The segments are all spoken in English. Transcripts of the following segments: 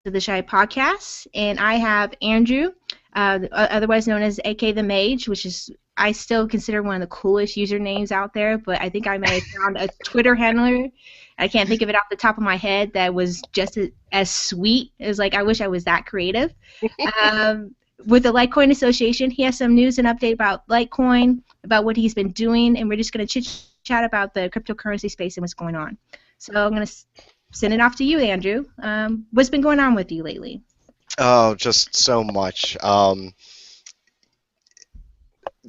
to the Shibe podcast, and I have Andrew, otherwise known as AK TheMage, which is I still consider one of the coolest usernames out there, but I think I may have found a Twitter handler. I can't think of it off the top of my head that was just as sweet. It was like, I wish I was that creative. With the Litecoin Association, he has some news and update about Litecoin, about what he's been doing, and we're just going to chit-chat about the cryptocurrency space and what's going on. So I'm going to send it off to you, Andrew. What's been going on with you lately? Oh, just so much.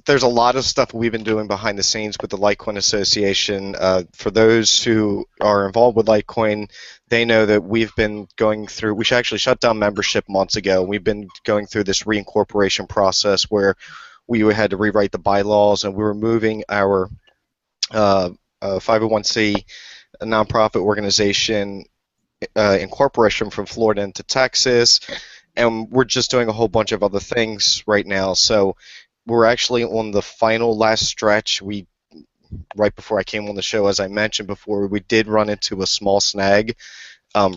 There's a lot of stuff we've been doing behind the scenes with the Litecoin Association. For those who are involved with Litecoin, they know that we've been going through, we actually shut down membership months ago. We've been going through this reincorporation process where we had to rewrite the bylaws, and we were moving our 501c nonprofit organization incorporation from Florida into Texas, and we're just doing a whole bunch of other things right now. So we're actually on the last stretch. Right before I came on the show, as I mentioned before, we did run into a small snag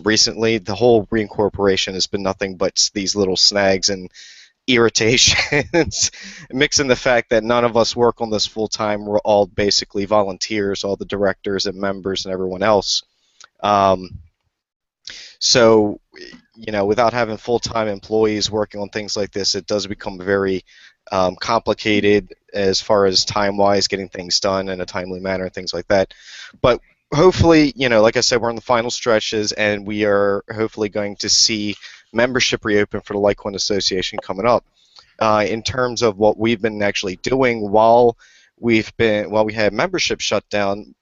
recently. The whole reincorporation has been nothing but these little snags and irritations, mixing the fact that none of us work on this full time. We're all basically volunteers, all the directors and members and everyone else. So, without having full-time employees working on things like this, it does become very complicated as far as time-wise, getting things done in a timely manner and things like that. But hopefully, like I said, we're in the final stretches, and we are hopefully going to see membership reopen for the Litecoin Association coming up. In terms of what we've been actually doing while we had membership shut down,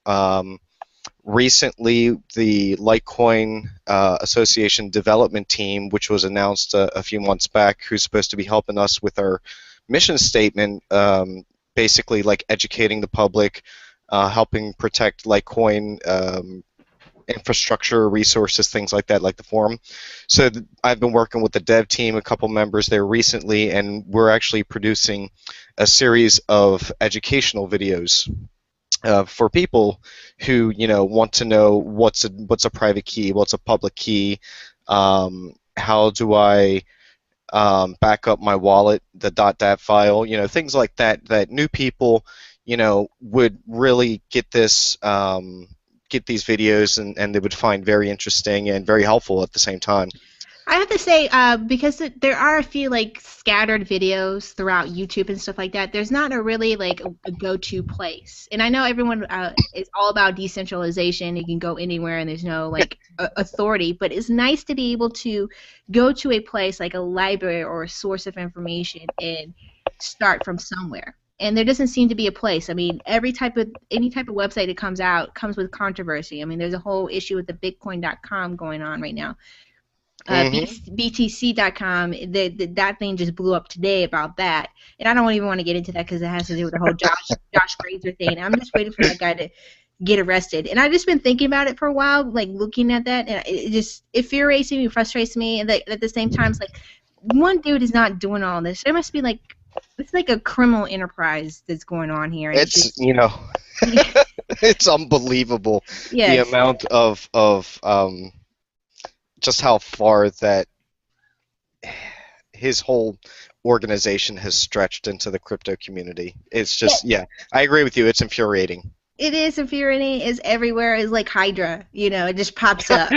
recently, the Litecoin Association development team, which was announced a few months back, who's supposed to be helping us with our mission statement, basically like educating the public, helping protect Litecoin infrastructure, resources, things like that, like the forum. So I've been working with the dev team, a couple members there recently, and we're actually producing a series of educational videos for people who want to know what's a private key, what's a public key, how do I back up my wallet, the .dat file, things like that. That new people, would really get this, get these videos, and they would find very interesting and very helpful at the same time. I have to say, because there are a few scattered videos throughout YouTube and stuff like that, there's not a really a go-to place. And I know everyone is all about decentralization. You can go anywhere and there's no authority, but it's nice to be able to go to a place like a library or a source of information and start from somewhere. And there doesn't seem to be a place. I mean, any type of website that comes out comes with controversy. I mean, there's a whole issue with the Bitcoin.com going on right now. BTC.com, that thing just blew up today about that, and I don't even want to get into that because it has to do with the whole Josh Grazer thing. I'm just waiting for that guy to get arrested, and I've just been thinking about it for a while, looking at that, and it just infuriates me, frustrates me, and at the same time, it's one dude is not doing all this. There must be it's like a criminal enterprise that's going on here. It's it's unbelievable. Yes. The amount of just how far that his whole organization has stretched into the crypto community. It's just, yeah, I agree with you. It's infuriating. It is infuriating. It's everywhere. It's like Hydra. It just pops up.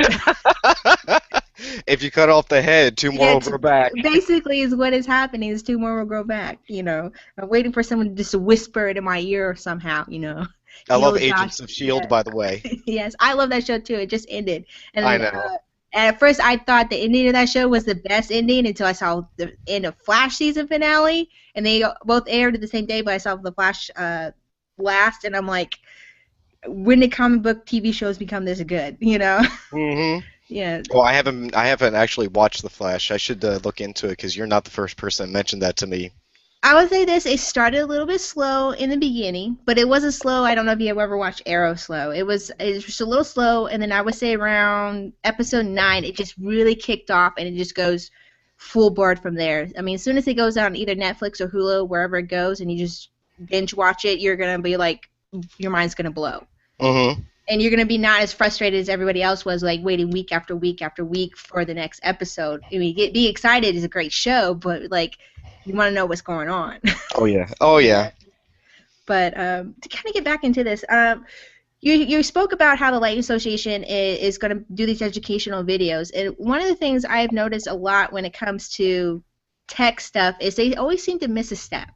If you cut off the head, two more will grow back. Basically, is what is happening. Is two more will grow back. I'm waiting for someone to just whisper it in my ear somehow. I love Agents of S.H.I.E.L.D., by the way. Yes, I love that show, too. It just ended. And I know. At first, I thought the ending of that show was the best ending until I saw the end of Flash season finale, and they both aired the same day. But I saw the Flash last, and I'm like, when did comic book TV shows become this good? Mm-hmm. Yeah. Well, I haven't actually watched the Flash. I should look into it because you're not the first person that mentioned that to me. I would say this, it started a little bit slow in the beginning, but it wasn't slow. I don't know if you ever watched Arrow slow. It was just a little slow, and then I would say around episode 9, it just really kicked off, and it just goes full board from there. I mean, as soon as it goes on either Netflix or Hulu, wherever it goes, and you just binge watch it, you're going to be your mind's going to blow. Mm-hmm. and you're gonna be not as frustrated as everybody else was, like waiting week after week after week for the next episode. I mean, be excited is a great show, but like you want to know what's going on. Oh yeah. Oh yeah. Yeah. But to kind of get back into this, you spoke about how the Light Association is going to do these educational videos, and one of the things I've noticed a lot when it comes to tech stuff is they always seem to miss a step.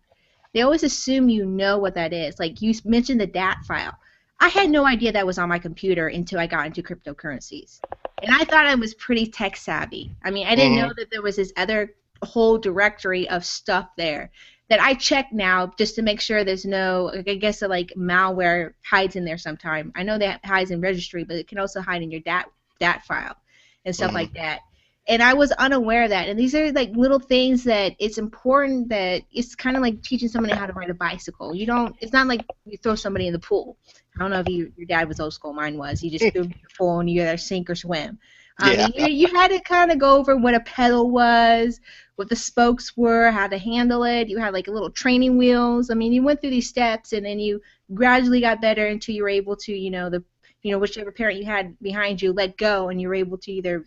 They always assume you know what that is. Like you mentioned the DAT file. I had no idea that was on my computer until I got into cryptocurrencies. And I thought I was pretty tech savvy. I mean, I didn't know Hmm. that there was this other whole directory of stuff there that I check now just to make sure there's no, I guess, like malware hides in there sometime. I know that hides in registry, but it can also hide in your DAT file and stuff Hmm. like that. And I was unaware of that. And these are like little things that it's important that it's kind of like teaching somebody how to ride a bicycle. You don't. It's not like you throw somebody in the pool. I don't know if your dad was old school. Mine was. You just threw your pool and you either sink or swim. Yeah. You had to kind of go over what a pedal was, what the spokes were, how to handle it. You had like a little training wheels. I mean, you went through these steps and then you gradually got better until you were able to, whichever parent you had behind you let go and you were able to either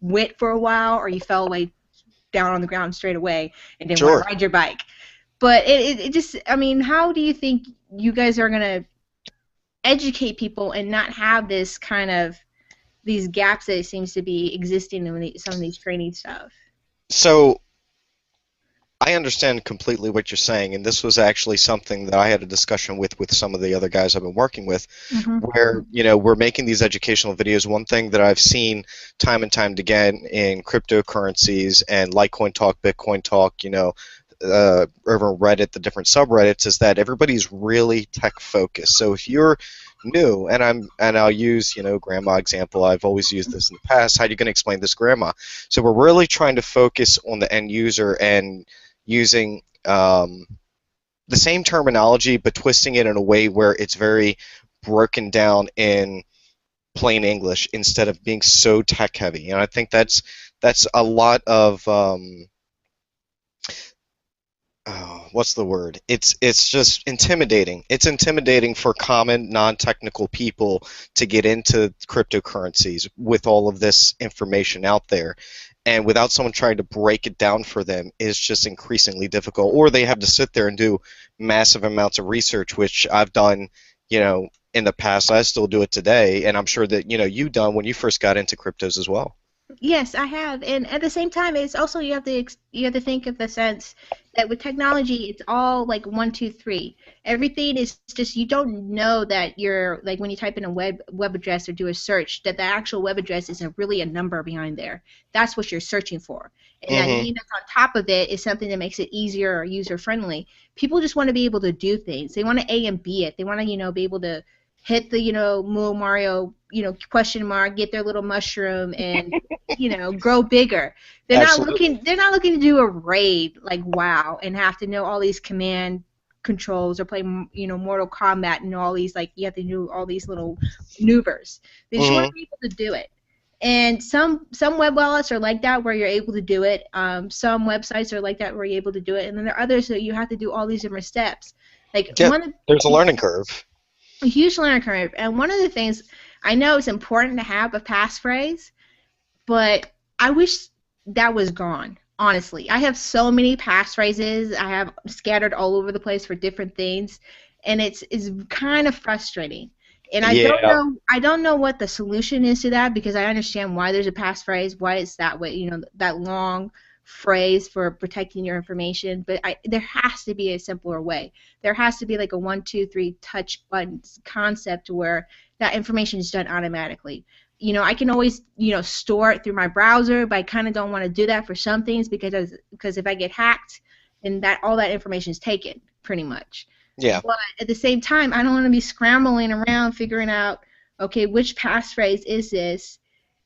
went for a while or you fell like down on the ground straight away and didn't want to Sure. ride your bike. But it just, I mean, how do you think you guys are going to educate people and not have this kind of these gaps that it seems to be existing in some of these training stuff? So I understand completely what you're saying, and this was actually something that I had a discussion with some of the other guys I've been working with, Mm-hmm. where we're making these educational videos. One thing that I've seen time and time again in cryptocurrencies and Litecoin talk, Bitcoin talk, over Reddit, the different subreddits, is that everybody's really tech focused. So if you're new, and I'll use grandma example. I've always used this in the past. How are you going to explain this, grandma? So we're really trying to focus on the end user and using the same terminology but twisting it in a way where it's very broken down in plain English instead of being so tech heavy. And I think that's a lot of what's the word? It's just intimidating. It's intimidating for common non-technical people to get into cryptocurrencies with all of this information out there. And without someone trying to break it down for them is just increasingly difficult. Or they have to sit there and do massive amounts of research, which I've done, in the past. I still do it today, and I'm sure that you've done when you first got into cryptos as well. Yes, I have, and at the same time, it's also you have to think of the sense that with technology, it's all like one, two, three. Everything is just you don't know that you're like when you type in a web address or do a search that the actual web address isn't really a number behind there. That's what you're searching for, and that Hmm. name that's on top of it is something that makes it easier or user friendly. People just want to be able to do things. They want to A and B it. They want to be able to hit the little Mario question mark, get their little mushroom and grow bigger. Absolutely. They're not looking to do a raid like WoW and have to know all these command controls or play Mortal Kombat and know all these like you have to do all these little maneuvers. They just want Hmm. to be able to do it. And some web wallets are like that where you're able to do it. Some websites are like that where you're able to do it, and then there are others that you have to do all these different steps. Like Yep. one of There's a learning curve. a huge learning curve. And one of the things I know it's important to have a passphrase, but I wish that was gone. Honestly, I have so many passphrases I have scattered all over the place for different things, and it's kind of frustrating. And Yeah. I don't know what the solution is to that because I understand why there's a passphrase, why it's that way, that long phrase for protecting your information. But there has to be a simpler way. There has to be like a one, two, three touch buttons concept where that information is done automatically. I can always, store it through my browser, but I kind of don't want to do that for some things because if I get hacked, then that all that information is taken pretty much. Yeah. But at the same time, I don't want to be scrambling around figuring out, okay, which passphrase is this,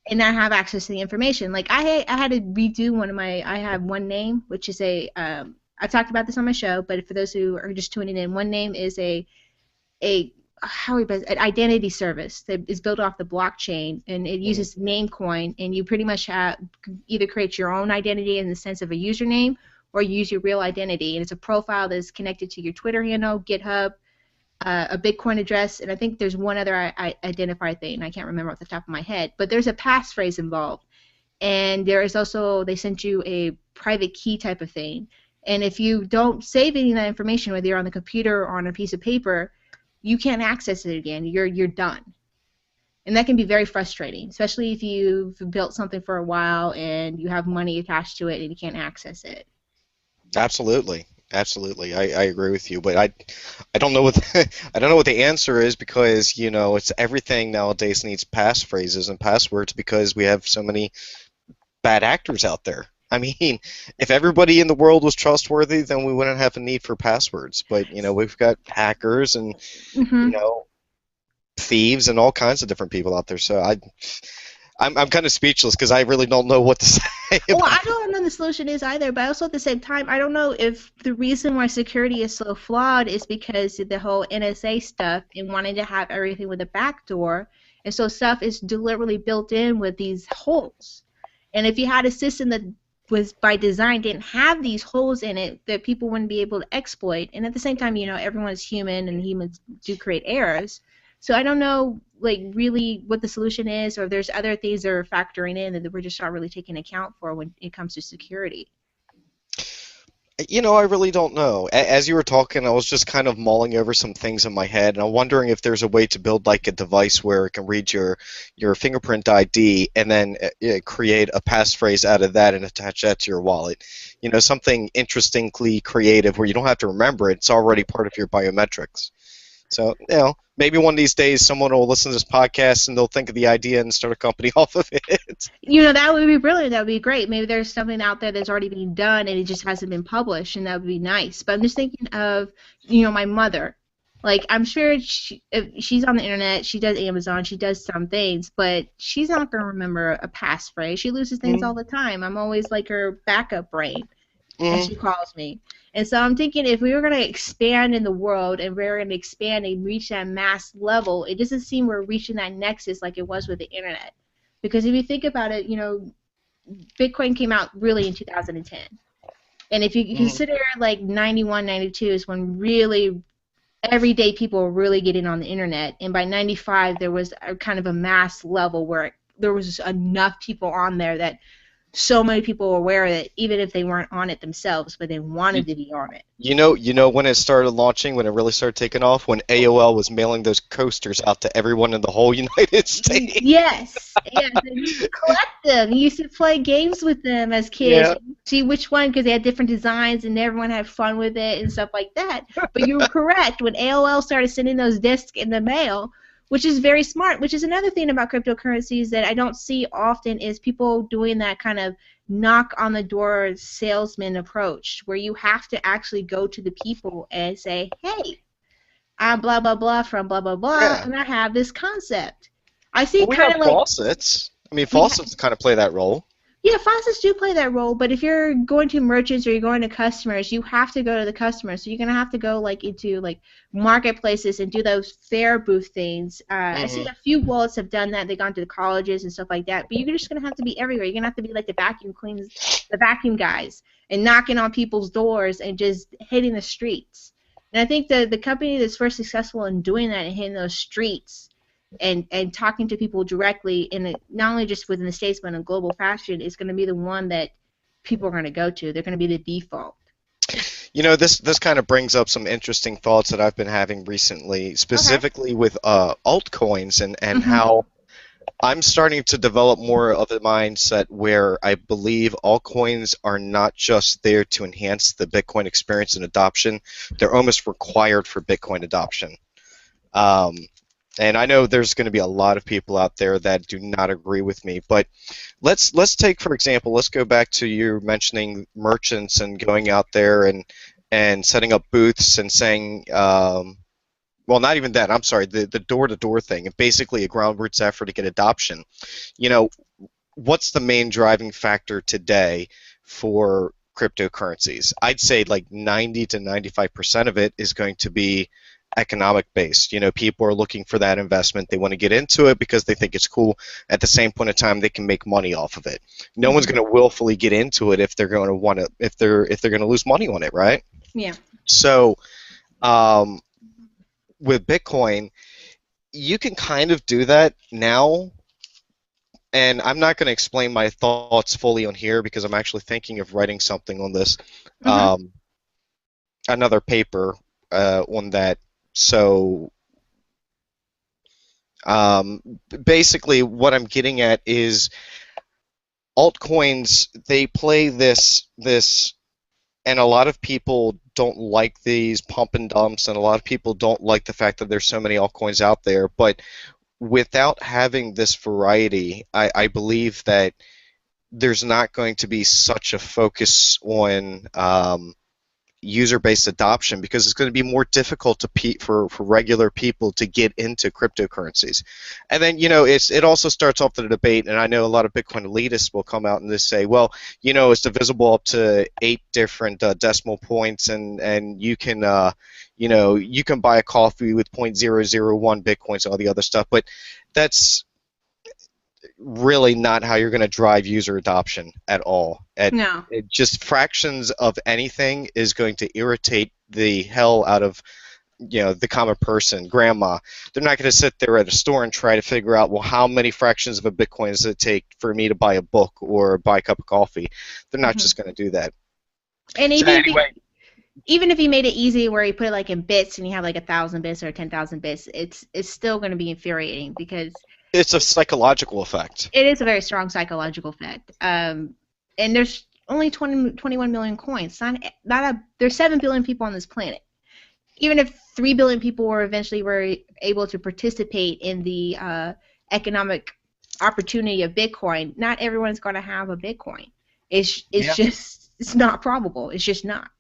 and not have access to the information. Like I had to redo I have one name, which is I talked about this on my show, but for those who are just tuning in, one name is a an identity service that is built off the blockchain, and it Mhm. uses Namecoin, and you pretty much have either create your own identity in the sense of a username or use your real identity, and it's a profile that's connected to your Twitter handle, GitHub, a Bitcoin address, and I think there's one other identifier thing. I can't remember off the top of my head, but there's a passphrase involved. And there is also, they sent you a private key type of thing. And if you don't save any of that information, whether you're on the computer or on a piece of paper, you can't access it again. You're done. And that can be very frustrating, especially if you've built something for a while and you have money attached to it and you can't access it. Absolutely. Absolutely. I agree with you, but I don't know what I don't know what the answer is, because it's everything nowadays needs passphrases and passwords because we have so many bad actors out there. I mean, if everybody in the world was trustworthy, then we wouldn't have a need for passwords. But we've got hackers and Mm-hmm. thieves and all kinds of different people out there. So I'm kind of speechless because I really don't know what to say. Well, I don't know what the solution is either, but also at the same time, I don't know if the reason why security is so flawed is because of the whole NSA stuff and wanting to have everything with a backdoor, and so stuff is deliberately built in with these holes. And if you had a system that was by design didn't have these holes in it, that people wouldn't be able to exploit. And at the same time, everyone's human and humans do create errors. So I don't know, like, really what the solution is, or if there's other things that are factoring in that we're just not really taking account for when it comes to security. I really don't know. As you were talking, I was just kind of mulling over some things in my head, and I'm wondering if there's a way to build like a device where it can read your fingerprint ID and then create a passphrase out of that and attach that to your wallet. Something interestingly creative where you don't have to remember it. It's already part of your biometrics. So, maybe one of these days someone will listen to this podcast and they'll think of the idea and start a company off of it. That would be brilliant. That would be great. Maybe there's something out there that's already being done and it just hasn't been published, and that would be nice. But I'm just thinking of, my mother. Like, I'm sure if she's on the internet, she does Amazon, she does some things, but she's not going to remember a passphrase. She loses things all the time. I'm always like her backup brain, as she calls me. And so I'm thinking, if we were going to expand in the world and we were going to expand and reach that mass level, it doesn't seem we're reaching that nexus like it was with the internet. Because if you think about it, Bitcoin came out really in 2010. And if you consider like 91, 92 is when really everyday people were really getting on the internet. And by 95, there was a kind of a mass level where there was enough people on there that so many people were aware of it, even if they weren't on it themselves, but they wanted to be on it. When it started launching, when it really started taking off, when AOL was mailing those coasters out to everyone in the whole United States. Yes. And you used to collect them. You used to play games with them as kids. Yeah. See which one, because they had different designs and everyone had fun with it and stuff like that. But you were correct. When AOL started sending those discs in the mail, which is very smart, which is another thing about cryptocurrencies that I don't see often, is people doing that kind of knock on the door salesman approach, where you have to actually go to the people and say, hey, I'm blah, blah, blah from blah, blah, blah, and I have this concept. I see kind of like faucets. I mean, faucets kind of play that role. Yeah, faucets do play that role, but if you're going to merchants or you're going to customers, you have to go to the customers. So you're going to have to go like into like marketplaces and do those fair booth things. I see a few wallets have done that. They've gone to the colleges and stuff like that. But you're just going to have to be everywhere. You're going to have to be like the vacuum guys, and knocking on people's doors and just hitting the streets. And I think the company that's first successful in doing that and hitting those streets and talking to people directly, in not only just within the States but in a global fashion, is going to be the one that people are going to go to. They're going to be the default. This kind of brings up some interesting thoughts that I've been having recently, specifically with altcoins and how I'm starting to develop more of a mindset where I believe altcoins are not just there to enhance the Bitcoin experience and adoption, they're almost required for Bitcoin adoption. And I know there's going to be a lot of people out there that do not agree with me, but let's take, for example, let's go back to you mentioning merchants and going out there and setting up booths and saying, well, not even that, I'm sorry, the door-to-door thing, and basically a groundroots effort to get adoption. What's the main driving factor today for cryptocurrencies? I'd say like 90 to 95% of it is going to be economic based. People are looking for that investment. They want to get into it because they think it's cool. At the same point in time, they can make money off of it. No one's going to willfully get into it if they're going to want to, if they're going to lose money on it, right? Yeah. So, with Bitcoin, you can kind of do that now, and I'm not going to explain my thoughts fully on here because I'm actually thinking of writing something on this, Mm-hmm. um, another paper on that. So um, basically, what I'm getting at is altcoins. They play this, and a lot of people don't like these pump and dumps, and a lot of people don't like the fact that there's so many altcoins out there. But without having this variety, I believe that there's not going to be such a focus on user-based adoption because it's going to be more difficult for regular people to get into cryptocurrencies. And then, it also starts off the debate, and I know a lot of Bitcoin elitists will come out and just say, well, it's divisible up to 8 different decimal points, and you can buy a coffee with 0.001 Bitcoins and all the other stuff, but that's really not how you're going to drive user adoption at all. No. Just fractions of anything is going to irritate the hell out of the common person, grandma. They're not going to sit there at a store and try to figure out, well, how many fractions of a Bitcoin does it take for me to buy a book or buy a cup of coffee? They're not Mm-hmm. just going to do that. And So anyway, even if you made it easy where you put it like in bits and you have like 1,000 bits or 10,000 bits, it's still going to be infuriating because it's a psychological effect. it is a very strong psychological effect. And there's only 21 million coins. There's 7 billion people on this planet. Even if 3 billion people were able to participate in the economic opportunity of Bitcoin, not everyone's going to have a Bitcoin. It's Yeah. just it's not probable. It's just not.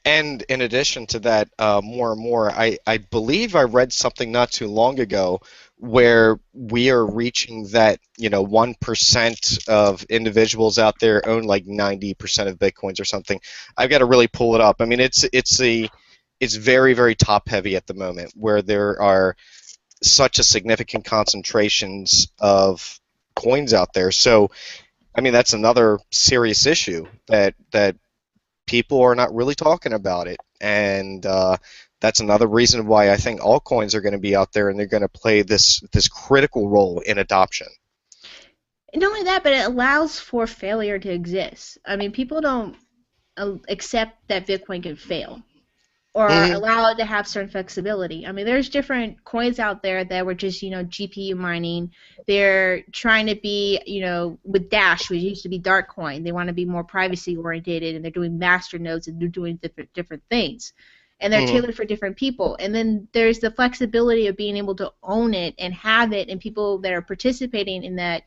And in addition to that, more and more, I believe I read something not too long ago where we are reaching that, 1% of individuals out there own like 90% of Bitcoins or something. I've got to really pull it up. I mean, it's very, very top heavy at the moment where there are such a significant concentrations of coins out there. So, I mean, that's another serious issue that people are not really talking about it, and that's another reason why I think altcoins are going to be out there and they're going to play this critical role in adoption. And not only that, but it allows for failure to exist. I mean, people don't accept that Bitcoin can fail or Hmm. allow it to have certain flexibility. I mean, there's different coins out there that were just, GPU mining. They're trying to be, with Dash, which used to be Darkcoin. They want to be more privacy oriented, and they're doing master nodes and they're doing different things. And they're Hmm. tailored for different people. And then there's the flexibility of being able to own it and have it, and people that are participating in that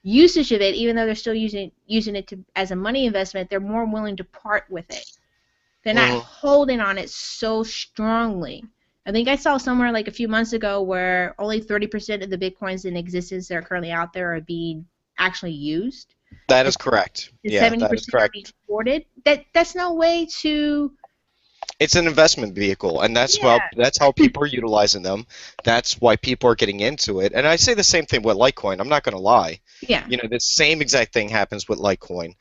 usage of it, even though they're still using it as a money investment, they're more willing to part with it. They're not Hmm. holding on it so strongly. I think I saw somewhere like a few months ago where only 30% of the bitcoins in existence that are currently out there are being actually used. That And is correct. Yeah, that is 70% are being correct. hoarded. That's no way to. It's an investment vehicle, and Yeah. that's how people are utilizing them. That's why people are getting into it. And I say the same thing with Litecoin. I'm not going to lie. Yeah. The same exact thing happens with Litecoin,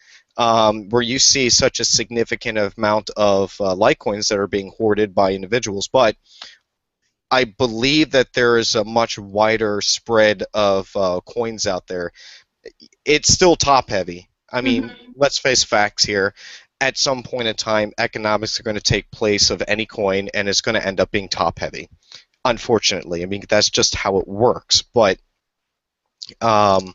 where you see such a significant amount of Litecoins that are being hoarded by individuals. But I believe that there is a much wider spread of coins out there. It's still top heavy. I mean, Hmm. let's face facts here. At some point in time, economics are going to take place of any coin, and it's going to end up being top heavy. Unfortunately, I mean that's just how it works. But um,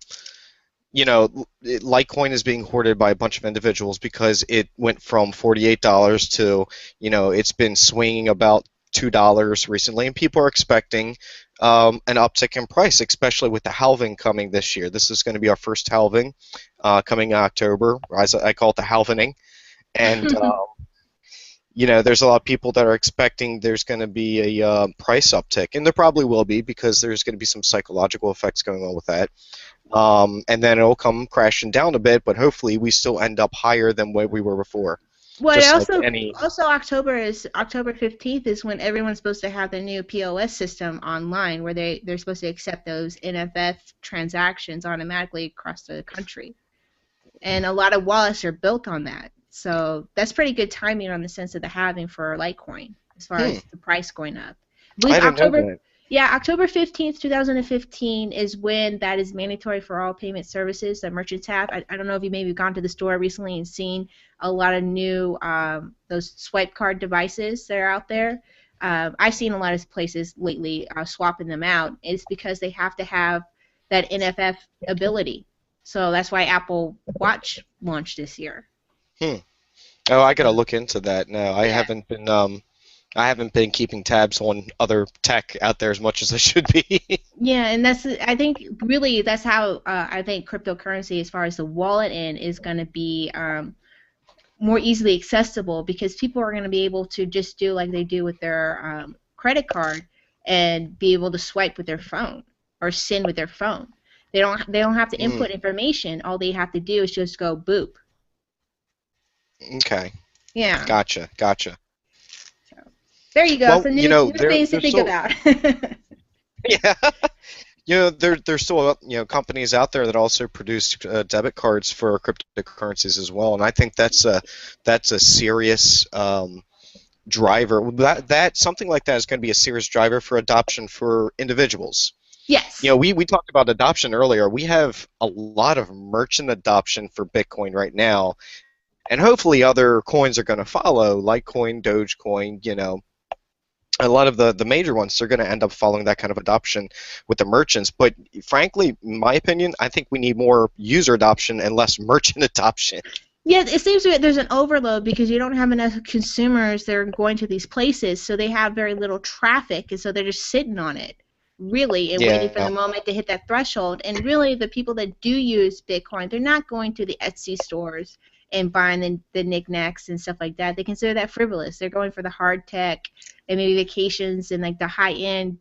Litecoin is being hoarded by a bunch of individuals because it went from $48 to, it's been swinging about $2 recently, and people are expecting an uptick in price, especially with the halving coming this year. This is going to be our first halving coming in October, as I call it the halvening, and there's a lot of people that are expecting there's going to be a price uptick, and there probably will be because there's going to be some psychological effects going on with that. And then it'll come crashing down a bit, but hopefully we still end up higher than where we were before. Well, it Just like also any. also October 15th is when everyone's supposed to have the new POS system online, where they're supposed to accept those NFF transactions automatically across the country. And a lot of wallets are built on that. So that's pretty good timing on the sense of the halving for Litecoin as far Hmm. as the price going up. believe I didn't know October, that. yeah, October 15th, 2015 is when that is mandatory for all payment services that merchants have. I don't know if you maybe gone to the store recently and seen a lot of new those swipe card devices that are out there. I've seen a lot of places lately swapping them out. It's because they have to have that NFF ability. So that's why Apple Watch launched this year. Hmm. Oh, I gotta look into that. No, Yeah. I haven't been keeping tabs on other tech out there as much as I should be. Yeah, and that's I think really that's how I think cryptocurrency, as far as the wallet end, is going to be more easily accessible because people are going to be able to just do like they do with their credit card and be able to swipe with their phone or send with their phone. They don't have to Hmm. input information. All they have to do is just go boop. Okay. Yeah. Gotcha. Gotcha. So there you go. Well, So you new know, new things to there's think still about. yeah. There's still companies out there that also produce debit cards for cryptocurrencies as well, and I think that's a serious driver. That something like that is going to be a serious driver for adoption for individuals. Yes. We talked about adoption earlier. We have a lot of merchant adoption for Bitcoin right now, and hopefully other coins are going to follow, Litecoin, Dogecoin. A lot of the major ones are going to end up following that kind of adoption with the merchants. But frankly, in my opinion, I think we need more user adoption and less merchant adoption. Yeah, it seems that there's an overload because you don't have enough consumers that are going to these places, so they have very little traffic, and so they're just sitting on it, really, and waiting for Yeah, the moment to hit that threshold. And really, the people that do use Bitcoin, they're not going to the Etsy stores and buying the knickknacks and stuff like that. They consider that frivolous. They're going for the hard tech and maybe vacations and like the high end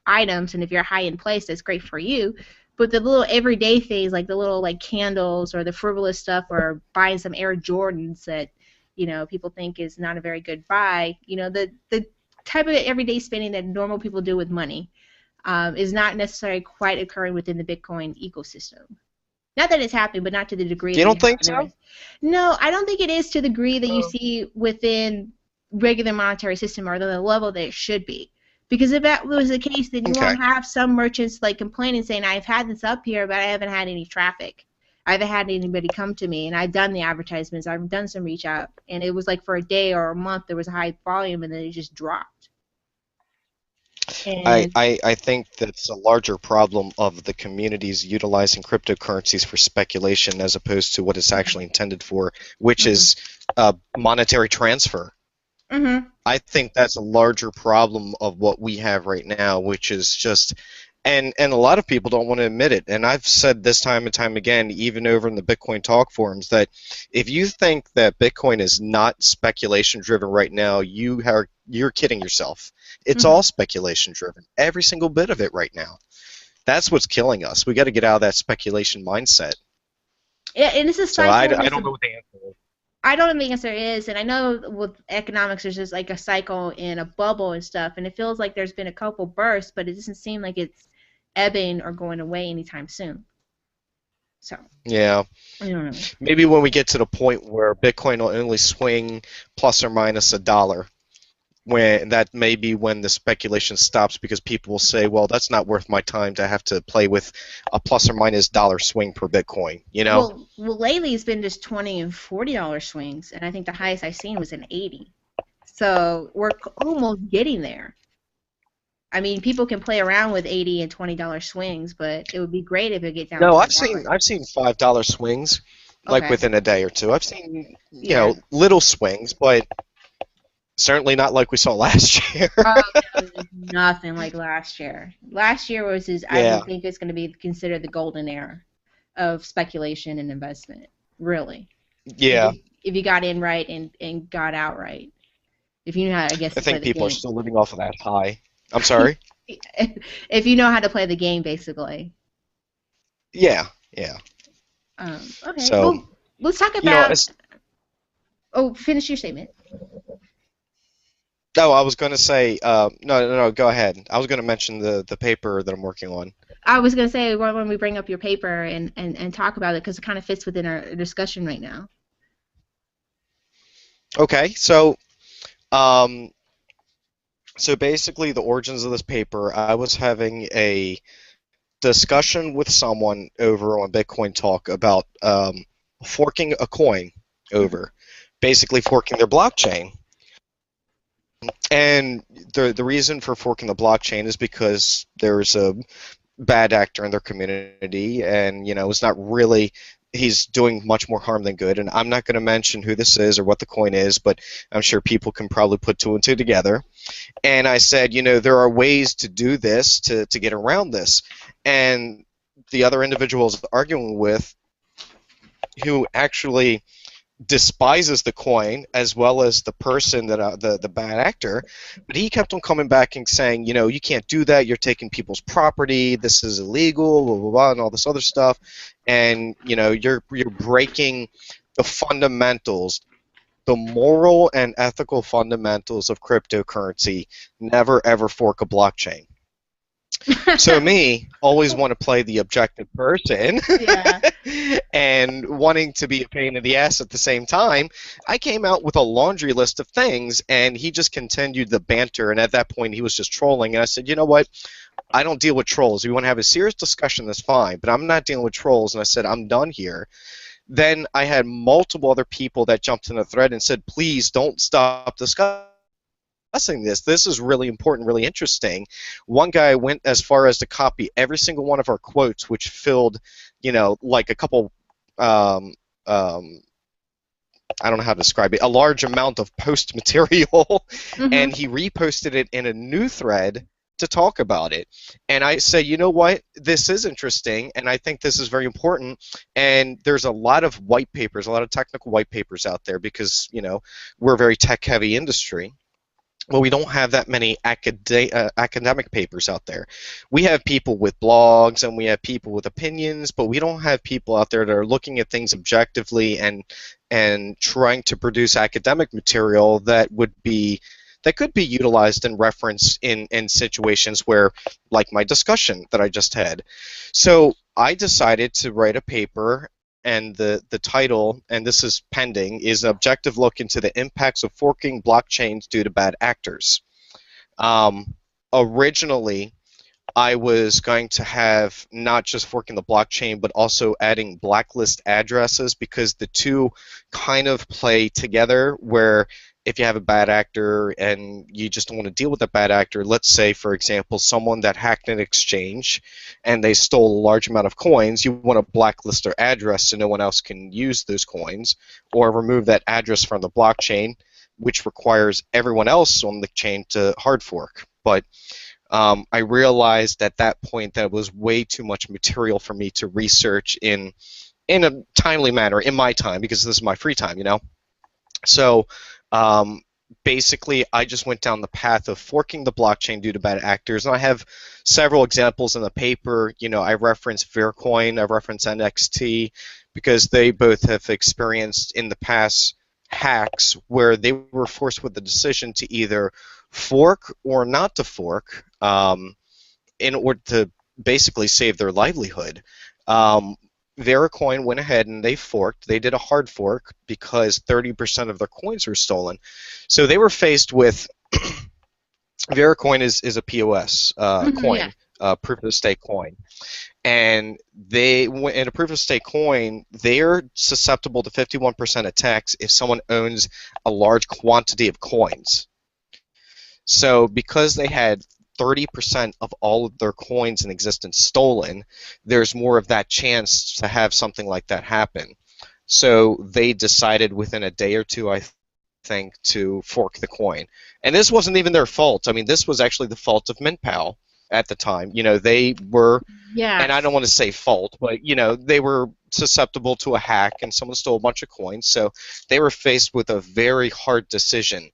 items. And if you're a high end place, that's great for you. But the little everyday things, like the little like candles or the frivolous stuff, or buying some Air Jordans that people think is not a very good buy. The type of everyday spending that normal people do with money is not necessarily quite occurring within the Bitcoin ecosystem. Not that it's happening, but not to the degree you that you don't have think in the so? rest. No, I don't think it is to the degree that you Oh, see within regular monetary system or the level that it should be. Because if that was the case, then you okay. won't have some merchants like complaining saying, I've had this up here, but I haven't had any traffic. I haven't had anybody come to me, and I've done the advertisements. I've done some reach out, and it was like for a day or a month there was a high volume, and then it just dropped. And I think that's a larger problem of the communities utilizing cryptocurrencies for speculation as opposed to what it's actually intended for, which mhm, is monetary transfer. mhm, I think that's a larger problem of what we have right now, which is just, and a lot of people don't want to admit it. And I've said this time and time again, even over in the Bitcoin talk forums, that if you think that Bitcoin is not speculation driven right now, you're kidding yourself. It's all mhm. speculation driven, every single bit of it right now. That's what's killing us. We got to get out of that speculation mindset. Yeah, and it's a So cycle, and I it's don't a know what the answer is. I don't think there is, and I know with economics there's just like a cycle and a bubble and stuff, and it feels like there's been a couple bursts, but it doesn't seem like it's ebbing or going away anytime soon. So Yeah. I don't know. Maybe when we get to the point where Bitcoin will only swing plus or minus a dollar, when that may be when the speculation stops because people will say, well, that's not worth my time to have to play with a plus or minus dollar swing per Bitcoin, you know? Well, lately it's been just $20 and $40 swings, and I think the highest I've seen was an 80. So we're almost getting there. I mean, people can play around with $80 and $20 swings, but it would be great if it get down No, to a I've dollar. seen $5 swings like Okay. within a day or two. I've seen, Yeah. little swings, but certainly not like we saw last year. Oh no, there's nothing like last year. Last year was I Yeah. would think it's going to be considered the golden era of speculation and investment. Really, Yeah. if you got in right and got out right, if you know how I guess I to play think the people are game, still living off of that high. I'm sorry? if you know how to play the game, basically. Yeah. Yeah. Okay, So, well, let's talk about. as Oh, finish your statement. no, I was going to say, no, go ahead. I was going to mention the paper that I'm working on. I was going to say when we bring up your paper and talk about it because it kind of fits within our discussion right now. Okay, um, So basically, the origins of this paper, I was having a discussion with someone over on Bitcoin Talk about forking a coin over, basically forking their blockchain. And the reason for forking the blockchain is because there's a bad actor in their community, and it's not really, he's doing much more harm than good. And I'm not going to mention who this is or what the coin is, but I'm sure people can probably put two and two together. And I said, there are ways to do this to get around this. And the other individuals arguing with, who actually despises the coin as well as the person that the bad actor, but he kept on coming back and saying, you can't do that. You're taking people's property. This is illegal, blah blah blah, and all this other stuff. And you're breaking the fundamentals, the moral and ethical fundamentals of cryptocurrency. Never ever fork a blockchain. So me, always want to play the objective person, Yeah. and wanting to be a pain in the ass at the same time, I came out with a laundry list of things, and he just continued the banter, and at that point he was just trolling, and I said, you know what, I don't deal with trolls. If you want to have a serious discussion, that's fine, but I'm not dealing with trolls, and I said, I'm done here. Then I had multiple other people that jumped in the thread and said, please don't stop discussing this. This is really important, really interesting. One guy went as far as to copy every single one of our quotes, which filled, like a couple, um, um, I don't know how to describe it, a large amount of post material, and he reposted it in a new thread to talk about it. And I said, you know what, this is interesting, and I think this is very important, and there's a lot of white papers, a lot of technical white papers out there, because, we're a very tech-heavy industry. Well, we don't have that many academic papers out there. We have people with blogs and we have people with opinions, but we don't have people out there that are looking at things objectively and trying to produce academic material that could be utilized and referenced in situations where, like my discussion that I just had. So I decided to write a paper, and the title, and this is pending, is an objective look into the impacts of forking blockchains due to bad actors. Originally, I was going to have not just forking the blockchain, but also adding blacklist addresses, because the two kind of play together, where if you have a bad actor and you just don't want to deal with a bad actor, let's say, for example, someone that hacked an exchange and they stole a large amount of coins, you want to blacklist their address so no one else can use those coins, or remove that address from the blockchain, which requires everyone else on the chain to hard fork. But I realized at that point that it was way too much material for me to research in a timely manner in my time, because this is my free time, So basically, I just went down the path of forking the blockchain due to bad actors, and I have several examples in the paper. I reference Vercoin, I reference NXT, because they both have experienced in the past hacks where they were forced with the decision to either fork or not to fork, in order to basically save their livelihood. Vercoin went ahead and they forked. They did a hard fork because 30% of their coins were stolen. So they were faced with Vercoin is a POS coin, Yeah. proof of stake coin. And in a proof of stake coin, they're susceptible to 51% of tax if someone owns a large quantity of coins. So because they had 30% of all of their coins in existence stolen, there's more of that chance to have something like that happen. So they decided within a day or two, I think, to fork the coin. And this wasn't even their fault. I mean, this was actually the fault of MintPal at the time. They were, and I don't want to say fault, but, they were susceptible to a hack and someone stole a bunch of coins. So they were faced with a very hard decision.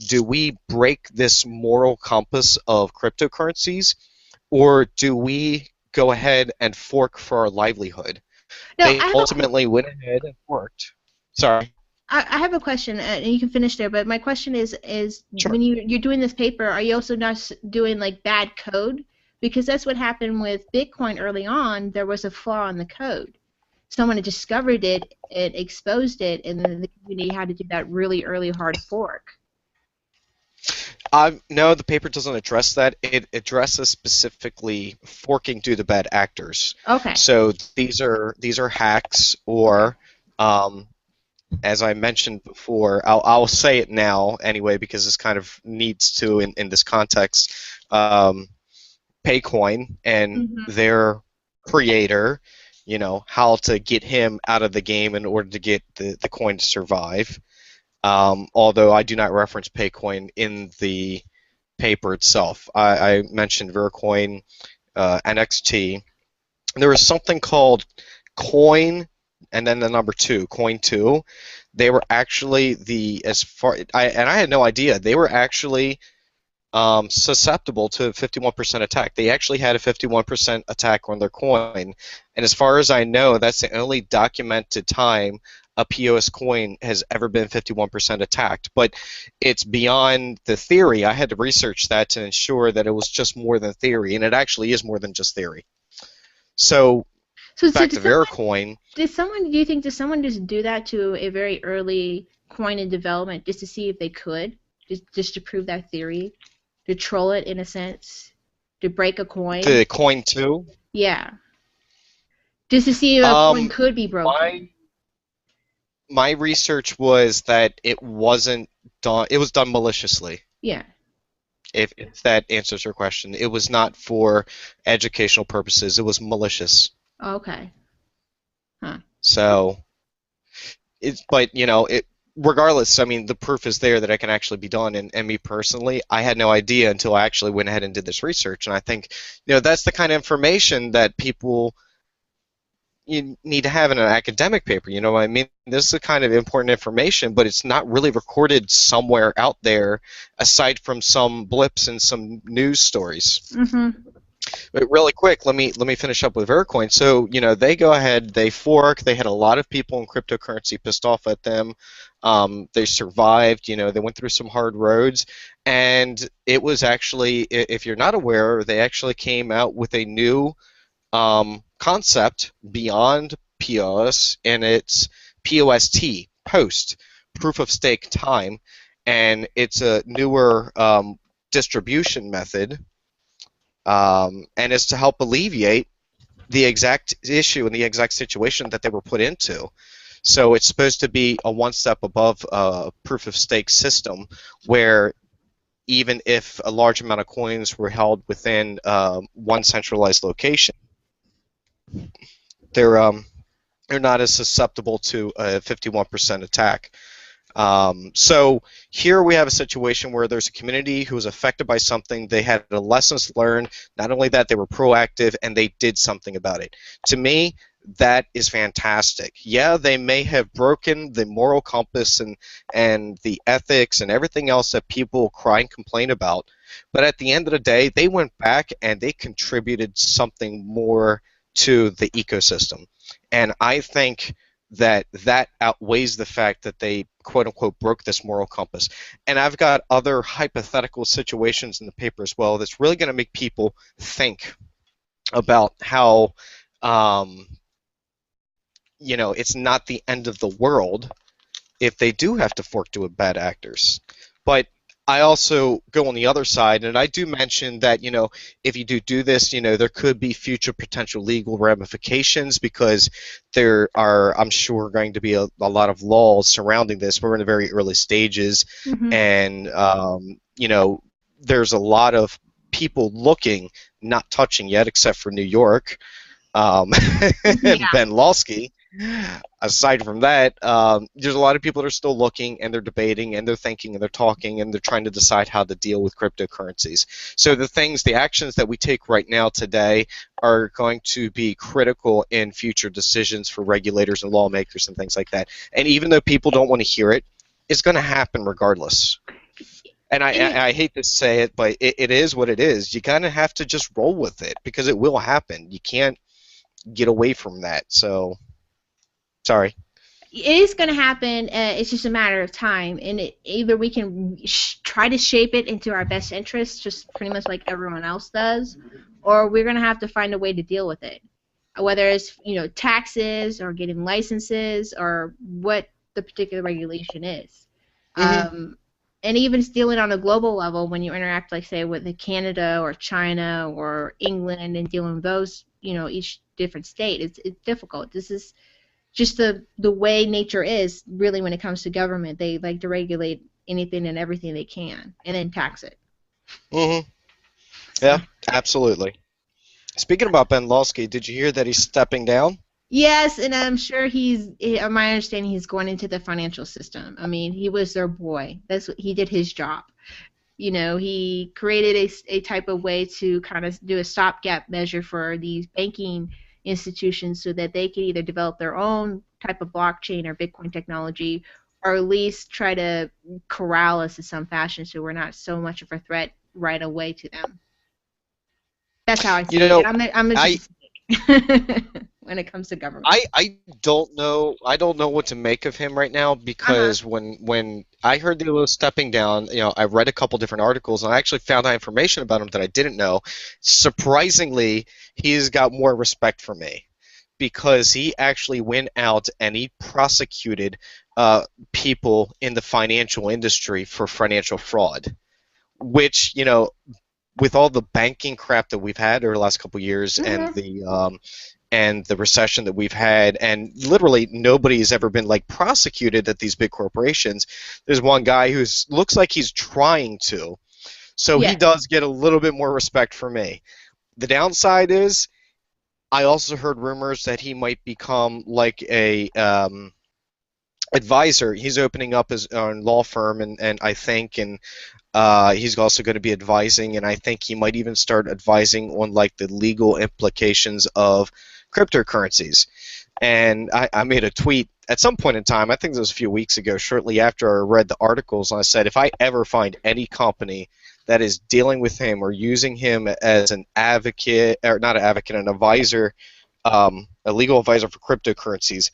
Do we break this moral compass of cryptocurrencies, or do we go ahead and fork for our livelihood? No, They ultimately went ahead and forked. Sorry. I have a question, and you can finish there. But my question is Sure. when you're doing this paper, are you also not doing like bad code? Because that's what happened with Bitcoin early on. There was a flaw in the code. Someone had discovered it, it exposed it, and then the community had to do that really early hard fork. No, the paper doesn't address that. It addresses specifically forking due to bad actors. Okay. So these are hacks, Okay. or as I mentioned before, I'll say it now anyway because this kind of needs to in this context. Um, Paycoin and Mhm. their creator, how to get him out of the game in order to get the coin to survive. Although I do not reference Paycoin in the paper itself. I mentioned Vercoin, NXT. There was something called Coin, and then the number two, Coin two. They were actually I had no idea they were actually susceptible to a 51% attack. They actually had a 51% attack on their coin, and as far as I know, that's the only documented time a POS coin has ever been 51% attacked. But it's beyond the theory. I had to research that to ensure that it was just more than theory, and it actually is more than just theory. So So back to Veracoin. do you think did someone just do that to a very early coin in development just to see if they could, just to prove that theory, to troll it in a sense, to break a coin? The coin two. Yeah, just to see if a coin Um, could be broken. my my research was that it wasn't done. It was done maliciously. Yeah. If that answers your question, it was not for educational purposes. It was malicious. Okay. Huh. So but regardless, I mean, the proof is there that it can actually be done. And me personally, I had no idea until I actually went ahead and did this research. And I think, that's the kind of information that people you need to have in an academic paper. You know what I mean? This is the kind of important information, but it's not really recorded somewhere out there aside from some blips and some news stories. Mhm. But really quick, let me finish up with Vercoin. So, they go ahead, they fork. They had a lot of people in cryptocurrency pissed off at them. They survived. They went through some hard roads, and it was actually, if you're not aware, they actually came out with a new concept beyond POS, and it's POST, post, proof of stake time, and it's a newer distribution method, and it's to help alleviate the exact issue and the exact situation that they were put into. So it's supposed to be a one step above a proof of stake system where even if a large amount of coins were held within one centralized location, they're they're not as susceptible to a 51% attack. So here we have a situation where there's a community who was affected by something. They had lessons learned. Not only that, they were proactive and they did something about it. To me, that is fantastic. Yeah, they may have broken the moral compass and the ethics and everything else that people cry and complain about. But at the end of the day, they went back and they contributed something more to the ecosystem. And I think that outweighs the fact that they quote unquote broke this moral compass. And I've got other hypothetical situations in the paper as well that's really going to make people think about how um, it's not the end of the world if they do have to fork to bad actors. But I also go on the other side, and I do mention that, if you do this, there could be future potential legal ramifications because there are, I'm sure, going to be a lot of laws surrounding this. We're in the very early stages, Mhm. and, there's a lot of people looking, not touching yet, except for New York, and Yeah. Ben Lawsky. Aside from that, there's a lot of people that are still looking and they're debating and they're thinking and they're talking and they're trying to decide how to deal with cryptocurrencies. So the actions that we take right now today are going to be critical in future decisions for regulators and lawmakers and things like that. And even though people don't want to hear it, it's going to happen regardless. And I hate to say it, but it is what it is. You kind of have to just roll with it because it will happen. You can't get away from that. So, sorry. It is going to happen. It's just a matter of time, and either we can try to shape it into our best interests, just pretty much like everyone else does, or we're going to have to find a way to deal with it, whether it's taxes or getting licenses or what the particular regulation is. Hmm. Um, And even dealing on a global level, when you interact, like say, with Canada or China or England, and dealing with those, each different state, it's difficult. This is just the way nature is. Really, when it comes to government, they like to regulate anything and everything they can, and then tax it. Hmm. So. Yeah, absolutely. Speaking about Ben Lawsky, did you hear that he's stepping down? Yes, and I'm sure my understanding, he's going into the financial system. I mean, he was their boy. That's what he did, his job. He created a type of way to kind of do a stopgap measure for these banking institutions so that they could either develop their own type of blockchain or Bitcoin technology, or at least try to corral us in some fashion so we're not so much of a threat right away to them. That's how I You see it. know, I'm just I a cynic when it comes to government. I don't know. I don't know what to make of him right now Uh-huh. because when I heard that he was stepping down, I read a couple different articles and I actually found out information about him that I didn't know. Surprisingly, he's got more respect for me because he actually went out and he prosecuted people in the financial industry for financial fraud, which, with all the banking crap that we've had over the last couple of years Mhm. and the recession that we've had, and literally nobody has ever been like prosecuted at these big corporations. There's one guy who's looks like he's trying to, so he Yes. does get a little bit more respect for me. The downside is, I also heard rumors that he might become like a advisor. He's opening up his own law firm, and I think, and he's also going to be advising, and I think he might even start advising on like the legal implications of cryptocurrencies. And I made a tweet at some point in time, I think it was a few weeks ago, shortly after I read the articles, and I said, if I ever find any company that is dealing with him or using him as an advocate, or not an advocate, an advisor, a legal advisor for cryptocurrencies,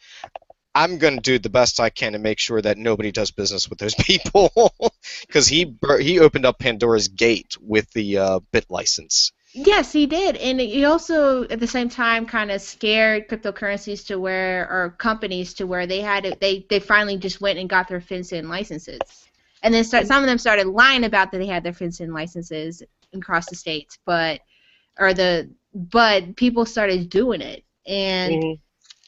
I'm going to do the best I can to make sure that nobody does business with those people, because he opened up Pandora's gate with the bit license. Yes, he did. And he also, at the same time, kind of scared cryptocurrencies to where, or companies to where they finally just went and got their FinCEN licenses. And then some of them started lying about that they had their FinCEN licenses across the states, but people started doing it. And Mhm.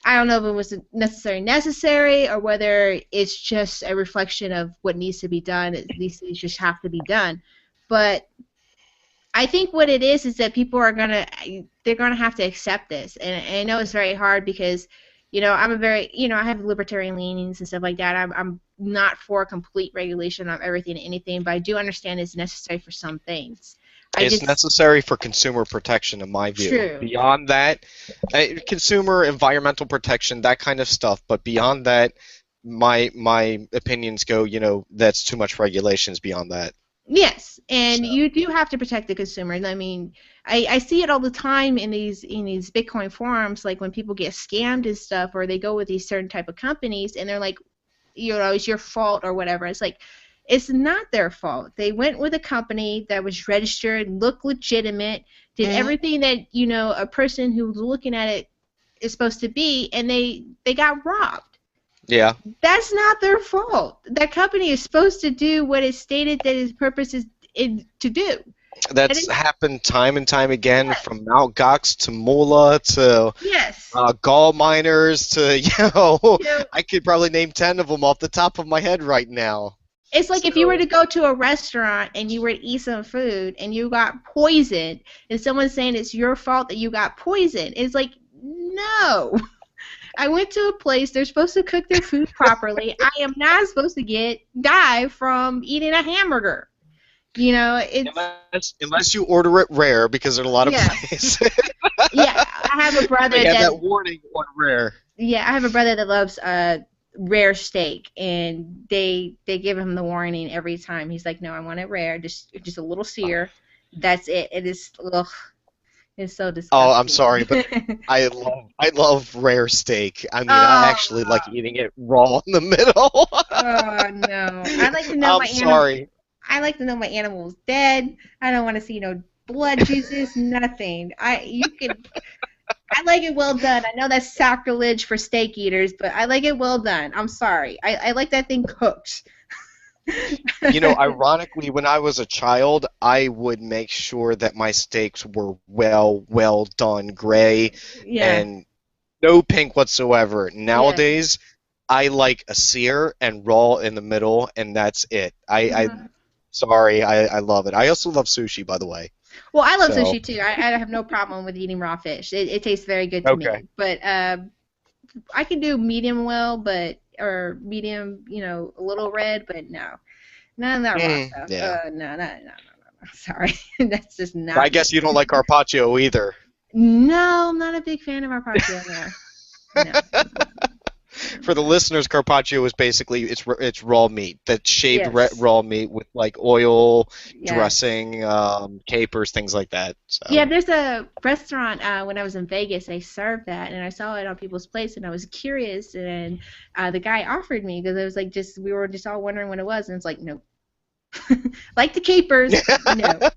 I don't know if it was necessary or whether it's just a reflection of what needs to be done. These things just have to be done. But I think what it is that people they're gonna have to accept this, and I know it's very hard because, I'm a very, I have libertarian leanings and stuff like that. I'm not for complete regulation of everything and anything, but I do understand it's necessary for some things. I It's just necessary for consumer protection, in my view. True. Beyond that, consumer environmental protection, that kind of stuff. But beyond that, my opinions go. That's too much regulations beyond that. Yes, So and you do have to protect the consumer. And I mean, I see it all the time in these Bitcoin forums, like when people get scammed and stuff, or they go with these certain type of companies, and they're like, it's your fault or whatever. It's like, it's not their fault. They went with a company that was registered, looked legitimate, did Mhm. everything that a person who was looking at it is supposed to be, and they got robbed. Yeah, That's not their fault. That company is supposed to do what it stated that its purpose is to do. And that's it's, happened time and time again, yes, from Mount Gox to Mola to yes. gall miners to You know, I could probably name 10 of them off the top of my head right now. it's like if you were So to go to a restaurant and you were to eat some food and you got poisoned, and someone's saying it's your fault that you got poisoned. It's like, no. I went to a place, they're supposed to cook their food properly. I am not supposed to die from eating a hamburger. It's unless you order it rare, because there are a lot of yes. places Yeah, I have a they brother have that that warning on rare. yeah, I have a brother that loves rare steak, and they give him the warning every time. He's like, "No, I want it rare, just a little sear. That's it." It is ugh, it's so Oh, I'm disgusting. sorry, but I love rare steak. I mean, I Oh, actually like eating it raw in the middle. oh no. I like to know I'm my animal. sorry. I like to know my animal is dead. I don't want to see no blood juices, nothing. I like it well done. I know that's sacrilege for steak eaters, but I like it well done. I'm sorry. I like that thing cooked. You know, ironically, when I was a child, I would make sure that my steaks were well done, gray, Yeah. and no pink whatsoever. Yeah. Nowadays, I like a sear and raw in the middle, and that's it. Mhm. Sorry, I love it. I also love sushi, by the way. Well, I love So, sushi too. I have no problem with eating raw fish. It tastes very good to okay. me. But I can do medium well, but or medium, a little red, but no, none of that raw stuff. Yeah. No. Sorry, that's just I not guess me. you don't like carpaccio either. No, I'm not a big fan of arpeggio. No, no, For the listeners, carpaccio is basically it's raw meat, that shaved yes, raw meat with like oil, yes. dressing, capers, things like that. So Yeah, there's a restaurant when I was in Vegas. They served that, and I saw it on people's plates, and I was curious. And the guy offered me because it was like just we were just all wondering what it was, and it's like no, like the capers, no, no,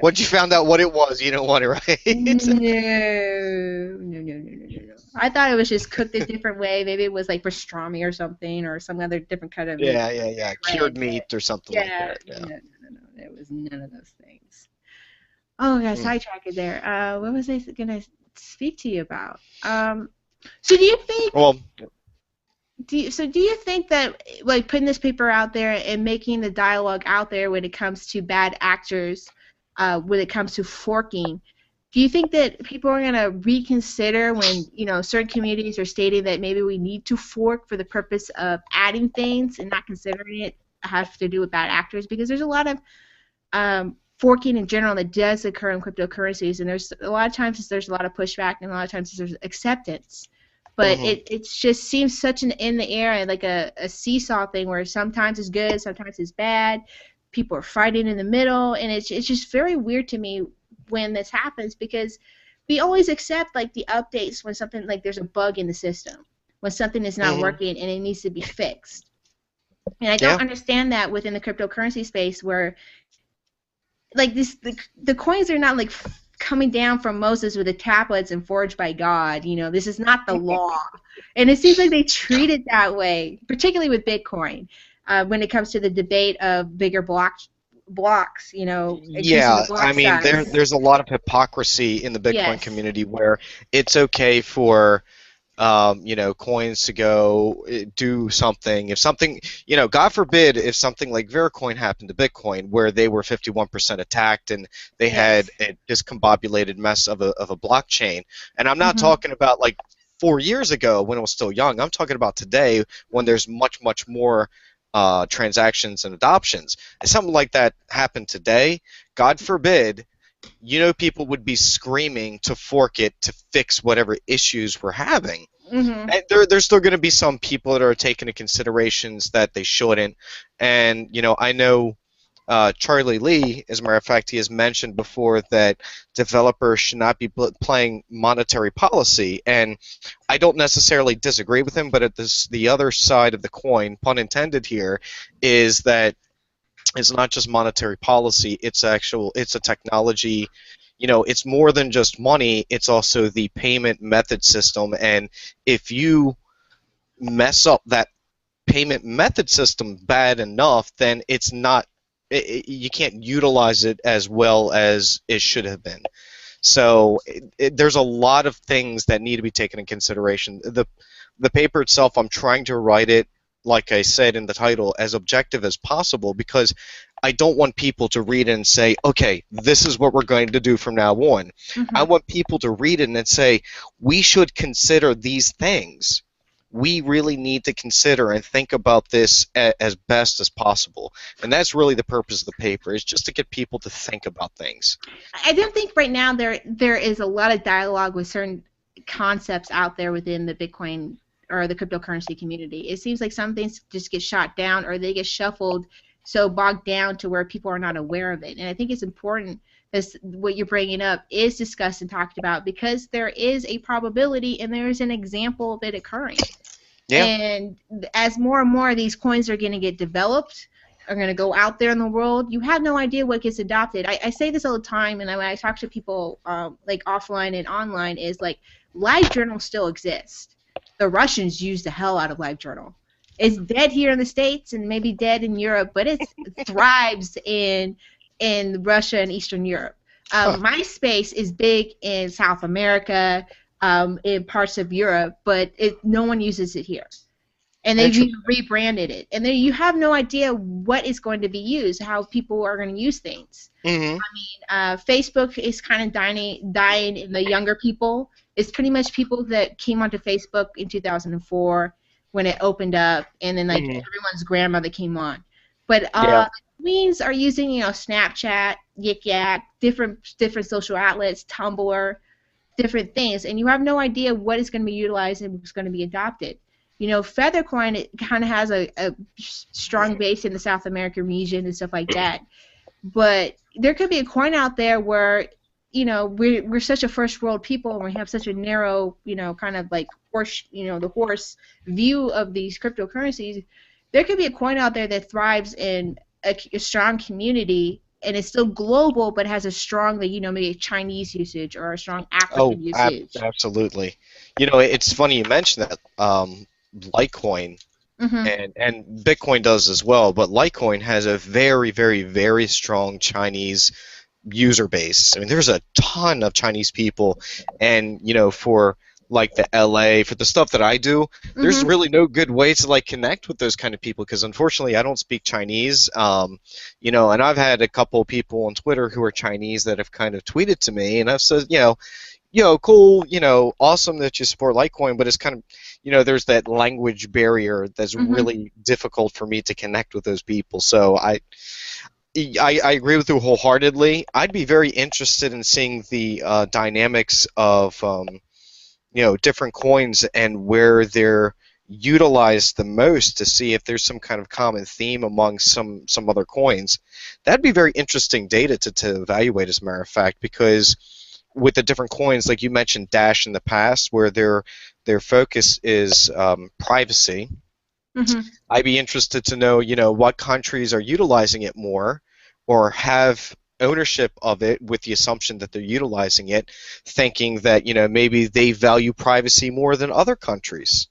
once you found out what it was, you don't want it, right? no. I thought it was just cooked a different way. Maybe it was like pastrami or something, or some other different kind of meat Yeah. bread. Cured But meat or something like yeah, that. Yeah. no. It was none of those things. Oh, I got Mm. sidetracked there. What was I gonna speak to you about? So do you think Well, do you think that like putting this paper out there and making the dialogue out there when it comes to bad actors, when it comes to forking, do you think that people are gonna reconsider when certain communities are stating that maybe we need to fork for the purpose of adding things and not considering it have to do with bad actors? Because there's a lot of forking in general that does occur in cryptocurrencies, and there's a lot of times there's a lot of pushback, and a lot of times there's acceptance. But mhm. it just seems such an in the air and like a seesaw thing where sometimes it's good, sometimes it's bad. People are fighting in the middle, and it's just very weird to me when this happens because we always accept like the updates when something like there's a bug in the system, when something is not Mhm. working and it needs to be fixed. And I don't Yeah. understand that within the cryptocurrency space where like the coins are not like coming down from Moses with the tablets and forged by God. This is not the law, and it seems like they treat it that way, particularly with Bitcoin, when it comes to the debate of bigger blocks, increasing the Yeah, I block mean size. there's a lot of hypocrisy in the Bitcoin Yes. community where it's okay for coins to go do something. If something, God forbid, if something like Vericoin happened to Bitcoin, where they were 51% attacked and they Yes. had a discombobulated mess of a blockchain. And I'm not Mhm. talking about like 4 years ago when it was still young. I'm talking about today when there's much more transactions and adoptions. If something like that happened today, God forbid, people would be screaming to fork it to fix whatever issues we're having. Mhm. And there's still going to be some people that are taking into considerations that they shouldn't. And, I know Charlie Lee, as a matter of fact, he has mentioned before that developers should not be playing monetary policy. And I don't necessarily disagree with him, but at the other side of the coin, pun intended here, is that it's not just monetary policy, it's a technology. It's more than just money, it's also the payment method system. And if you mess up that payment method system bad enough, then it's not you can't utilize it as well as it should have been. So there's a lot of things that need to be taken in consideration. The paper itself, I'm trying to write it, like I said in the title, as objective as possible because I don't want people to read it and say, okay, this is what we're going to do from now on. I Mhm. want people to read it and say, we should consider these things. We really need to consider and think about this as best as possible. And that's really the purpose of the paper, is just to get people to think about things. I don't think right now there is a lot of dialogue with certain concepts out there within the Bitcoin or the cryptocurrency community. It seems like some things just get shot down or they get shuffled so bogged down to where people are not aware of it. And I think it's important as what you're bringing up is discussed and talked about because there is a probability and there is an example of it occurring. Yeah. And as more and more of these coins are going to get developed, are going to go out there in the world, you have no idea what gets adopted. I say this all the time, and when I talk to people like offline and online, is like live journals still exist. The Russians use the hell out of live journal. It's dead here in the States and maybe dead in Europe, but it thrives in Russia and Eastern Europe. Huh. MySpace is big in South America, in parts of Europe, but no one uses it here. And they've even Interesting. rebranded it. And then you have no idea what is going to be used, how people are going to use things. Hmm. Facebook is kind of dying in the younger people. It's pretty much people that came onto Facebook in 2004 when it opened up, and then like Hmm. everyone's grandmother came on. But Yeah. tweens are using Snapchat, Yik Yak, different social outlets, Tumblr, different things, and you have no idea what is going to be utilized and what's going to be adopted. Feathercoin, it kind of has a strong base in the South American region and stuff like that. But there could be a coin out there where, we're such a first world people and we have such a narrow, kind of like horse, the horse view of these cryptocurrencies. There could be a coin out there that thrives in a strong community and it's still global but has a strong, like, maybe a Chinese usage or a strong Oh, African usage. absolutely. It's funny you mentioned that. Litecoin Mhm. and Bitcoin does as well, but Litecoin has a very, very, very strong Chinese user base. I mean, there's a ton of Chinese people, and for like the LA, for the stuff that I do, there's Mhm. really no good way to like connect with those kind of people because unfortunately I don't speak Chinese. And I've had a couple of people on Twitter who are Chinese that have kind of tweeted to me, and I've said, cool, awesome that you support Litecoin, but it's kind of, there's that language barrier that's Mhm. really difficult for me to connect with those people. So I agree with you wholeheartedly. I'd be very interested in seeing the dynamics of different coins and where they're utilized the most to see if there's some kind of common theme among some other coins. That'd be very interesting data to evaluate, as a matter of fact, because with the different coins, like you mentioned Dash in the past, where their focus is privacy. Mhm. I'd be interested to know, what countries are utilizing it more or have ownership of it with the assumption that they're utilizing it, thinking that, maybe they value privacy more than other countries.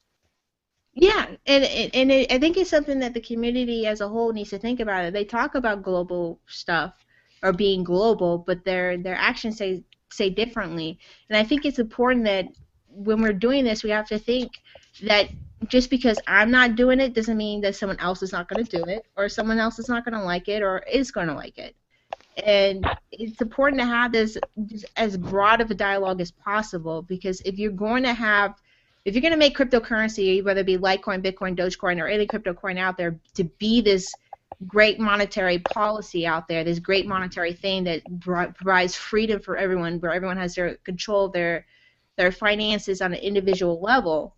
Yeah, I think it's something that the community as a whole needs to think about. It. They talk about global stuff or being global, but their actions say differently. And I think it's important that when we're doing this, we have to think that just because I'm not doing it doesn't mean that someone else is not going to do it, or someone else is not going to like it, or is going to like it. And it's important to have this just as broad of a dialogue as possible because if you're going to make cryptocurrency, whether it be Litecoin, Bitcoin, Dogecoin, or any crypto coin out there, to be this great monetary policy out there, this great monetary thing that provides freedom for everyone, where everyone has their control of their finances on an individual level,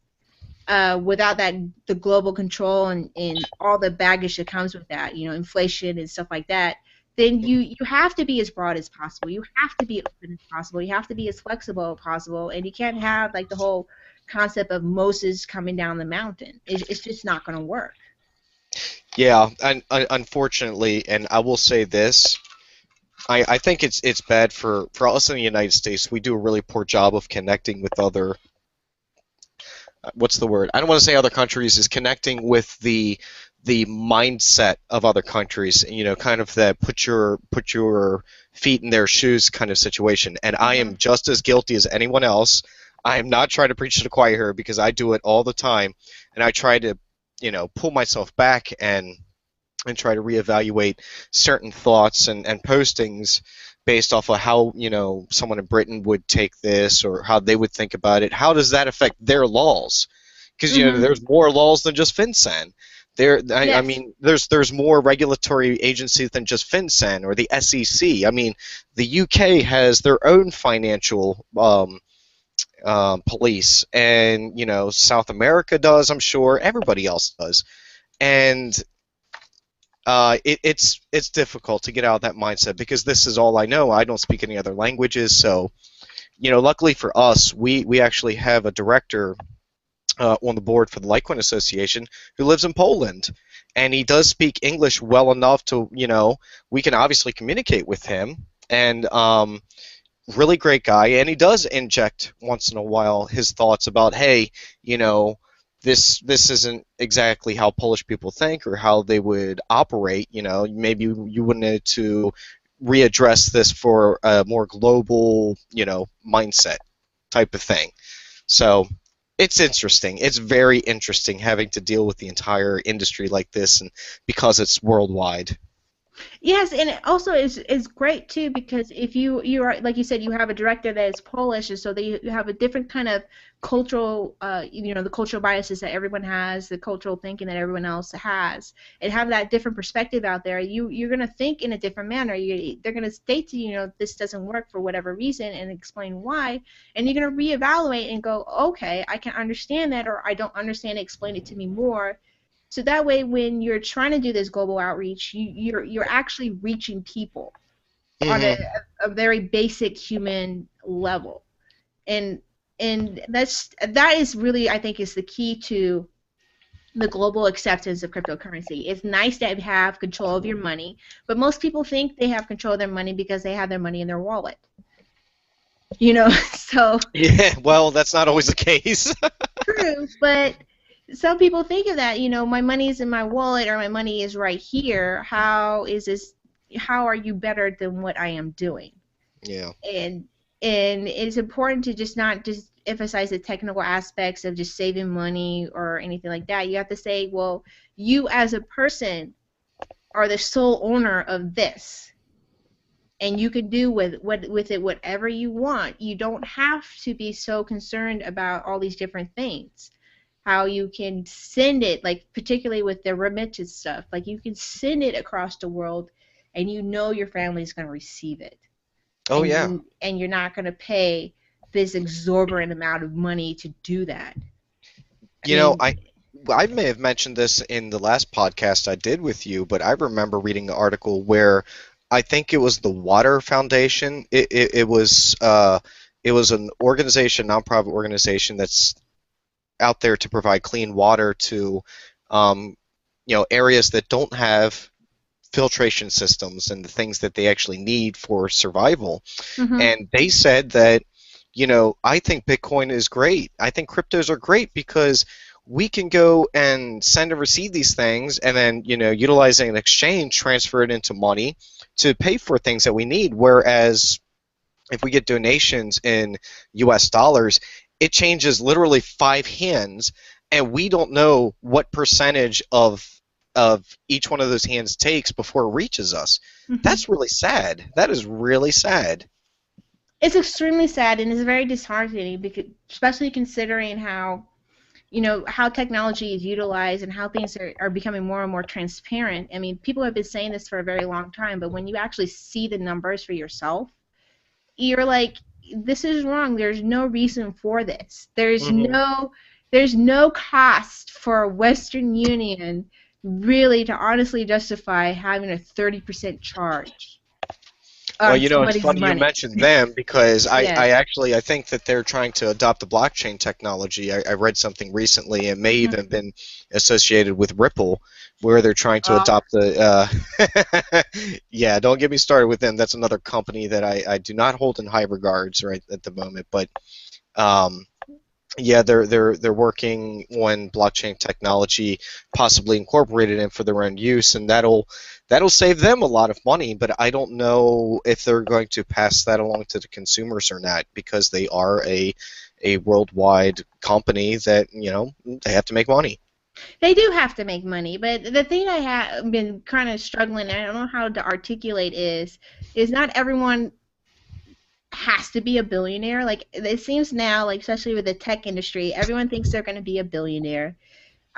without the global control and all the baggage that comes with that, inflation and stuff like that, then you have to be as broad as possible. You have to be open as possible. You have to be as flexible as possible, and you can't have like the whole concept of Moses coming down the mountain. It's just not going to work. Yeah, and unfortunately, and I will say this, I think it's bad for us in the United States. We do a really poor job of connecting with other, what's the word? I don't want to say other countries, is connecting with the mindset of other countries, kind of that put your feet in their shoes kind of situation. And I Hmm. am just as guilty as anyone else. I am not trying to preach to the choir here because I do it all the time, and I try to, pull myself back and try to reevaluate certain thoughts and postings based off of how someone in Britain would take this or how they would think about it. How does that affect their laws? Because Hmm. there's more laws than just FinCEN. I Yes. mean, there's more regulatory agencies than just FinCEN or the SEC. I mean, the UK has their own financial police, and South America does. I'm sure everybody else does, and it's difficult to get out of that mindset because this is all I know. I don't speak any other languages, so luckily for us, we actually have a director on the board for the Litecoin Association who lives in Poland, and he does speak English well enough to we can obviously communicate with him, and really great guy, and he does inject once in a while his thoughts about, hey, you know this isn't exactly how Polish people think or how they would operate. You know, maybe you would need to readdress this for a more global, you know, mindset type of thing. So it's interesting. It's very interesting having to deal with the entire industry like this, and because it's worldwide. Yes, and it also is great too because if you are like you said you have a director that is Polish, and so they you have a different kind of cultural the cultural biases that everyone has, the cultural thinking that everyone else has, and have that different perspective out there. You're gonna think in a different manner. They're gonna state to you, this doesn't work for whatever reason and explain why, and you're gonna reevaluate and go, okay, I can understand that, or I don't understand it. Explain it to me more, so that way, when you're trying to do this global outreach, you're actually reaching people on Hmm. a very basic human level, and that is really, I think, is the key to the global acceptance of cryptocurrency. It's nice to have control of your money, but most people think they have control of their money because they have their money in their wallet. So Yeah, well, that's not always the case. true, but some people think of that, my money is in my wallet or my money is right here. How are you better than what I am doing? Yeah. And and it's important to just not just emphasize the technical aspects of just saving money or anything like that. You have to say, well, you as a person are the sole owner of this. And you can do with it whatever you want. You don't have to be so concerned about all these different things. How you can send it, like particularly with the remittance stuff, like you can send it across the world, and your family's going to receive it, Oh and yeah. you're not going to pay this exorbitant amount of money to do that. I You know, mean, I may have mentioned this in the last podcast I did with you, but I remember reading an article where I think it was the Water Foundation. It was an organization, nonprofit organization that's out there to provide clean water to um, areas that don't have filtration systems and the things that they actually need for survival. hmm And they said that, I think Bitcoin is great. I think cryptos are great because we can go and send and receive these things and then, utilizing an exchange, transfer it into money to pay for things that we need. Whereas if we get donations in US dollars, it changes literally five hands, and we don't know what percentage of each one of those hands takes before it reaches us. hmm That's really sad. That is really sad. it's extremely sad, and it's very disheartening because, especially considering how technology is utilized and how things are becoming more and more transparent. I mean, people have been saying this for a very long time, but when you actually see the numbers for yourself, you're like, this is wrong. There's no reason for this. Hmm. There's no cost for Western Union really to honestly justify having a 30% charge Well, on it's somebody's funny you money. mentioned them because Yeah. I think that they're trying to adopt the blockchain technology. I read something recently, it may hmm even been associated with Ripple, where they're trying to Uh, adopt the. Yeah, don't get me started with them. That's another company that I do not hold in high regards right at the moment. But um, yeah, they're working on blockchain technology, possibly incorporated in for their own use, and that'll save them a lot of money. But I don't know if they're going to pass that along to the consumers or not, because they are a worldwide company that they have to make money. they do have to make money, but the thing I have been kind of struggling, and I don't know how to articulate is not everyone has to be a billionaire. Like it seems now, like especially with the tech industry, everyone thinks they're going to be a billionaire.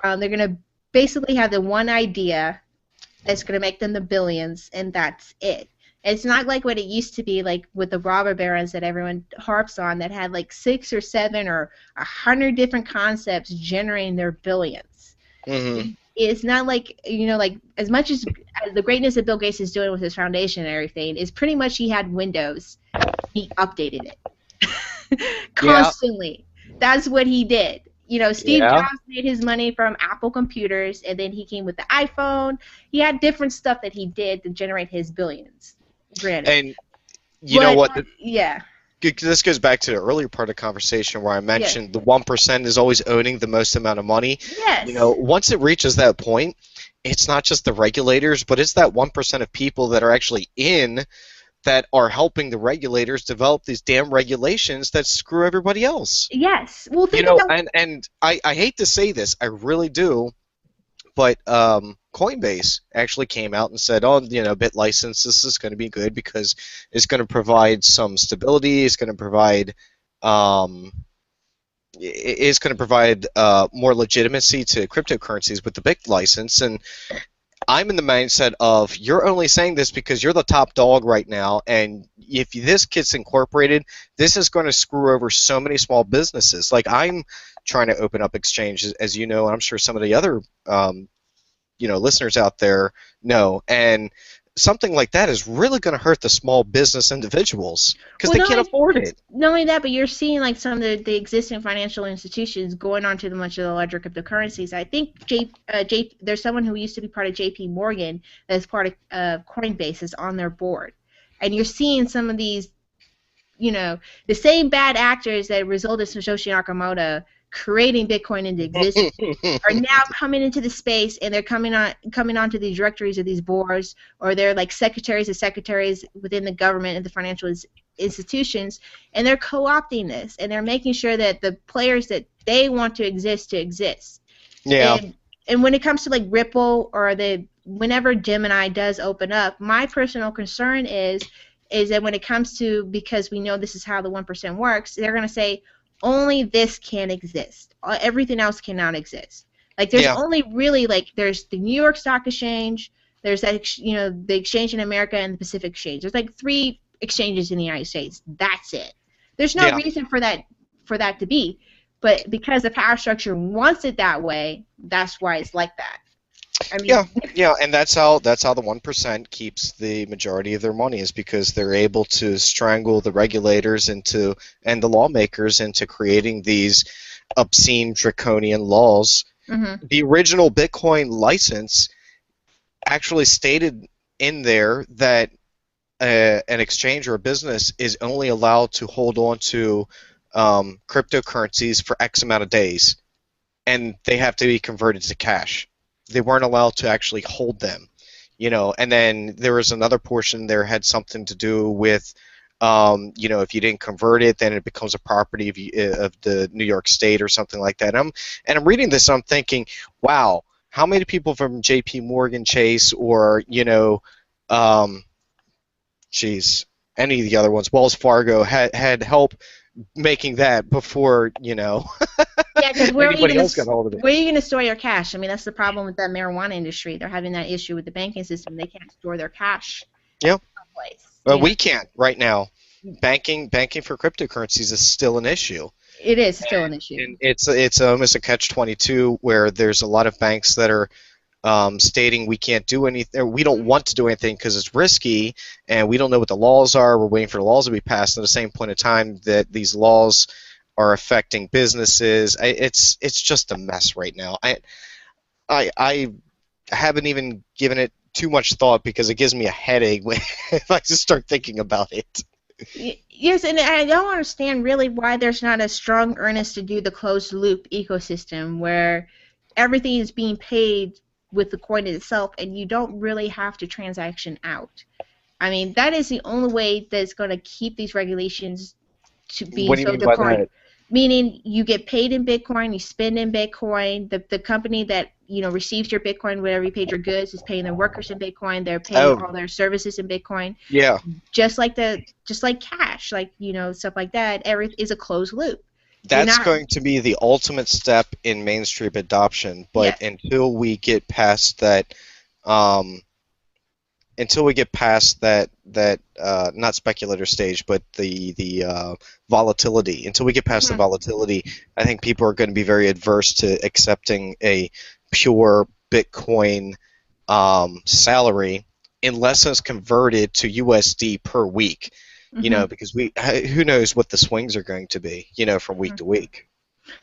They're going to basically have the one idea that's going to make them the billions, and that's it. It's not like what it used to be, like with the robber barons that everyone harps on, that had like 6 or 7 or 100 different concepts generating their billions. Hmm. It's not like, like as much as the greatness that Bill Gates is doing with his foundation and everything is pretty much he had Windows, he updated it Yeah, constantly. That's what he did. Steve yeah, Jobs made his money from Apple computers, and then he came with the iPhone. He had different stuff that he did to generate his billions. Granted, and you know but what? yeah. this goes back to the earlier part of the conversation where I Yes. mentioned the 1% is always owning the most amount of money. Yes. Once it reaches that point, it's not just the regulators, but it's that 1% of people that are actually in that are helping the regulators develop these damn regulations that screw everybody else. Yes. Well, think about. And I hate to say this, I really do, but Coinbase actually came out and said, "Oh, Bit license, this is going to be good because it's going to provide some stability. It's going to provide um, it's going to provide more legitimacy to cryptocurrencies with the Bit license." And I'm in the mindset of you're only saying this because you're the top dog right now, and if this gets incorporated, this is going to screw over so many small businesses. Like I'm trying to open up exchanges, as you know, and I'm sure some of the other listeners out there know, and something like that is really going to hurt the small business individuals because Well, they can't afford it. not only that, but you're seeing like some of the existing financial institutions going on to the much of the larger cryptocurrencies. I think there's someone who used to be part of J.P. Morgan that's part of Coinbase is on their board, and you're seeing some of these, the same bad actors that resulted in Satoshi Nakamoto creating Bitcoin into existence are now coming into the space, and they're coming onto these directories of these boards, or they're like secretaries of secretaries within the government and the financial institutions, and they're co-opting this, and they're making sure that the players that they want to exist. Yeah. And when it comes to like Ripple or whenever Gemini does open up, my personal concern is that when it comes to, because we know this is how the 1% works, they're going to say only this can exist. Everything else cannot exist. Like there's only really there's the New York Stock Exchange, there's that the exchange in America and the Pacific Exchange. There's like 3 exchanges in the United States. That's it. There's no reason for that to be, but because the power structure wants it that way, that's why it's like that. I mean, and that's how the 1% keeps the majority of their money, is because they're able to strangle the regulators and the lawmakers into creating these obscene draconian laws. Mm-hmm. The original Bitcoin license actually stated in there that an exchange or a business is only allowed to hold on to cryptocurrencies for X amount of days, and they have to be converted to cash. They weren't allowed to actually hold them, and then there was another portion there had something to do with, if you didn't convert it, then it becomes a property of the New York State or something like that. And I'm reading this, and I'm thinking, wow, how many people from J.P. Morgan Chase or, any of the other ones, Wells Fargo, had help making that before, Yeah, because where are you going to store your cash? I mean, that's the problem with the marijuana industry. They're having that issue with the banking system. They can't store their cash. Yeah. Someplace. Well, we can't right now. Banking for cryptocurrencies is still an issue. It is still an issue. And it's almost a catch-22 where there's a lot of banks that are stating we can't do anything, we don't want to do anything because it's risky, and we don't know what the laws are. We're waiting for the laws to be passed. At the same point in time that these laws are affecting businesses, it's just a mess right now. I haven't even given it too much thought because it gives me a headache if I just start thinking about it. Yes, and I don't understand really why there's not a strong earnest to do the closed loop ecosystem where everything is being paid with the coin itself, and you don't really have to transaction out. I mean, that is the only way that's going to keep these regulations to be so draconian. Meaning, you get paid in Bitcoin, you spend in Bitcoin. The company that receives your Bitcoin, whatever you paid your goods, is paying their workers in Bitcoin. They're paying all their services in Bitcoin. Yeah. Just like cash, stuff like that. Everything is a closed loop. That's going to be the ultimate step in mainstream adoption, but until we get past that, not speculator stage, but the volatility. Until we get past the volatility, I think people are going to be very adverse to accepting a pure Bitcoin salary unless it's converted to USD per week. Because who knows what the swings are going to be, from week to week.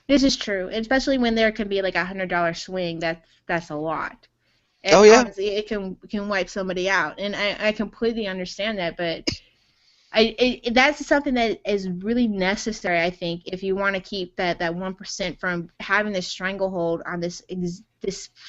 This is true, especially when there can be like $100 swing. That's a lot. And honestly, it can wipe somebody out, and I completely understand that. But That's something that is really necessary, I think, if you want to keep that 1% from having this stranglehold on this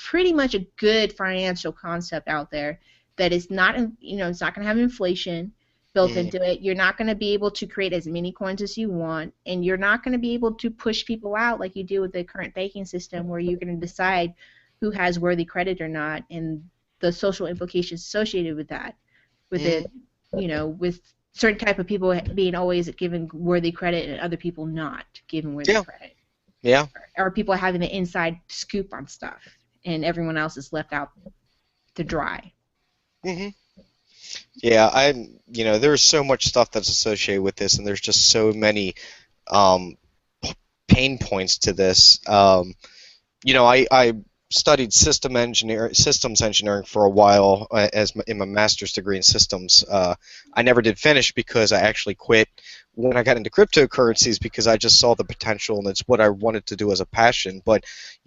pretty much a good financial concept out there that is not, it's not going to have inflation built Mhm. into it. You're not going to be able to create as many coins as you want, and you're not going to be able to push people out like you do with the current banking system, where you're going to decide who has worthy credit or not, and the social implications associated with that, with Mhm. it, with certain type of people being always given worthy credit and other people not given worthy Yeah. credit, Yeah. or people having the inside scoop on stuff and everyone else is left out to dry. Mhm. Yeah. There's so much stuff that's associated with this, and there's just so many um, pain points to this. I studied systems engineering for a while in my master's degree in systems. I never did finish because I actually quit when I got into cryptocurrencies because I just saw the potential and it's what I wanted to do as a passion. But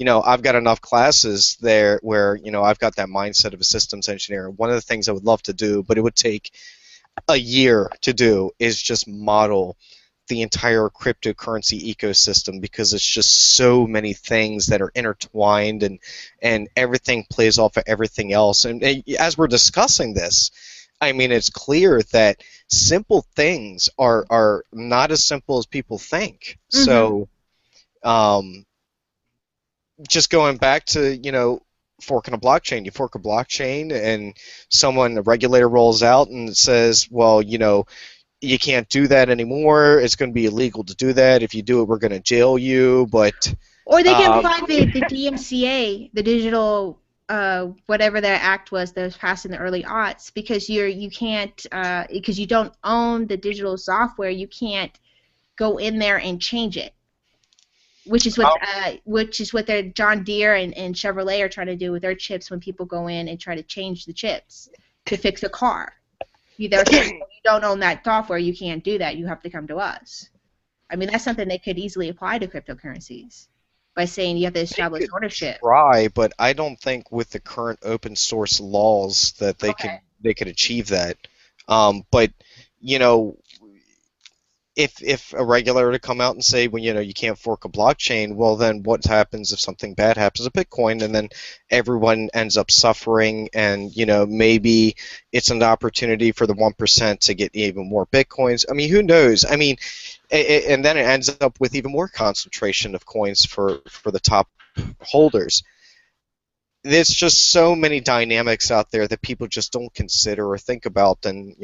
I've got enough classes there where I've got that mindset of a systems engineer. One of the things I would love to do, but it would take a year to do, is just model the entire cryptocurrency ecosystem because it's just so many things that are intertwined and everything plays off of everything else. And as we're discussing this, I mean, it's clear that simple things are not as simple as people think. Mm-hmm. So, um, just going back to, forking a blockchain, you fork a blockchain and a regulator rolls out and says, well, you can't do that anymore. It's going to be illegal to do that. If you do it, we're going to jail you. But Or they can um, apply the DMCA, the digital whatever that act was that was passed in the early aughts, because you can't, because you don't own the digital software, you can't go in there and change it, which is what their John Deere and Chevrolet are trying to do with their chips when people go in and try to change the chips to fix a car. They're saying, well, you don't own that software, you can't do that. You have to come to us. I mean, that's something they could easily apply to cryptocurrencies by saying you have to they establish could ownership. try, but I don't think with the current open source laws that Okay. they could achieve that. But you know, if a regulator to come out and say, well, you can't fork a blockchain, well, then what happens if something bad happens to Bitcoin, and then everyone ends up suffering, and maybe it's an opportunity for the 1% to get even more Bitcoins. I mean, who knows? I mean, and then it ends up with even more concentration of coins for the top holders. There's just so many dynamics out there that people just don't consider or think about, and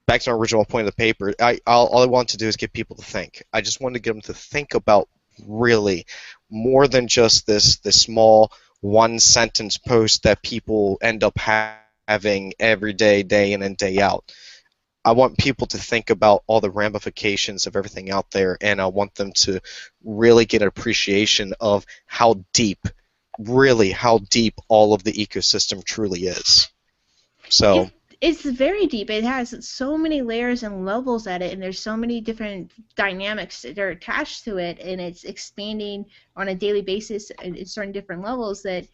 back to our original point of the paper, all I want to do is get people to think. I just want to get them to think about really more than just this small one sentence post that people end up having every day, day in and day out. I want people to think about all the ramifications of everything out there, and I want them to really get an appreciation of really how deep all of the ecosystem truly is. It's So, it's very deep. It has so many layers and levels at it, and there's so many different dynamics that are attached to it, and it's expanding on a daily basis at certain different levels that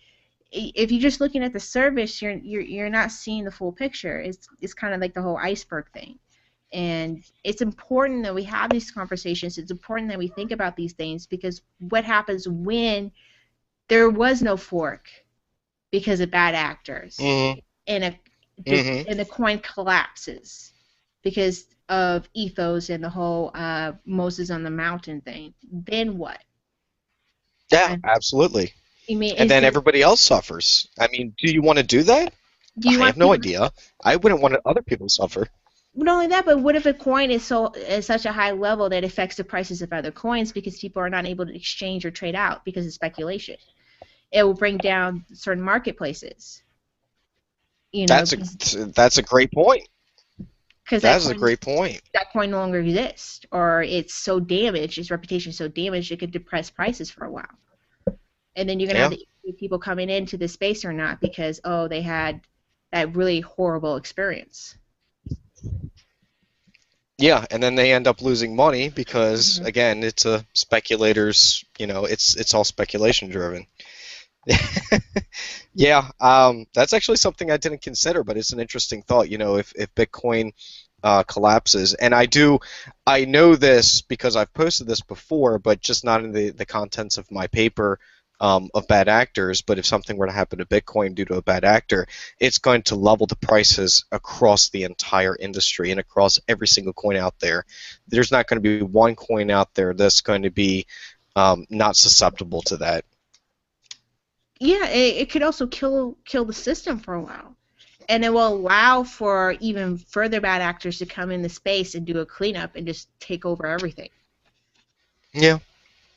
if you're just looking at the surface, you're not seeing the full picture. It's kind of like the whole iceberg thing. And it's important that we have these conversations. It's important that we think about these things, because what happens when there was no fork because of bad actors, mhm, and a just mhm. and the coin collapses because of ethos and the whole Moses on the mountain thing. Then what? Yeah, And absolutely. I mean, And is then it? everybody else suffers. I mean, do you want to do that? Do you I have want no people? idea. I wouldn't want other people to suffer. Not only that, but what if a coin is so at such a high level that it affects the prices of other coins because people are not able to exchange or trade out because of speculation? It will bring down certain marketplaces, That's a because that's a great point. that That is a coin great point. no longer exists, or it's so damaged, its reputation is so damaged, it could depress prices for a while. And then you're gonna have Yeah. the people coming into the space or not because they had that really horrible experience. Yeah, and then they end up losing money because Hmm. again, it's a speculators, it's all speculation driven. Yeah, that's actually something I didn't consider, but it's an interesting thought. If Bitcoin collapses. And I know this because I've posted this before, but just not in the contents of my paper of bad actors. But if something were to happen to Bitcoin due to a bad actor, it's going to level the prices across the entire industry and across every single coin out there. There's not going to be one coin out there that's going to be not susceptible to that. Yeah, it could also kill the system for a while, and it will allow for even further bad actors to come in the space and do a cleanup and just take over everything. Yeah.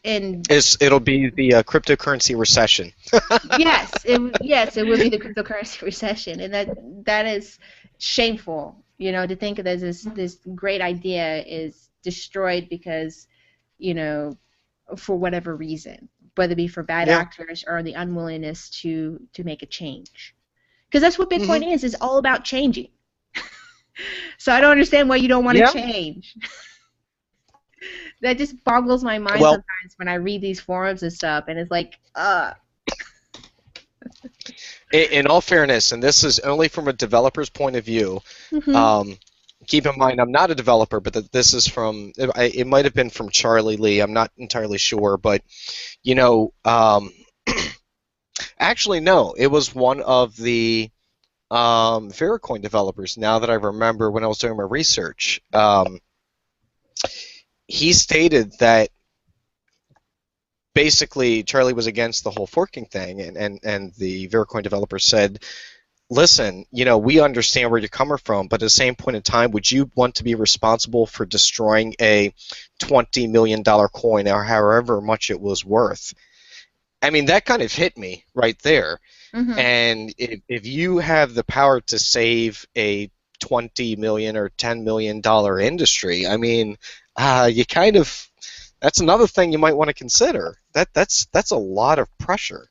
And It'll be the cryptocurrency recession. yes, it will be the cryptocurrency recession, and that is shameful. You know, to think of this great idea is destroyed because, you know, for whatever reason, whether it be for bad Yeah. actors or the unwillingness to make a change. Because that's what Mm-hmm. Bitcoin is. It's all about changing. So I don't understand why you don't want to Yeah. change. That just boggles my mind Well, sometimes when I read these forums and stuff, and it's like, in all fairness, and this is only from a developer's point of view, mhm. keep in mind I'm not a developer, but this is from, it might have been from Charlie Lee, I'm not entirely sure, but, you know, actually, no, it was one of the Vericoin developers, now that I remember when I was doing my research. He stated that basically Charlie was against the whole forking thing, and the Vericoin developer said, listen, you know, we understand where you're coming from, but at the same point in time, would you want to be responsible for destroying a $20 million coin or however much it was worth? I mean, that kind of hit me right there. Mhm. And if you have the power to save a $20 million or $10 million industry, I mean, you kind of, that's another thing you might want to consider. That's a lot of pressure.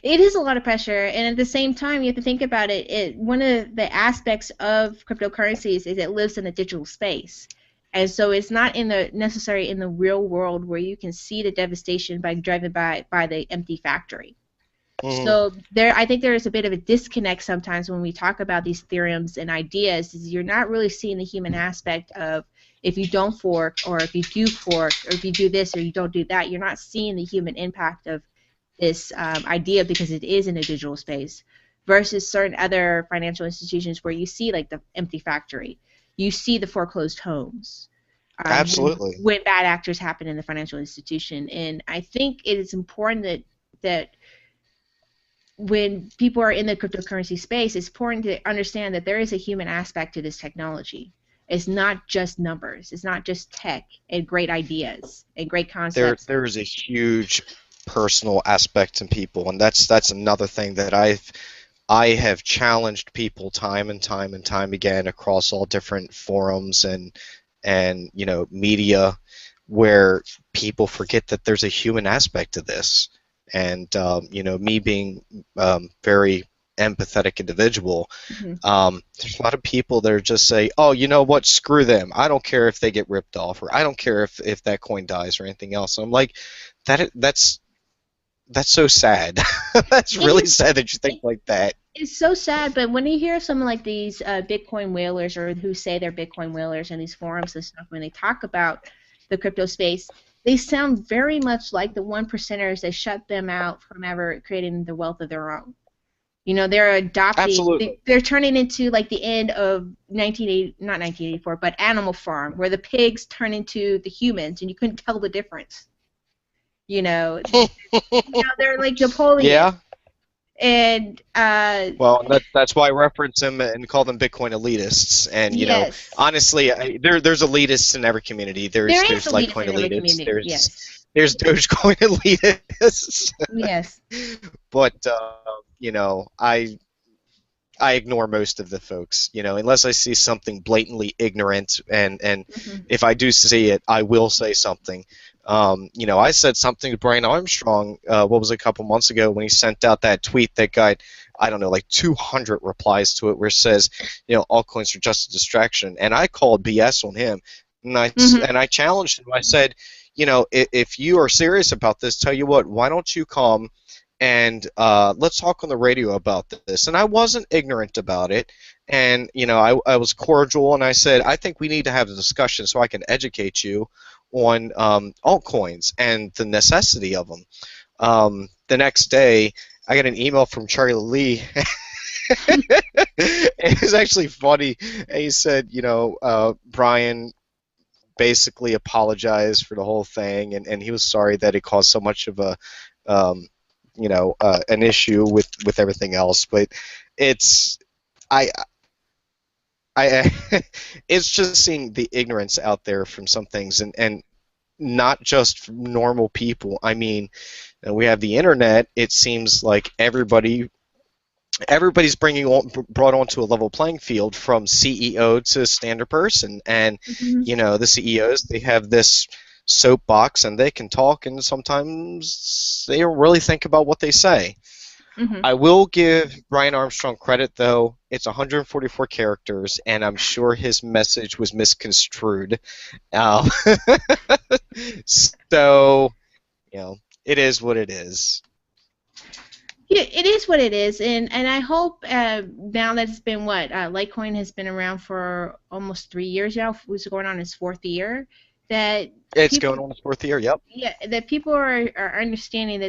It is a lot of pressure, and at the same time, you have to think about it. One of the aspects of cryptocurrencies is it lives in a digital space, and so it's not in the necessary in the real world where you can see the devastation by driving by the empty factory. Mm-hmm. So I think there is a bit of a disconnect sometimes when we talk about these theorems and ideas. Is you're not really seeing the human aspect of if you don't fork, or if you do fork, or if you do this or you don't do that. You're not seeing the human impact of this idea because it is in a digital space, versus certain other financial institutions where you see like the empty factory, you see the foreclosed homes. Absolutely. When bad actors happen in the financial institution, and I think it is important that when people are in the cryptocurrency space, it's important to understand that there is a human aspect to this technology. It's not just numbers. It's not just tech and great ideas and great concepts. There is a huge personal aspect in people, and that's another thing that I have challenged people time and time and time again across all different forums and you know, media, where people forget that there's a human aspect to this. And you know, me being very empathetic individual, Mhm. there's a lot of people that are just say, oh, you know what, screw them. I don't care if they get ripped off, or I don't care if that coin dies or anything else. And I'm like, that's so sad. That's It really is. sad that you think like that. It's so sad, but when you hear someone like these Bitcoin whalers, or who say they're Bitcoin whalers in these forums and stuff, when they talk about the crypto space, they sound very much like the one percenters that shut them out from ever creating the wealth of their own. You know, they're adopting, Absolutely. they're turning into like the end of 1980, not 1984, but Animal Farm, where the pigs turn into the humans and you couldn't tell the difference. You know, they're like Napoleon. Yeah. And Well, that's why I reference them and call them Bitcoin elitists. And you know, yes, honestly, there's elitists in every community. there is There's elitists Litecoin in every elitists. community. Yes. There's Dogecoin elitists. Yes. But you know, I ignore most of the folks, you know, unless I see something blatantly ignorant, and Hmm. if I do see it, I will say something. You know, I said something to Brian Armstrong, what was it, a couple months ago, when he sent out that tweet that got, I don't know, like 200 replies to it, where it says, you know, altcoins are just a distraction, and I called BS on him, and Hmm. I challenged him. I said, you know, if you are serious about this, tell you what, why don't you come and let's talk on the radio about this. And I wasn't ignorant about it, and I was cordial, and I said, I think we need to have a discussion so I can educate you on altcoins and the necessity of them. The next day, I got an email from Charlie Lee. It was actually funny. He said, Brian basically apologized for the whole thing, and he was sorry that it caused so much of a um, an issue with everything else. But it's I I it's just seeing the ignorance out there from some things, and not just from normal people. I mean, we have the internet. It seems like everybody's brought onto a level playing field, from CEO to standard person, and Mhm. the CEOs, they have this soapbox and they can talk, and sometimes they don't really think about what they say. Mhm. I will give Brian Armstrong credit, though. It's 144 characters, and I'm sure his message was misconstrued. Um, so, it is what it is. Yeah, it is what it is, and I hope now that it's been what Litecoin has been around for almost 3 years now. Who's going on his fourth year? That It's people, going on its fourth year. Yep. yeah, that people are understanding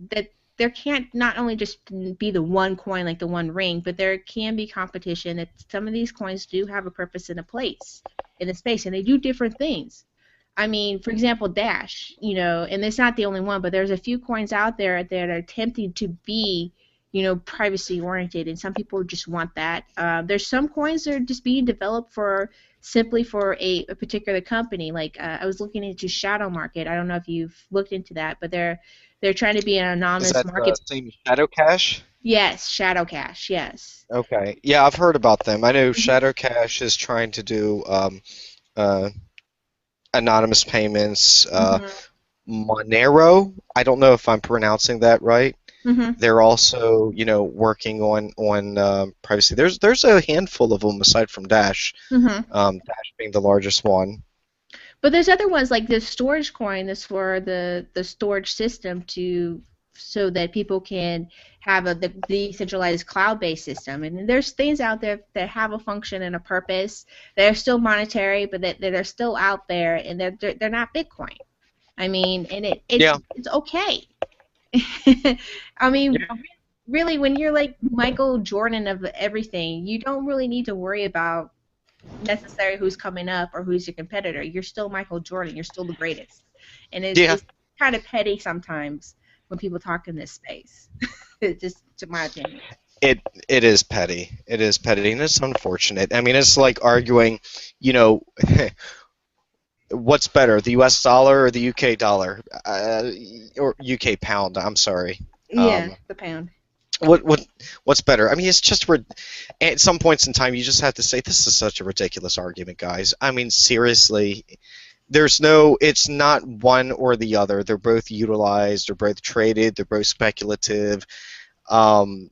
that there can't not only just be the one coin like the one ring, but there can be competition. That some of these coins do have a purpose and a place in the space, and they do different things. I mean, for example, Dash, and it's not the only one, but there's a few coins out there that are attempting to be, privacy oriented, and some people just want that. There's some coins that are just being developed for simply for a particular company. Like I was looking into Shadow Market. I don't know if you've looked into that, but they're trying to be an Is anonymous that the market. same Shadow Cash? Yes, Shadow Cash. Yes. Okay. Yeah, I've heard about them. I know Hmm. Shadow Cash is trying to do uh, anonymous payments. Hmm. Monero, I don't know if I'm pronouncing that right. Hmm. They're also, working on privacy. There's a handful of them aside from Dash. Hmm. Dash being the largest one. But there's other ones like the storage coin that's for the storage system to so that people can have the decentralized cloud-based system. And there's things out there that have a function and a purpose. They're still monetary, but that are still out there, and they're not Bitcoin. I mean, and Yeah. it's okay. I mean, Yeah. really, when you're like Michael Jordan of everything, you don't really need to worry about necessarily who's coming up or who's your competitor. You're still Michael Jordan. You're still the greatest. And Yeah. it's kind of petty sometimes when people talk in this space. Just to my opinion. It it is petty. It is petty, and it's unfortunate. I mean, it's like arguing, you know, what's better, the U.S. dollar or the UK dollar, or UK pound? I'm sorry. Yeah, Um, the pound. what's better? I mean, it's just at some points in time you just have to say this is such a ridiculous argument, guys. I mean, seriously, it's not one or the other. They're both utilized. They're both traded. They're both speculative. Um,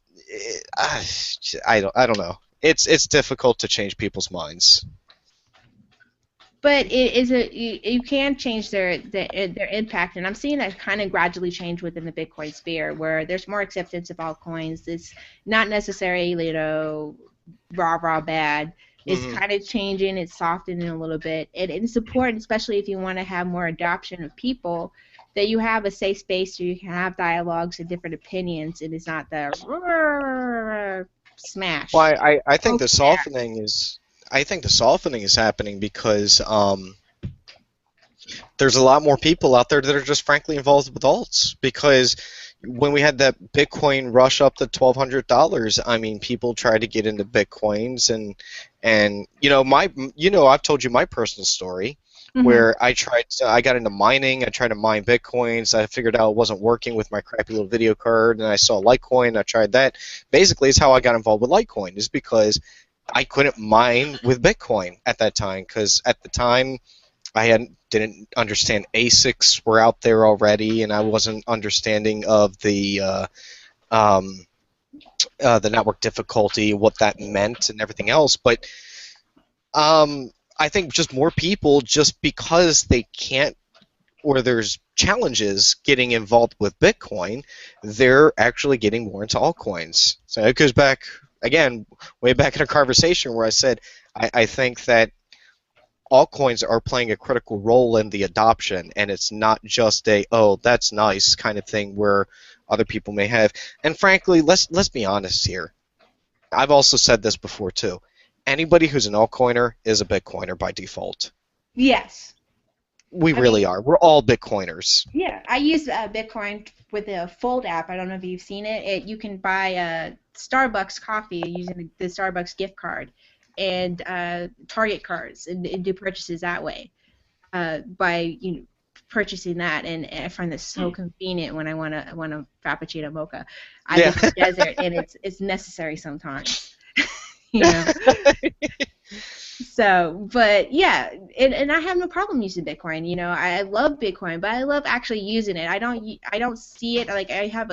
I don't know. It's difficult to change people's minds. But it is you can change their impact, and I'm seeing that kind of gradually change within the Bitcoin sphere, where there's more acceptance of altcoins. It's not necessarily rah bad. It's Hmm. kind of changing. It's softening a little bit. It's important, especially if you want to have more adoption of people, that you have a safe space where you can have dialogues and different opinions, and it's not the Well, smash. I think Smoke the and mirrors. softening is I think the softening is happening because there's a lot more people out there that are just frankly involved with alts. Because when we had that Bitcoin rush up to $1,200, I mean, people tried to get into Bitcoins, and I've told you my personal story Mm-hmm. where I got into mining. I tried to mine Bitcoins. I figured out it wasn't working with my crappy little video card, and I saw Litecoin. I tried that. Basically, it's how I got involved with Litecoin, is because I couldn't mine with Bitcoin at that time, because at the time didn't understand ASICs were out there already, and I wasn't understanding of um, the network difficulty, what that meant, and everything else. But I think just more people, just because they can't or there's challenges getting involved with Bitcoin, they're actually getting more into altcoins. So it goes back again, way back in a conversation where I said I think that altcoins are playing a critical role in the adoption, and it's not just a oh that's nice kind of thing where other people may have. And frankly, let's be honest here. I've also said this before too. Anybody who's an altcoiner is a Bitcoiner by default. Yes. We I mean, really are. We're all Bitcoiners. yeah, I use Bitcoin with the Fold app. I don't know if you've seen it. You can buy a Starbucks coffee using the Starbucks gift card and Target cards and do purchases that way by purchasing that. And I find this so convenient when I want a frappuccino mocha. I Yeah. live in the desert, and it's necessary sometimes. you know. So, but yeah, and I have no problem using Bitcoin. I love Bitcoin, but I love actually using it. I don't see it like I have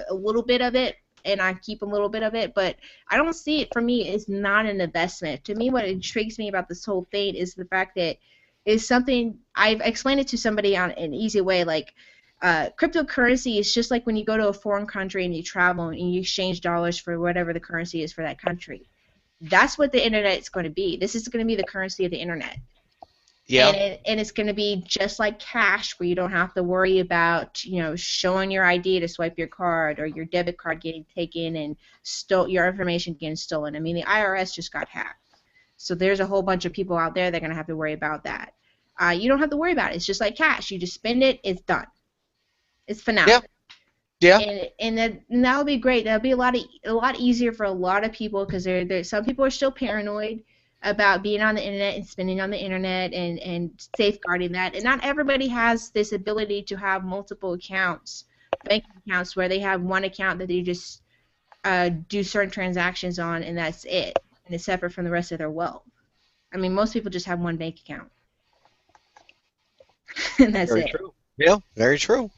a little bit of it, and I keep a little bit of it, but I don't see it. For me, it's not an investment. To me, what intrigues me about this whole thing is the fact that it's something I've explained it to somebody on an easy way, like. Cryptocurrency is just like when you go to a foreign country and you travel and you exchange dollars for whatever the currency is for that country. That's what the internet is going to be. This is going to be the currency of the internet. Yeah. And it's going to be just like cash, where you don't have to worry about, showing your ID to swipe your card or your debit card getting taken and your information getting stolen. I mean, the IRS just got hacked. So there's a whole bunch of people out there that are going to have to worry about that. You don't have to worry about it. It's just like cash. You just spend it, it's done. It's finale. Yeah. Yeah. And that would be great. That would be a lot easier for a lot of people, because some people are still paranoid about being on the internet and spending on the internet and safeguarding that. And not everybody has this ability to have multiple accounts, bank accounts, where they have one account that they just do certain transactions on, and that's it. And it's separate from the rest of their wealth. I mean, most people just have one bank account. And that's Very it. true. Yeah, very true.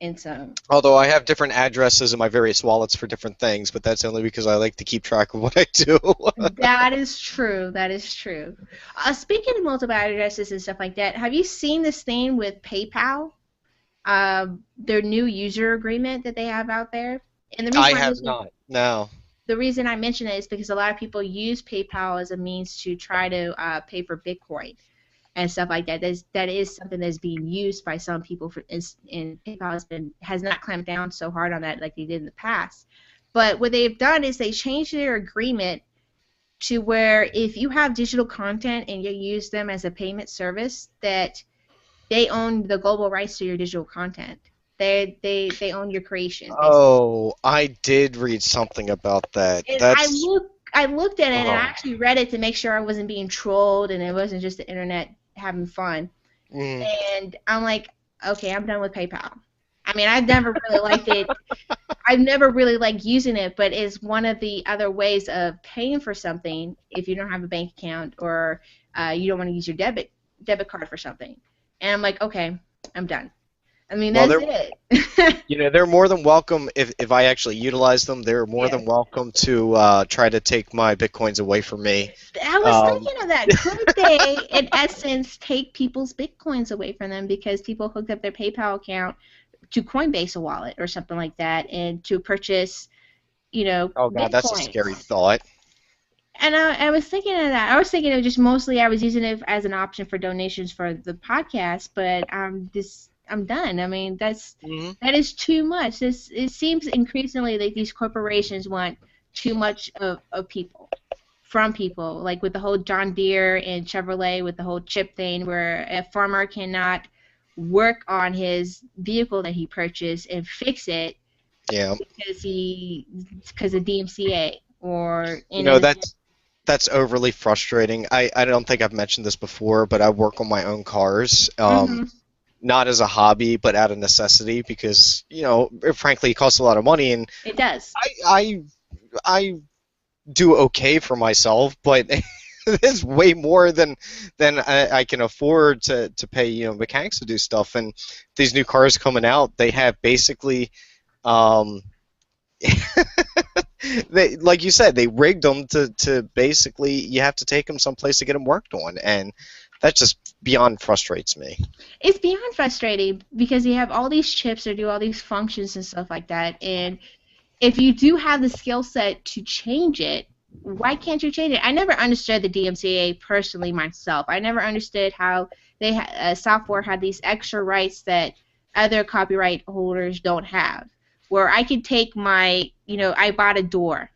And so, Although I have different addresses in my various wallets for different things, but that's only because I like to keep track of what I do. that is true. That is true. Speaking of multiple addresses and stuff like that, have you seen this thing with PayPal? Their new user agreement that they have out there? And the I reason have not. No. the reason I mention it is because a lot of people use PayPal as a means to try to pay for Bitcoin and stuff like that. That is something that's being used by some people, and PayPal has not clamped down so hard on that like they did in the past. But what they've done is they changed their agreement to where if you have digital content and you use them as a payment service, that they own the global rights to your digital content. They own your creation, basically. Oh, I did read something about that. And That's I looked at it, and I oh. actually read it to make sure I wasn't being trolled and it wasn't just the internet having fun. Mm. And I'm like, okay, I'm done with PayPal. I mean, I've never really liked it. I've never really liked using it, but it's one of the other ways of paying for something if you don't have a bank account or you don't want to use your debit card for something. And I'm like, okay, I'm done. I mean, Well, that's it. they're more than welcome if I actually utilize them. They're more than welcome to try to take my bitcoins away from me. I was thinking of that. Could they, in essence, take people's bitcoins away from them because people hooked up their PayPal account to Coinbase wallet or something like that, and to purchase, Oh God, that's a bitcoins? scary thought. And I was thinking of that. I was thinking of just mostly I was using it as an option for donations for the podcast, but I'm done. I mean, that is too much. It seems increasingly that these corporations want too much of people, from people, like with the whole John Deere and Chevrolet with the whole chip thing, where a farmer cannot work on his vehicle that he purchased and fix it Yeah. because of DMCA or That's overly frustrating. I don't think I've mentioned this before, but I work on my own cars. Not as a hobby, but out of necessity, because frankly, it costs a lot of money, and it does. I do okay for myself, but it's way more than I can afford to pay mechanics to do stuff. And these new cars coming out, they have basically they, like you said, they rigged them to basically you have to take them someplace to get them worked on, and That just beyond frustrates me. It's beyond frustrating because you have all these chips that do all these functions and stuff like that, and if you do have the skill set to change it, why can't you change it? I never understood the DMCA personally myself. I never understood how software had these extra rights that other copyright holders don't have. Where I could take I bought a door,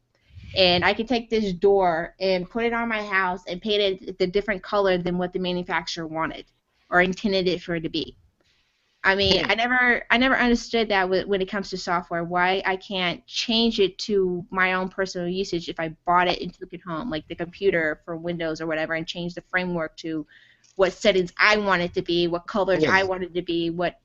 and I could take this door and put it on my house and paint it the different color than what the manufacturer wanted or intended it for it to be. I mean, Hmm. I never understood that when it comes to software, why I can't change it to my own personal usage if I bought it and took it home, like the computer for Windows or whatever, and change the framework to what settings I want it to be, what colors I Yeah. wanted to be, what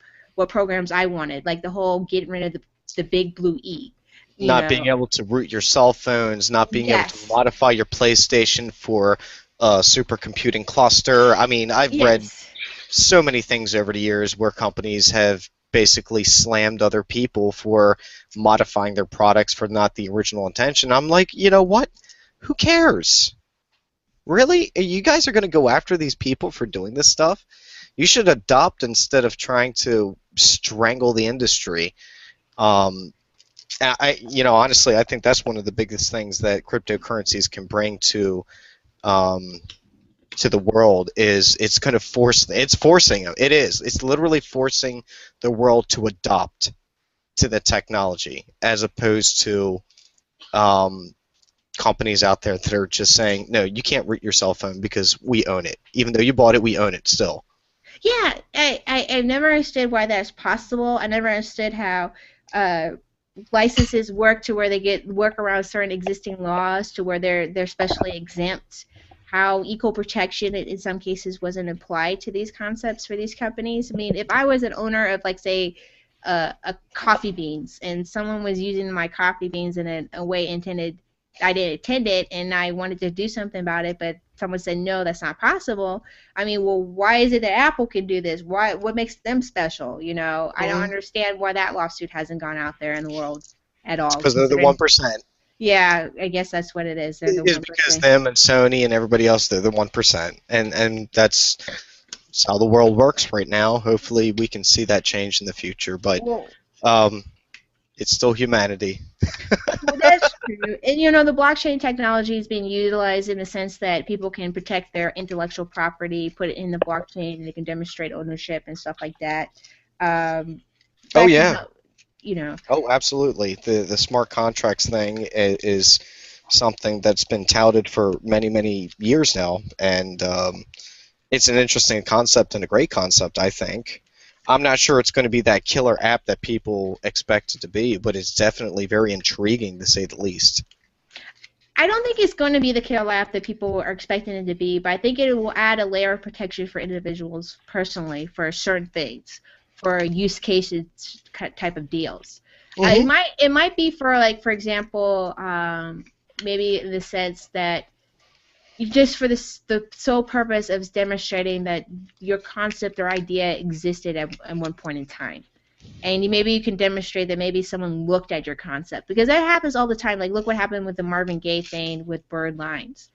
programs I wanted, like the whole getting rid of the big blue E, you Not being know. able to root your cell phones, not being able to Yes. modify your PlayStation for a supercomputing cluster. I mean, I've read Yes. so many things over the years where companies have basically slammed other people for modifying their products for not the original intention. I'm like, you know what? Who cares? Really? You guys are going to go after these people for doing this stuff? You should adopt instead of trying to strangle the industry. Um, honestly, I think that's one of the biggest things that cryptocurrencies can bring um, to the world is it's forcing them. It is. It's literally forcing the world to adopt to the technology as opposed to um, companies out there that are just saying, no, you can't root your cell phone because we own it. Even though you bought it, we own it still. Yeah, I've never understood why that's possible. I never understood how uh, licenses work to where they get work around certain existing laws to where they're specially exempt. How equal protection in some cases wasn't applied to these concepts for these companies. I mean, if I was an owner of like say a coffee beans and someone was using my coffee beans in a way intended I didn't intend it and I wanted to do something about it, but someone said no, that's not possible. I mean, well, why is it that Apple can do this? Why? What makes them special? I don't Mm-hmm. understand why that lawsuit hasn't gone out there in the world at all. Because they're the Considering, 1%. yeah, I guess that's what it is. They're the Is one because percent. them and Sony and everybody else, they're the 1%. And that's how the world works right now. Hopefully, we can see that change in the future. But Well, um, it's still humanity. well, that's true. And the blockchain technology is being utilized in the sense that people can protect their intellectual property, put it in the blockchain, and they can demonstrate ownership and stuff like that. Um, Oh that can yeah. help. You know, Oh, absolutely. The smart contracts thing is something that's been touted for many years now, and it's an interesting concept and a great concept, I think. I'm not sure it's going to be that killer app that people expect it to be, but it's definitely very intriguing to say the least. I don't think it's going to be the killer app that people are expecting it to be, but I think it will add a layer of protection for individuals personally for certain things, for use cases type of deals. It Hmm. might be for like for example, maybe in the sense that just for the sole purpose of demonstrating that your concept or idea existed at one point in time and maybe you can demonstrate that maybe someone looked at your concept because that happens all the time. Like, look what happened with the Marvin Gaye thing with Bird Lines.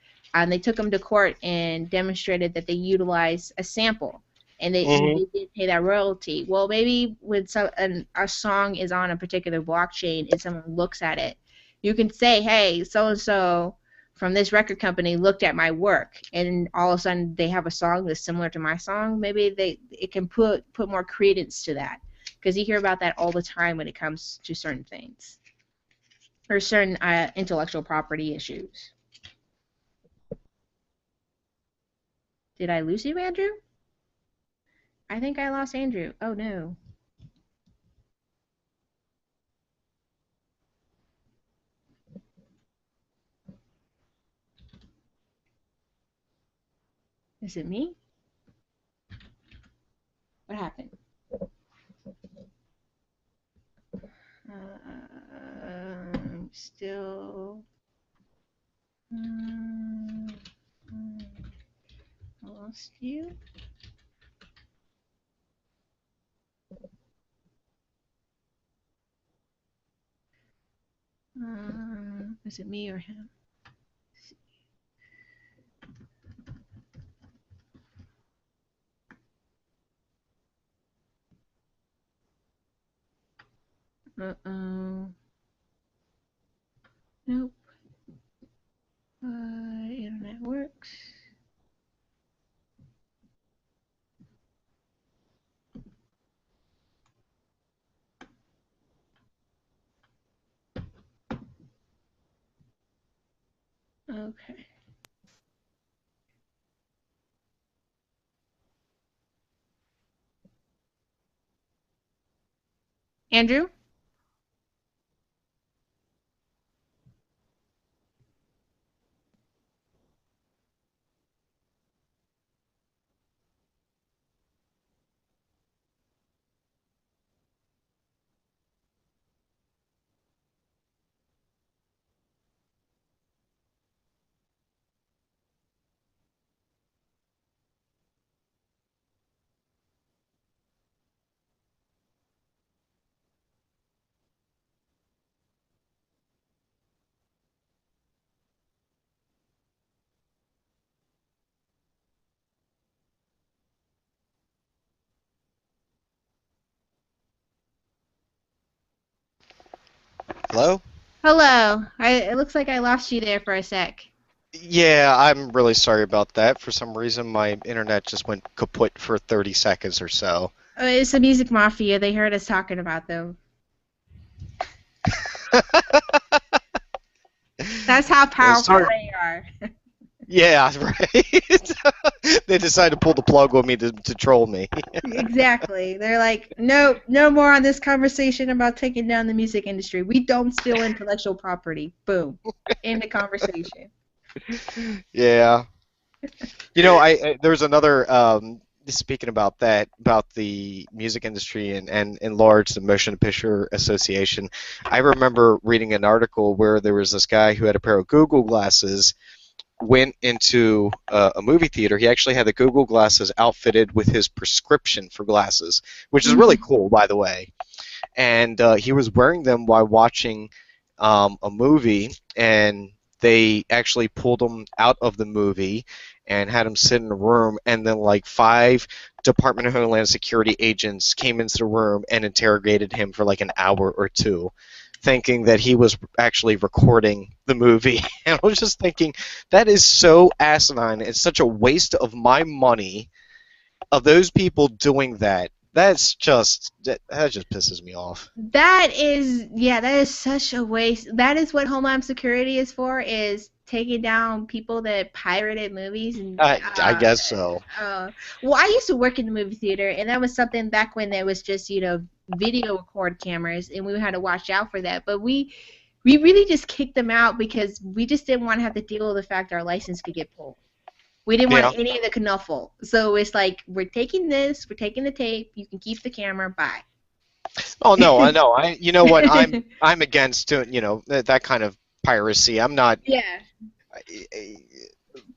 They took him to court and demonstrated that they utilized a sample and Hmm. they did pay that royalty. Well, maybe when a song is on a particular blockchain and someone looks at it, you can say, hey, so and so from this record company looked at my work and all of a sudden they have a song that's similar to my song. Maybe it can put more credence to that because you hear about that all the time when it comes to certain things or certain intellectual property issues. Did I lose you, Andrew? I think I lost Andrew. Oh no. Is it me? What happened? Still. Um, I lost you. Is it me or him? Uh-oh. Nope. Internet works. Okay. Andrew? Hello? Hello. It looks like I lost you there for a sec. Yeah, I'm really sorry about that. For some reason, my internet just went kaput for 30 seconds or so. Oh, it's the Music Mafia. They heard us talking about them. That's how powerful Sorry. they are. Yeah, right. They decided to pull the plug on me to troll me. Exactly. They're like, nope, no more on this conversation about taking down the music industry. We don't steal intellectual property. Boom. End the conversation. Yeah. I there was another speaking about that, about the music industry and in large the Motion Picture Association. I remember reading an article where there was this guy who had a pair of Google glasses, went into a movie theater. He actually had the Google glasses outfitted with his prescription for glasses, which is really Mhm. cool, by the way. And he was wearing them while watching a movie, and they actually pulled him out of the movie and had him sit in a room, and then like five Department of Homeland Security agents came into the room and interrogated him for like an hour or two, thinking that he was actually recording the movie. And I was just thinking, that is so asinine. It's such a waste of my money, of those people doing that. That just pisses me off. That is, yeah, that is such a waste. That is what Homeland Security is for, is taking down people that pirated movies. And I guess so. uh, well, I used to work in the movie theater, and that was something back when there was just, video record cameras, and we had to watch out for that. But we really just kicked them out because we just didn't want to have to deal with the fact our license could get pulled. We didn't want Yeah. any of the knuffle. So it's like, we're taking this, we're taking the tape, you can keep the camera, bye. Oh no, I know. You know what? I'm against doing, that kind of piracy. I'm not Yeah.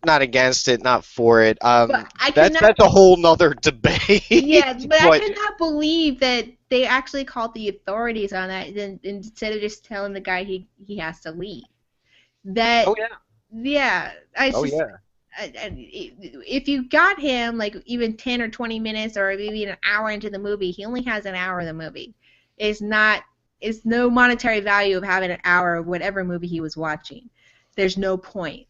not against it, not for it. But I could That's not, that's a whole nother debate. yeah, but I But could not believe that they actually called the authorities on that, instead of just telling the guy he has to leave. That, oh yeah, yeah, I oh just, yeah. if you got him like even 10 or 20 minutes or maybe an hour into the movie, he only has an hour of the movie. It's not, it's no monetary value of having an hour of whatever movie he was watching. There's no point.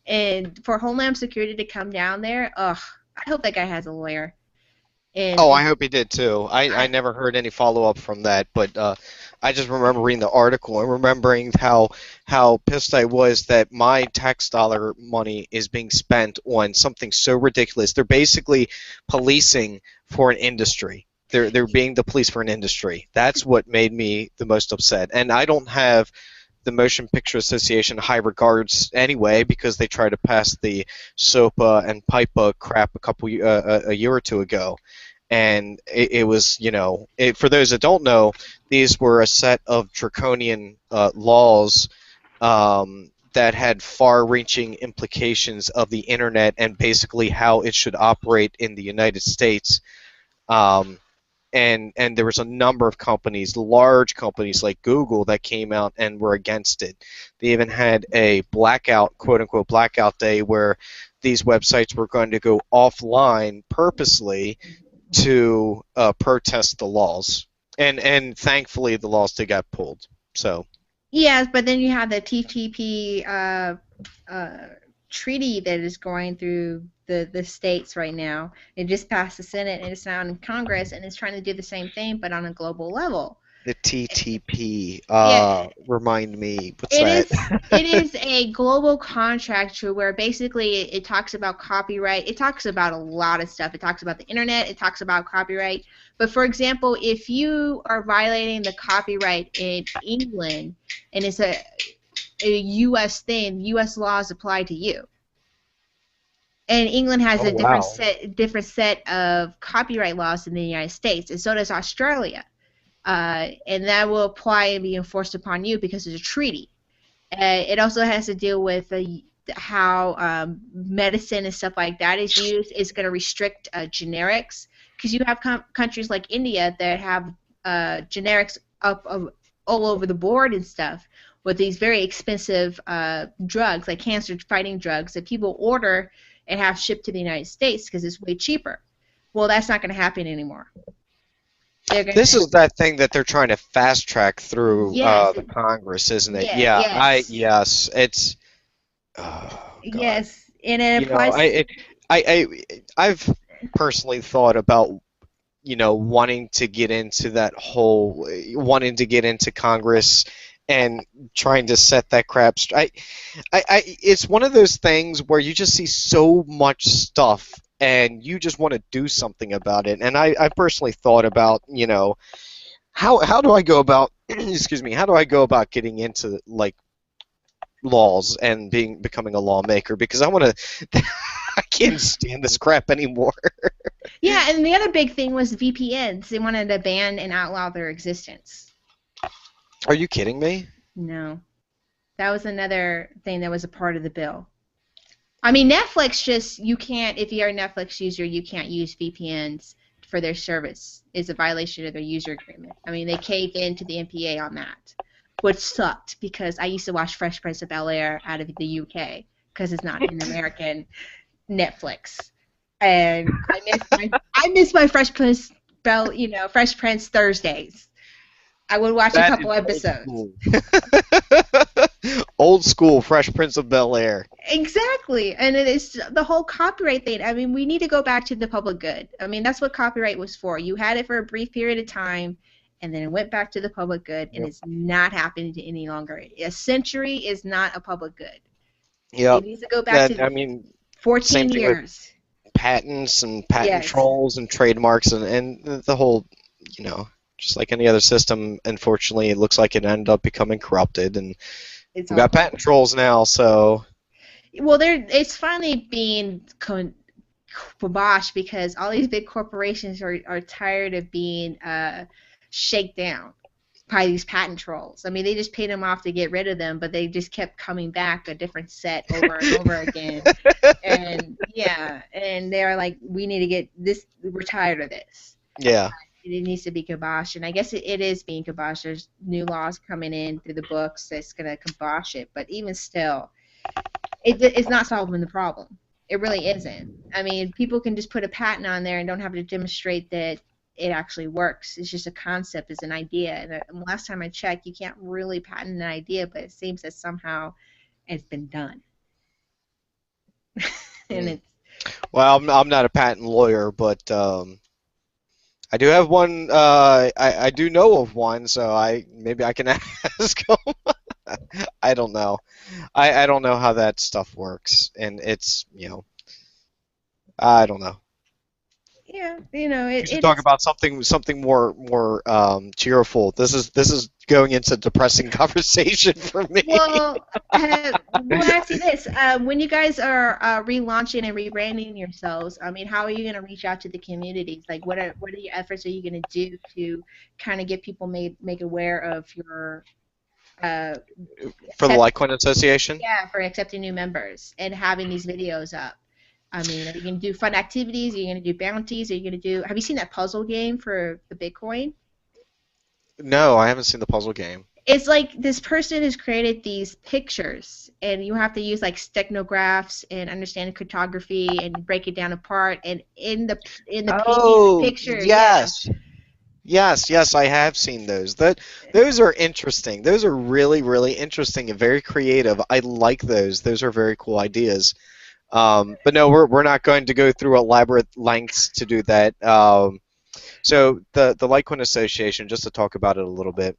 And for Homeland Security to come down there, ugh, I hope that guy has a lawyer. Oh, And I hope he did too. I I, never heard any follow up from that, but I just remember reading the article and remembering how pissed I was that my tax dollar money is being spent on something so ridiculous. They're basically policing for an industry. They're being the police for an industry. That's what made me the most upset. And I don't have the Motion Picture Association high regards anyway, because they tried to pass the SOPA and PIPA crap a year or two ago, and it was, for those that don't know, these were a set of draconian laws that had far-reaching implications of the internet and basically how it should operate in the United States. Um, and there was a number of companies, large companies like Google, that came out and were against it. They even had a blackout, quote unquote, blackout day where these websites were going to go offline purposely to protest the laws. And thankfully the laws did got pulled. So Yes, but then you have the TTP uh, treaty that is going through the states right now. It just passed the Senate and it's now in Congress and it's trying to do the same thing but on a global level. the TTP, Yeah, remind me, what's it that? is it is a global contract to where basically it talks about copyright. It talks about a lot of stuff. It talks about the internet. It talks about copyright. But for example, if you are violating the copyright in England and it's a U.S. thing, U.S. laws apply to you. And England has Oh a wow. different set of copyright laws than the United States, and so does Australia. And that will apply and be enforced upon you because it's a treaty. It also has to deal with how medicine and stuff like that is used. It's going to restrict generics because you have countries like India that have generics up all over the board and stuff with these very expensive drugs, like cancer-fighting drugs, that people order and have shipped to the United States because it's way cheaper. Well, that's not going to happen anymore. They're going This to is that thing that they're trying to fast track through yes, the Congress, isn't it? yeah, Yeah, yes, yes, it's oh God. yes, and it You know, applies. I've personally thought about, wanting to get into that whole, wanting to get into Congress and trying to set that crap straight. It's one of those things where you just see so much stuff and you just want to do something about it. And I personally thought about, how do I go about, excuse me, how do I go about getting into like laws and becoming a lawmaker because I want to. I can't stand this crap anymore. Yeah, and the other big thing was VPNs. They wanted to ban and outlaw their existence. Are you kidding me? No, that was another thing that was a part of the bill. I mean, Netflix just, you can't, if you're a Netflix user, you can't use VPNs for their service. It's a violation of their user agreement. I mean, they caved into the NPA on that, which sucked because I used to watch Fresh Prince of Bel-Air out of the UK because it's not an American Netflix. And I miss my Fresh Prince Thursdays. I would watch a That is couple old episodes. school. Old school Fresh Prince of Bel-Air. Exactly. And it is the whole copyright thing. I mean, we need to go back to the public good. I mean, that's what copyright was for. You had it for a brief period of time, and then it went back to the public good, and Yep. it's not happening to any longer. A century is not a public good. Yep. It needs to go back And to I mean, 14 same thing with years. patents and patent Yes. trolls and trademarks and the whole, just like any other system, unfortunately, it looks like it ended up becoming corrupted, and It's we all got patent trolls now, so well, it's finally being kiboshed because all these big corporations are tired of being shaken down by these patent trolls. I mean, they just paid them off to get rid of them, but they just kept coming back a different set over and over again. And yeah, and they're like, we need to get this. We're tired of this. yeah. It needs to be kiboshed, and I guess it is being kiboshed. There's new laws coming in through the books that's going to kibosh it, but even still, it's not solving the problem. It really isn't. I mean, people can just put a patent on there and don't have to demonstrate that it actually works. It's just a concept, it's an idea. And last time I checked, you can't really patent an idea, but it seems that somehow it's been done. And Mm. it's Well, I'm not a patent lawyer, but I do have one. I do know of one, so maybe I can ask him. I don't know. I don't know how that stuff works, and it's I don't know. yeah, We should it talk is. about something more cheerful. This is going into depressing conversation for me. Well, let ask you this: when you guys are relaunching and rebranding yourselves, I mean, how are you going to reach out to the communities? Like, what are your efforts are you going to do to kind of get people make aware of your uh, For the accept, Litecoin Association? yeah, for accepting new members and having these videos up? I mean, are you going to do fun activities? Are you going to do bounties? Are you going to do? Have you seen that puzzle game for the Bitcoin? No, I haven't seen the puzzle game. It's like this person has created these pictures, and you have to use like stechnographs and understand cryptography and break it down apart. And in the painting, the Oh, picture, yeah, yes. Yes, yes, I have seen those. Those are interesting. Those are really, really interesting and very creative. I like those. Those are very cool ideas. But no, we're not going to go through elaborate lengths to do that. So the Litecoin Association, just to talk about it a little bit,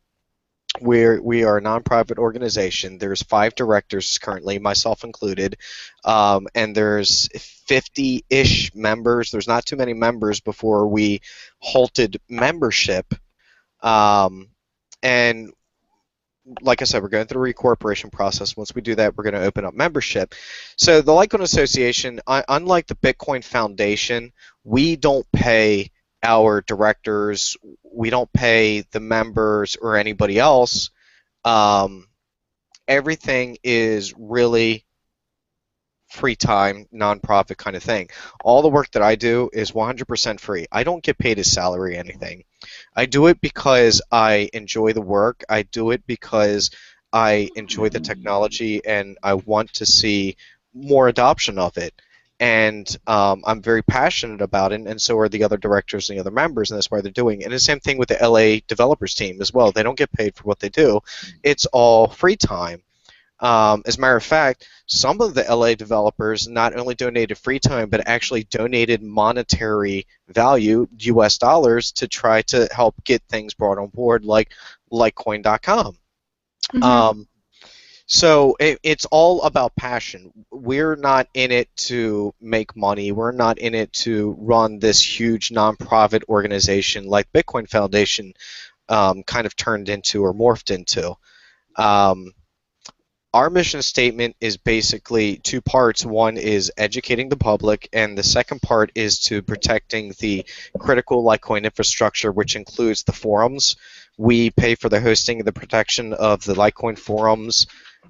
we are a nonprofit organization. There's 5 directors currently, myself included, and there's 50-ish members. There's not too many members before we halted membership. Um, and like I said, we're going through the recorporation process. Once we do that, we're going to open up membership. So the Litecoin Association, unlike the Bitcoin Foundation, we don't pay our directors, we don't pay the members or anybody else. Um, Everything is really free time, nonprofit kind of thing. All the work that I do is 100% free. I don't get paid a salary or anything. I do it because I enjoy the work. I do it because I enjoy the technology and I want to see more adoption of it. And I'm very passionate about it, and so are the other directors and the other members, and that's why they're doing it. And the same thing with the LA developers team as well. They don't get paid for what they do. It's all free time. As a matter of fact, some of the LA developers not only donated free time, but actually donated monetary value, US dollars, to try to help get things brought on board, like Litecoin.com. Mm-hmm. Um, so it's all about passion. We're not in it to make money. We're not in it to run this huge nonprofit organization like Bitcoin Foundation kind of turned into or morphed into. Um, our mission statement is basically 2 parts. One is educating the public, and the second part is to protecting the critical Litecoin infrastructure, which includes the forums. We pay for the hosting and the protection of the Litecoin forums.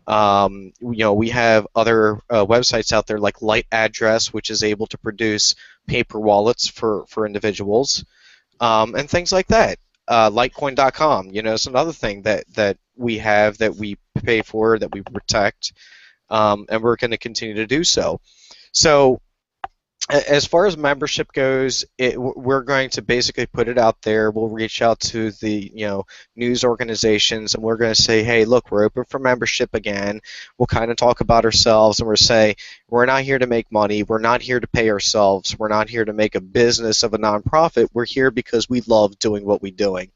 We have other websites out there like Lite Address, which is able to produce paper wallets for individuals, and things like that. Litecoin.com, is another thing that we have, that we pay for, that we protect, and we're going to continue to do so. So as far as membership goes, we're going to basically put it out there. We'll reach out to the news organizations, and we're going to say, hey, look, we're open for membership again. We'll kind of talk about ourselves, and we'll say we're not here to make money. We're not here to pay ourselves. We're not here to make a business of a nonprofit. We're here because we love doing what we're doing.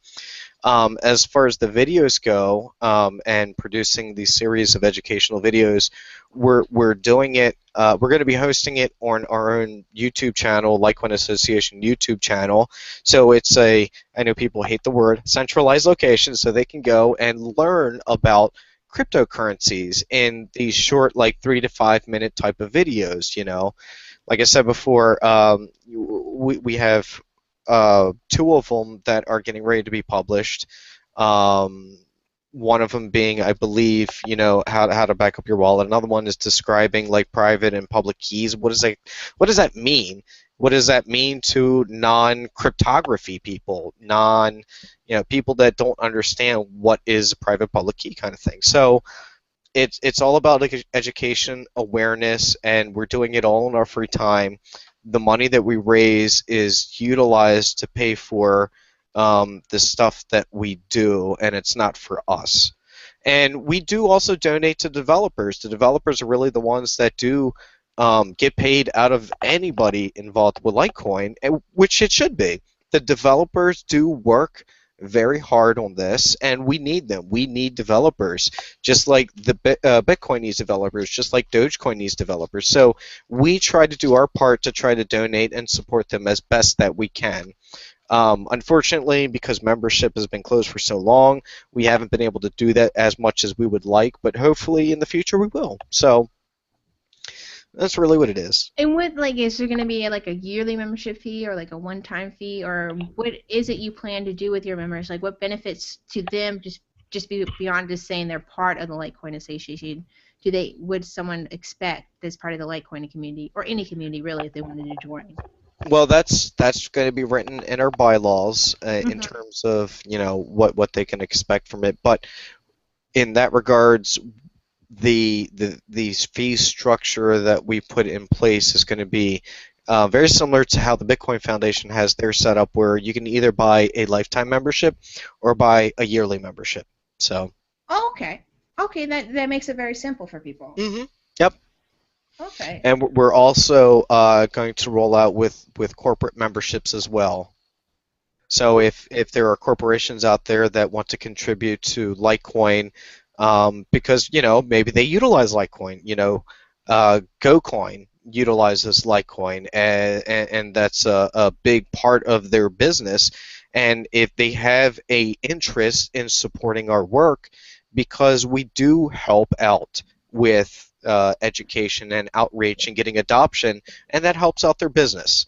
As far as the videos go, and producing these series of educational videos, we're doing it. We're going to be hosting it on our own YouTube channel, Litecoin Association YouTube channel. So I know people hate the word centralized location, so they can go and learn about cryptocurrencies in these short, like 3 to 5 minute type of videos. Like I said before, we have 2 of them that are getting ready to be published. Um, One of them being, I believe, how to back up your wallet. Another one is describing like private and public keys. What does that mean? What does that mean to non-cryptography people, people that don't understand what is a private public key kind of thing. So it's all about like education, awareness, and we're doing it all in our free time. The money that we raise is utilized to pay for the stuff that we do, and it's not for us. And we do also donate to developers. The developers are really the ones that do get paid out of anybody involved with Litecoin, which it should be. The developers do work very hard on this, and we need them. We need developers, just like Bitcoin needs developers, just like Dogecoin needs developers. So we try to do our part to try to donate and support them as best that we can. Unfortunately, because membership has been closed for so long, we haven't been able to do that as much as we would like, but hopefully in the future we will. So that's really what it is. And what, like, is there going to be like a yearly membership fee or like a one-time fee, or what is it you plan to do with your members? Like, what benefits to them, beyond just saying they're part of the Litecoin Association? Would someone expect this part of the Litecoin community, or any community really, if they wanted to join? Well, that's going to be written in our bylaws in Mm-hmm. terms of what they can expect from it. But in that regards, the fee structure that we put in place is going to be very similar to how the Bitcoin Foundation has their setup, where you can either buy a lifetime membership or buy a yearly membership. So, Oh, okay. Okay, that makes it very simple for people. yep. Okay. And we're also going to roll out with corporate memberships as well. So Oh, if there are corporations out there that want to contribute to Litecoin, because maybe they utilize Litecoin, GoCoin utilizes Litecoin, and that's a big part of their business. And if they have a interest in supporting our work, because we do help out with education and outreach and getting adoption, and that helps out their business.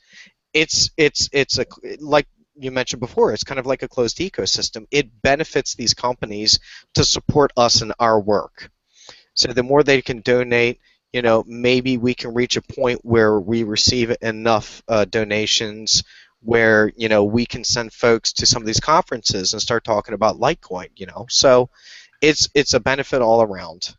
It's a like you mentioned before, it's kind of like a closed ecosystem. It benefits these companies to support us in our work. So the more they can donate, maybe we can reach a point where we receive enough donations where we can send folks to some of these conferences and start talking about Litecoin. So it's a benefit all around.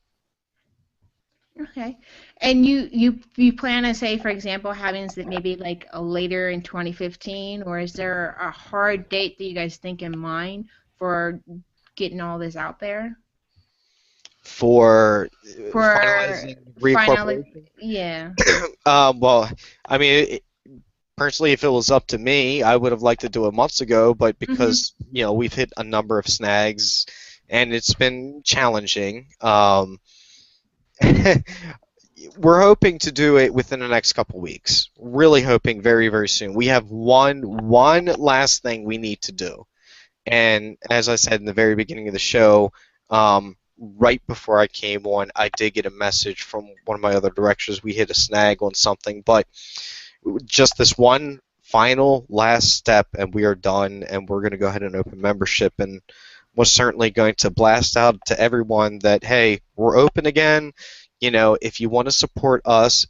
okay. And you plan to say, for example, having it maybe like a later in 2015, or is there a hard date that you guys think in mind for getting all this out there? For For finalizing finally, reincorporation. yeah. Well, I mean, personally, if it was up to me, I would have liked to do it months ago, but Mhm. because we've hit a number of snags, and it's been challenging. We're hoping to do it within the next couple weeks. Really hoping very, very soon. We have one last thing we need to do, and as I said in the very beginning of the show, right before I came on, I did get a message from one of my other directors. We hit a snag on something, but just this one final last step, and we are done, and we're going to go ahead and open membership, and we're certainly going to blast out to everyone that, hey, we're open again. If you want to support us,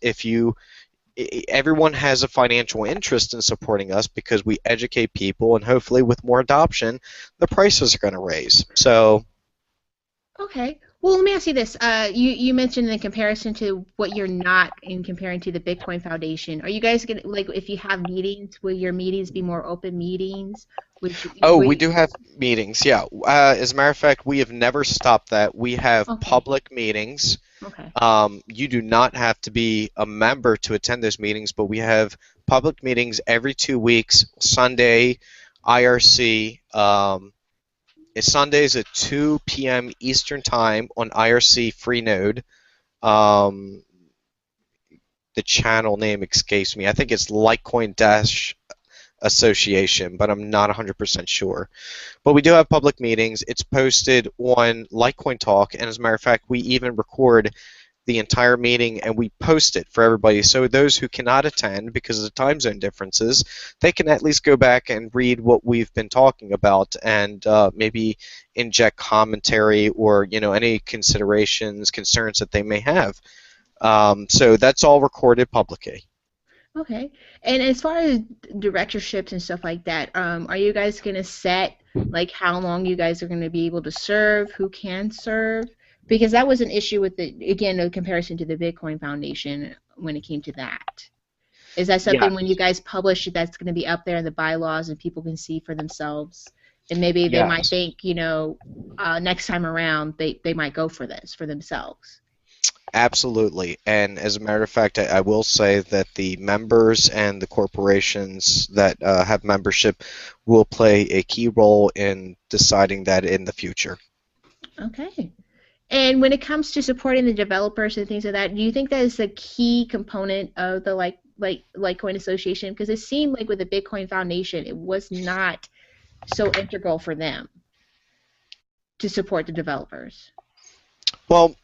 everyone has a financial interest in supporting us because we educate people, and hopefully with more adoption, the prices are going to raise. So, Okay. Well, let me ask you this. You mentioned in comparison to what you're not in comparing to the Bitcoin Foundation. Are you guys gonna like if you have meetings, will your meetings be more open meetings? Which oh, we we do have meetings, yeah. As a matter of fact, we have never stopped that. We have okay. public meetings. Okay. You do not have to be a member to attend those meetings, but we have public meetings every 2 weeks. Sunday, IRC. It's Sundays at 2 p.m. Eastern Time on IRC Freenode. Um, the channel name escapes me. I think it's Litecoin Dash Association, but I'm not 100% sure. But we do have public meetings. It's posted on Litecoin Talk, and as a matter of fact, we even record the entire meeting and we post it for everybody. So those who cannot attend because of the time zone differences, they can at least go back and read what we've been talking about and maybe inject commentary or any considerations, concerns that they may have. So that's all recorded publicly. Okay. And as far as directorships and stuff like that, are you guys gonna set like how long you guys are gonna be able to serve, who can serve? Because that was an issue with the again, the comparison to the Bitcoin Foundation when it came to that. Is that Yeah. something when you guys publish it that's gonna be up there in the bylaws and people can see for themselves? And maybe they might Yes. think, next time around they might go for this for themselves. Absolutely. And as a matter of fact, I will say that the members and the corporations that have membership will play a key role in deciding that in the future. Okay. And when it comes to supporting the developers and things like that, do you think that is a key component of the Litecoin Association? Because it seemed like with the Bitcoin Foundation, it was not so integral for them to support the developers. Well,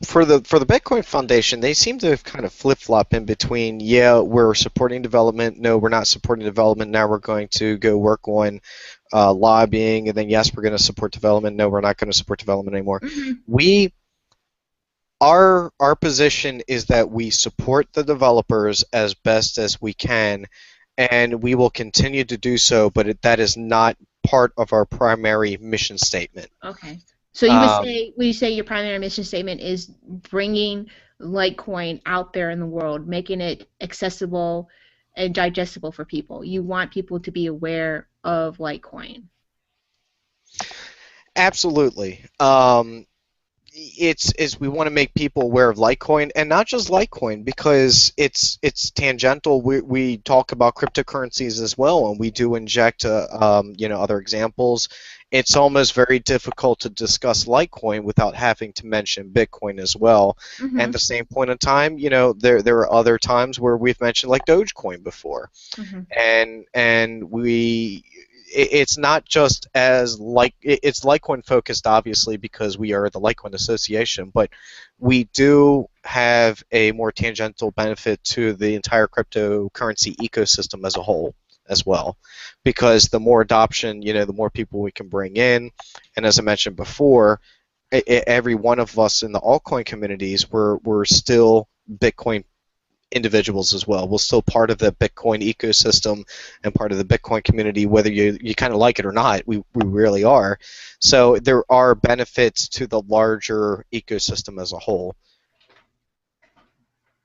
for the Bitcoin Foundation, they seem to have kind of flip-flop in between. Yeah, we're supporting development. No, we're not supporting development. Now we're going to go work on lobbying, and then yes, we're going to support development. No, we're not going to support development anymore. Hmm. We our position is that we support the developers as best as we can, and we will continue to do so. But that is not part of our primary mission statement. Okay. So you would Um, say, would you say your primary mission statement is bringing Litecoin out there in the world, making it accessible and digestible for people? You want people to be aware of Litecoin. Absolutely. It's we want to make people aware of Litecoin, and not just Litecoin, because it's tangential. We talk about cryptocurrencies as well, and we do inject other examples. It's almost very difficult to discuss Litecoin without having to mention Bitcoin as well. And Mm-hmm. the same point in time, there are other times where we've mentioned like Dogecoin before, Mm-hmm. and it's not just as like it's Litecoin focused, obviously, because we are the Litecoin Association, but we do have a more tangential benefit to the entire cryptocurrency ecosystem as a whole as well, because the more adoption, the more people we can bring in, and as I mentioned before, every one of us in the altcoin communities, we're still Bitcoin individuals as well. We're still part of the Bitcoin ecosystem and part of the Bitcoin community, whether you kind of like it or not. We really are. So there are benefits to the larger ecosystem as a whole.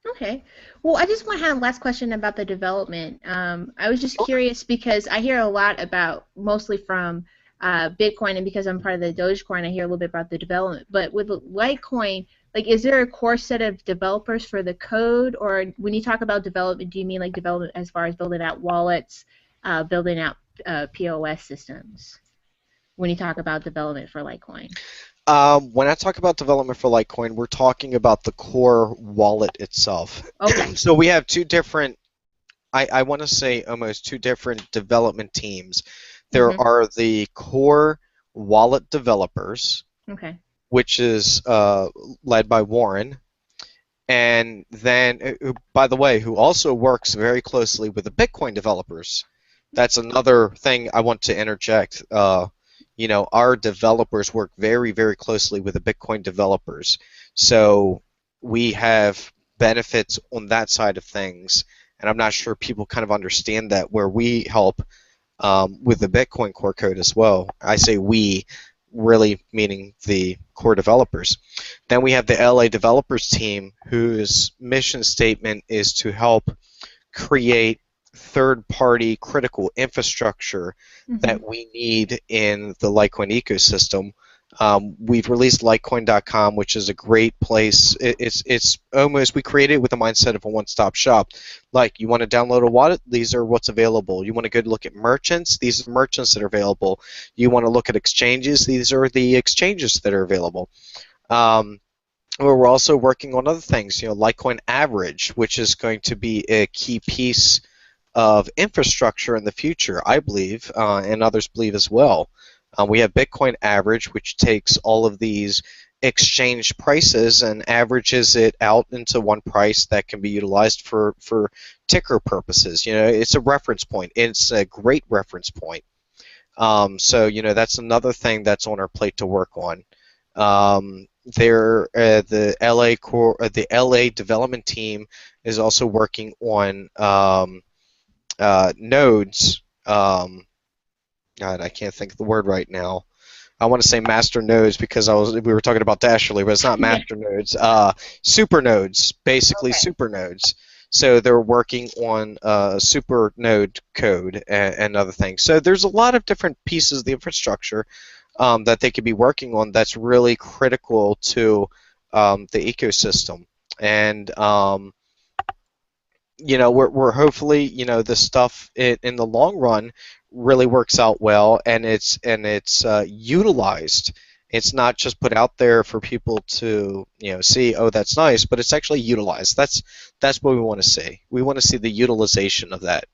Okay. Well, I just want to have a last question about the development. I was just curious because I hear a lot about, mostly from Bitcoin, and because I'm part of the Dogecoin, I hear a little bit about the development. But with Litecoin, like, is there a core set of developers for the code, or when you talk about development, do you mean like development as far as building out wallets, building out POS systems? When you talk about development for Litecoin. When I talk about development for Litecoin, we're talking about the core wallet itself. Okay. So we have two different, I want to say almost two different development teams. There Mhm. are the core wallet developers, Okay. which is led by Warren, and then, by the way, who also works very closely with the Bitcoin developers. That's another thing I want to interject. Our developers work very, very closely with the Bitcoin developers. So we have benefits on that side of things, and I'm not sure people kind of understand that, where we help with the Bitcoin core code as well. I say we, really meaning the core developers. Then we have the LA developers team, whose mission statement is to help create third-party critical infrastructure Mhm. that we need in the Litecoin ecosystem. We've released Litecoin.com, which is a great place. It's almost, we created it with the mindset of a one-stop shop. Like, you want to download a wallet, these are what's available. You want to go look at merchants, these are merchants that are available. You want to look at exchanges, these are the exchanges that are available. Um, we're also working on other things, Litecoin Average, which is going to be a key piece of infrastructure in the future, I believe, and others believe as well. We have Bitcoin Average, which takes all of these exchange prices and averages it out into one price that can be utilized for ticker purposes. It's a reference point. It's a great reference point. So that's another thing that's on our plate to work on. The LA development team is also working on nodes. God, I can't think of the word right now. I want to say master nodes because we were talking about Dash earlier, but it's not Yeah. master nodes. Super nodes, basically Okay. super nodes. So they're working on super node code and other things. So there's a lot of different pieces of the infrastructure that they could be working on that's really critical to the ecosystem. And we're hopefully, this stuff in the long run really works out well, and it's utilized. It's not just put out there for people to see, oh, that's nice, but it's actually utilized. That's what we want to see. We want to see the utilization of that.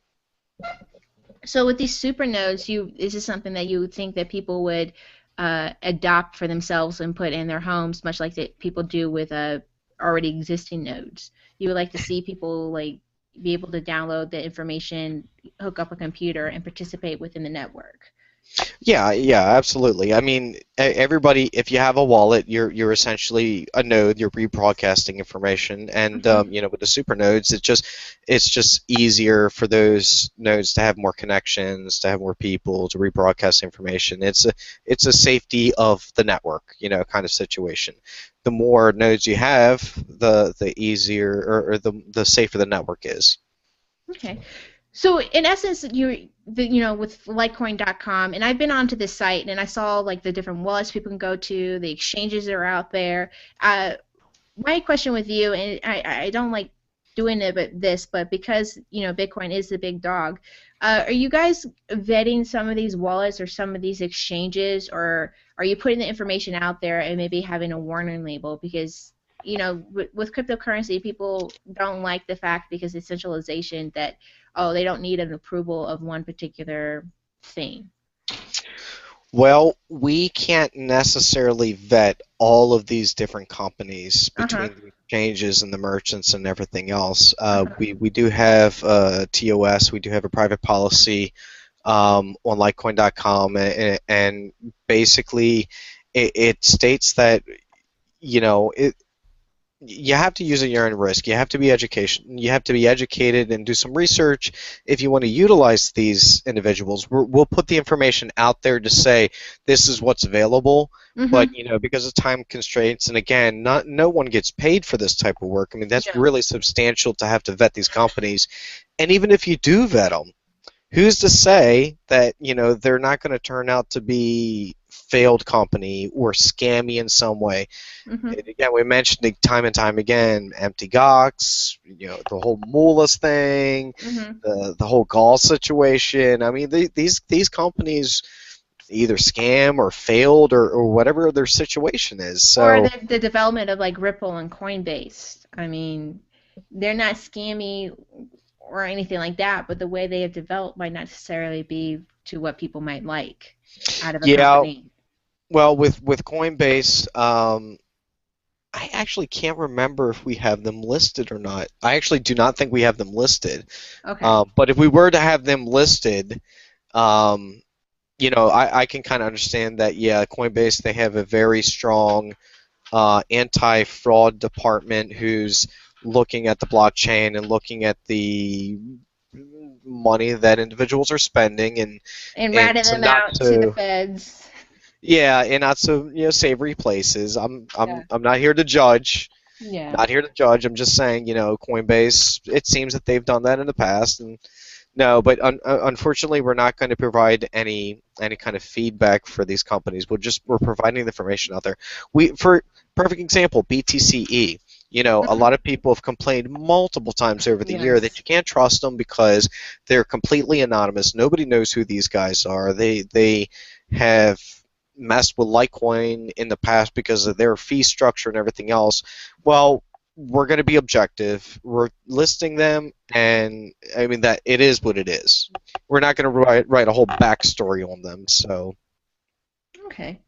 So with these super nodes, is this something that you would think that people would adopt for themselves and put in their homes, much like that people do with already existing nodes? You would like to see people like be able to download the information, hook up a computer, and participate within the network. Yeah, yeah, absolutely. I mean, everybody, if you have a wallet, you're essentially a node. You're rebroadcasting information, and Hmm. with the super nodes, it's just easier for those nodes to have more connections, to have more people, to rebroadcast information. It's a safety of the network, kind of situation. The more nodes you have, the easier or the safer the network is. Okay. So in essence, with Litecoin.com, and I've been onto this site and I saw like the different wallets people can go to, the exchanges that are out there. My question with you, and I don't like doing it, but because Bitcoin is the big dog, are you guys vetting some of these wallets or some of these exchanges, or are you putting the information out there and maybe having a warning label? Because with cryptocurrency, people don't like the fact because it's centralization that they don't need an approval of one particular thing. Well, we can't necessarily vet all of these different companies Uh huh. between the exchanges and the merchants and everything else. Uh huh. We do have TOS, we do have a private policy on Litecoin.com, and basically it states that you have to use at your own risk. You have to be education. You have to be educated and do some research if you want to utilize these individuals. We'll put the information out there to say this is what's available, but Mm-hmm. because of time constraints, and again, no one gets paid for this type of work. I mean, that's No. really substantial to have to vet these companies, and even if you do vet them, who's to say that they're not going to turn out to be failed company or scammy in some way? Mm-hmm. And again, we mentioned it time and time again, empty Gox, the whole Mulus thing, Mm-hmm. the whole Gall situation. I mean, these companies either scam or failed or whatever their situation is. Or So the development of like Ripple and Coinbase. I mean, they're not scammy or anything like that, but the way they have developed might not necessarily be to what people might like out of a yeah, company. well, with Coinbase, I actually can't remember if we have them listed or not. I actually do not think we have them listed. Okay. But if we were to have them listed, um, I can kind of understand that, yeah, Coinbase, they have a very strong anti-fraud department who's looking at the blockchain and looking at the money that individuals are spending And and ratting some them not out to the so feds. yeah, and not so savory places. I'm Yeah. I'm I'm not here to judge. Yeah. Not here to judge. I'm just saying, Coinbase, it seems that they've done that in the past, and no, but unfortunately, we're not going to provide any kind of feedback for these companies. We're providing the information out there. For perfect example, BTCE. A Mhm. lot of people have complained multiple times over the year that Yes. you can't trust them because they're completely anonymous. Nobody knows who these guys are. They have messed with Litecoin in the past because of their fee structure and everything else. Well, we're going to be objective. We're listing them, and I mean that it is what it is. We're not going to write a whole backstory on them. So Okay.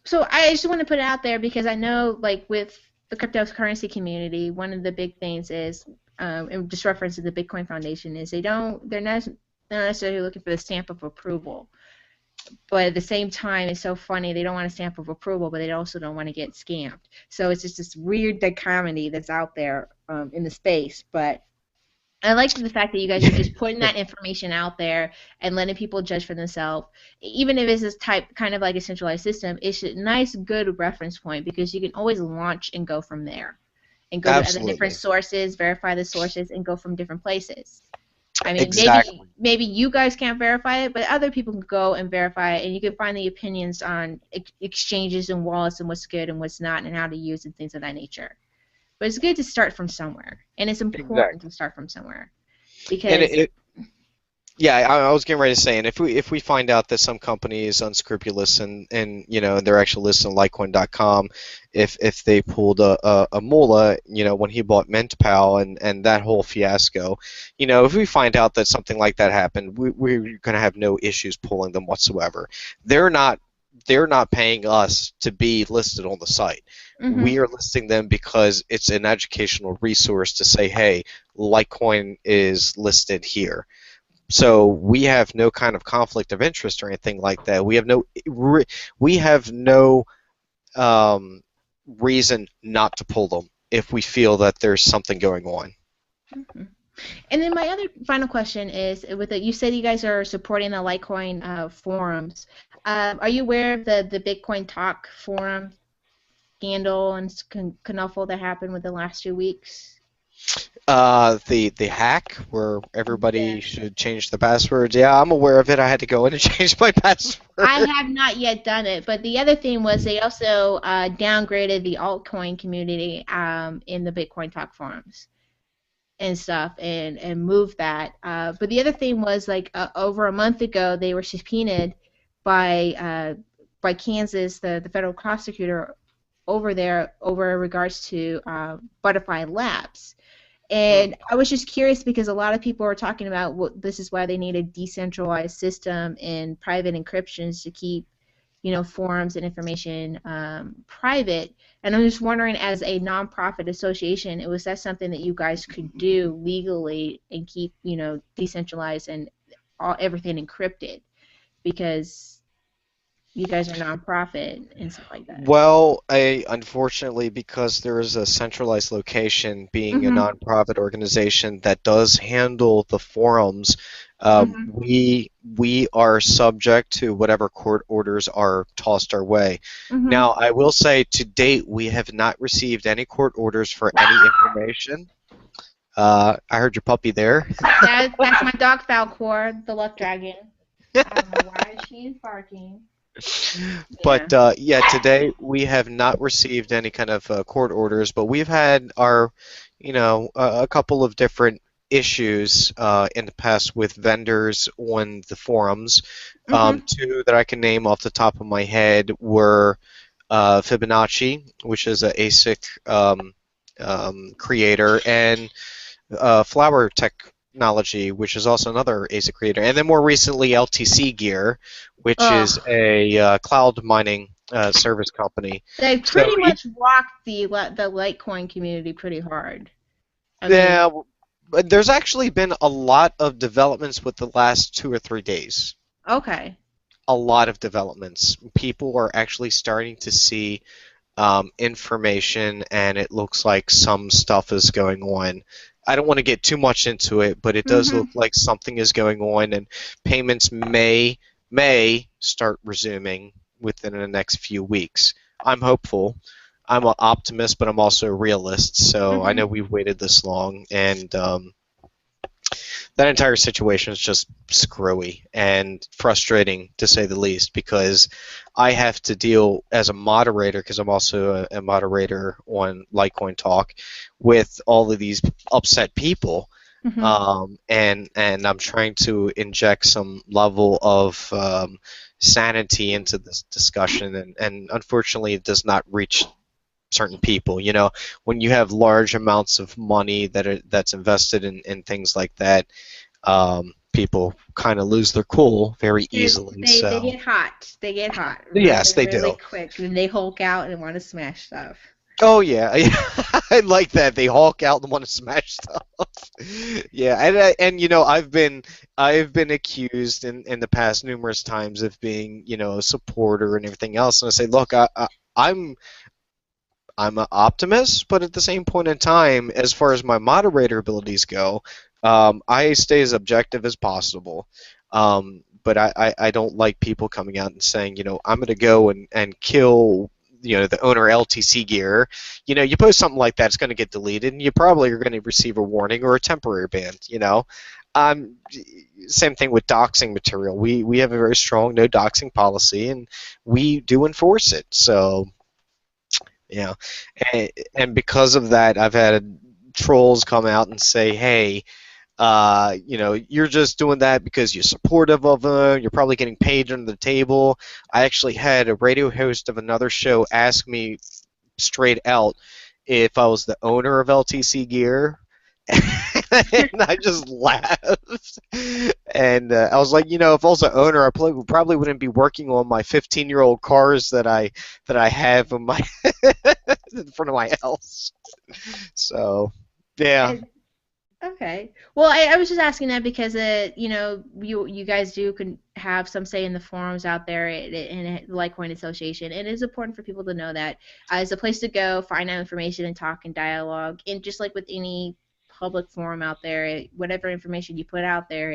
So I just want to put it out there because I know, like with the cryptocurrency community, one of the big things is, and just referencing the Bitcoin Foundation, is they're not necessarily looking for the stamp of approval, but at the same time, it's so funny they don't want a stamp of approval, but they also don't want to get scammed. So it's just this weird dichotomy that's out there in the space, but. I like the fact that you guys are just putting that information out there and letting people judge for themselves. Even if it's this type, kind of like a centralized system, it's a nice, good reference point because you can always launch and go from there and go to other different absolutely, sources, verify the sources, and go from different places. I mean, maybe exactly, maybe you guys can't verify it, but other people can go and verify it, and you can find the opinions on exchanges and wallets and what's good and what's not, and how to use and things of that nature. But it's good to start from somewhere, and it's important exactly. to start from somewhere And because yeah, I was getting ready to say, and if we find out that some company is unscrupulous and they're actually listed on Litecoin.com, if they pulled a Mula, when he bought MintPal and that whole fiasco, if we find out that something like that happened, we're going to have no issues pulling them whatsoever. They're not they're not paying us to be listed on the site. hmm We are listing them because it's an educational resource to say, hey, Litecoin is listed here. So we have no kind of conflict of interest or anything like that. We have no um, reason not to pull them if we feel that there's something going on. Mhm. And then my other final question is, with the, you said you guys are supporting the Litecoin forums. Are you aware of the Bitcoin Talk forum scandal and knuffle that happened within the last 2 weeks? The hack where everybody should change the passwords. Yeah, I'm aware of it. I had to go in and change my I password. have not yet done it, but the other thing was they also downgraded the altcoin community in the Bitcoin Talk forums and stuff, and moved that. But the other thing was like over a month ago they were subpoenaed by Kansas, the federal prosecutor over there over regards to Butterfly Labs. Hmm. And I was just curious because a lot of people are talking about this is why they need a decentralized system and private encryptions to keep, forums and information private. And I'm just wondering, as a nonprofit association, was that something that you guys could do legally and keep, decentralized and everything encrypted because you guys are nonprofit and stuff like that. Well, unfortunately, because there is a centralized location, being a Mhm. nonprofit organization that does handle the forums, Mhm. we are subject to whatever court orders are tossed our way. Mhm. Now, I will say, to date, we have not received any court orders for any information. I heard your puppy there. That's my dog Falcor, the luck dragon. I don't know why she is barking. Yeah. But yeah, today we have not received any kind of court orders, but we've had our, a couple of different issues in the past with vendors on the forums. Mhm. Two that I can name off the top of my head were Fibonacci, which is a ASIC creator, and Flower Technology, which is also another ASIC creator, and then more recently LTC Gear, which is Ugh. a cloud mining service company. They So pretty much rocked the Litecoin community pretty hard. I mean, yeah, but there's actually been a lot of developments with the last 2 or 3 days. okay. A lot of developments. People are actually starting to see information, and it looks like some stuff is going on. I don't want to get too much into it, but it does look Mhm. like something is going on, and payments may start resuming within the next few weeks. I'm hopeful. I'm an optimist, but I'm also a realist. So I know Mhm. we've waited this long, and that entire situation is just screwy and frustrating to say the least because I have to deal as a moderator because I'm also a moderator on Litecoin Talk with all of these upset people. Mhm. And I'm trying to inject some level of sanity into this discussion, and unfortunately, it does not reach certain people. When you have large amounts of money that's invested in things like that, people kind of lose their cool very easily. They So get hot. They get hot yes, really they really do. quick, and they Hulk out and want to smash stuff. Oh yeah, I like that. They hulk out and want to smash stuff. Yeah, and I've been accused in the past numerous times of being a supporter and everything else. And I say, look, I'm I'm an optimist, but at the same point in time, as far as my moderator abilities go, I stay as objective as possible. But I don't like people coming out and saying, I'm going to go and kill, the owner LTC gear. You post something like that, it's going to get deleted, and you probably are going to receive a warning or a temporary ban. Um, Same thing with doxing material. We have a very strong no doxing policy, and we do enforce it. So yeah, and because of that, I've had trolls come out and say, "Hey, you're just doing that because you're supportive of them. You're probably getting paid under the table." I actually had a radio host of another show ask me straight out if I was the owner of LTC Gear. And I just laughed. And I was like, if I was the owner, I probably wouldn't be working on my 15-year-old cars that I have in my in front of my house. So, yeah. Okay. Well, I was just asking that because you guys do can have some say in the forums out there in the Litecoin Association, and it is important for people to know that it's a place to go, find out information, and talk and dialogue. And just like with any public forum out there, whatever information you put out there,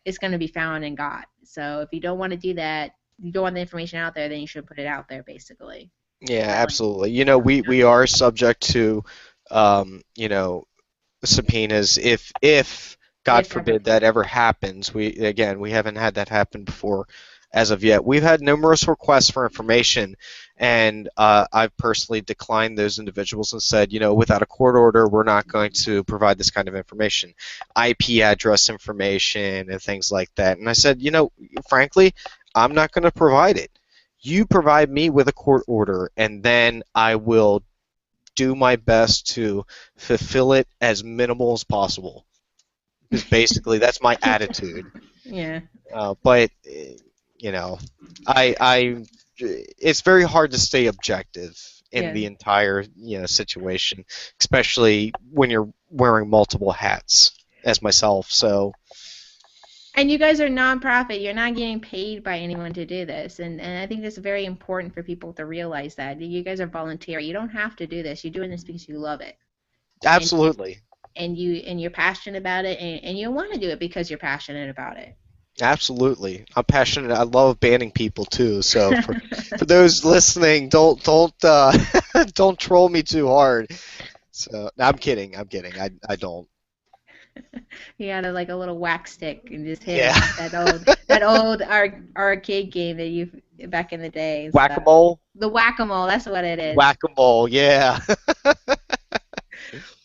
it's going to be found and got. So if you don't want to do that, you don't want the information out there, then you should put it out there, basically. Yeah, That way. absolutely. You know, we are subject to, you know, subpoenas if God If ever. forbid that ever happens. We haven't had that happen before as of yet. We've had numerous requests for information, and I've personally declined those individuals and said, you know, without a court order, we're not going to provide this kind of information, IP address information and things like that. And I said, you know, frankly, I'm not going to provide it. You provide me with a court order, and then I will do my best to fulfill it as minimal as possible. Because basically, that's my attitude. Yeah. But you know, it's very hard to stay objective in Yeah. the entire situation, especially when you're wearing multiple hats, as myself. So And you guys are nonprofit. You're not getting paid by anyone to do this. And I think that's very important for people to realize that. You guys are volunteer. You don't have to do this. You're doing this because you love it. And absolutely, and you're passionate about it and you want to do it because you're passionate about it. absolutely, I'm passionate. I love banning people too. So for those listening, don't don't troll me too hard. So no, I'm kidding. I'm kidding. I don't. You got like a little wax stick and just hit Yeah. him like that old arcade game that you back in the day and stuff. Whack-a-mole. The whack-a-mole, that's what it is. Whack-a-mole. Yeah.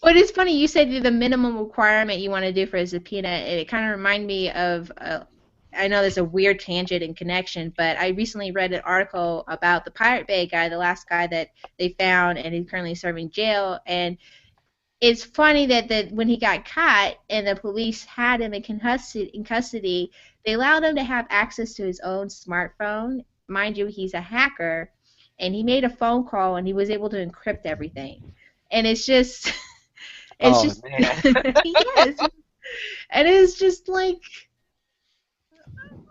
But it's funny, you said the minimum requirement you want to do for a subpoena. It kind of reminded me of, I know there's a weird tangent and connection, but I recently read an article about the Pirate Bay guy, the last guy that they found, and he's currently serving jail. And it's funny that when he got caught and the police had him in custody, they allowed him to have access to his own smartphone. Mind you, he's a hacker, and he made a phone call and he was able to encrypt everything. And it's just it's Oh just man. yes, and it's just like,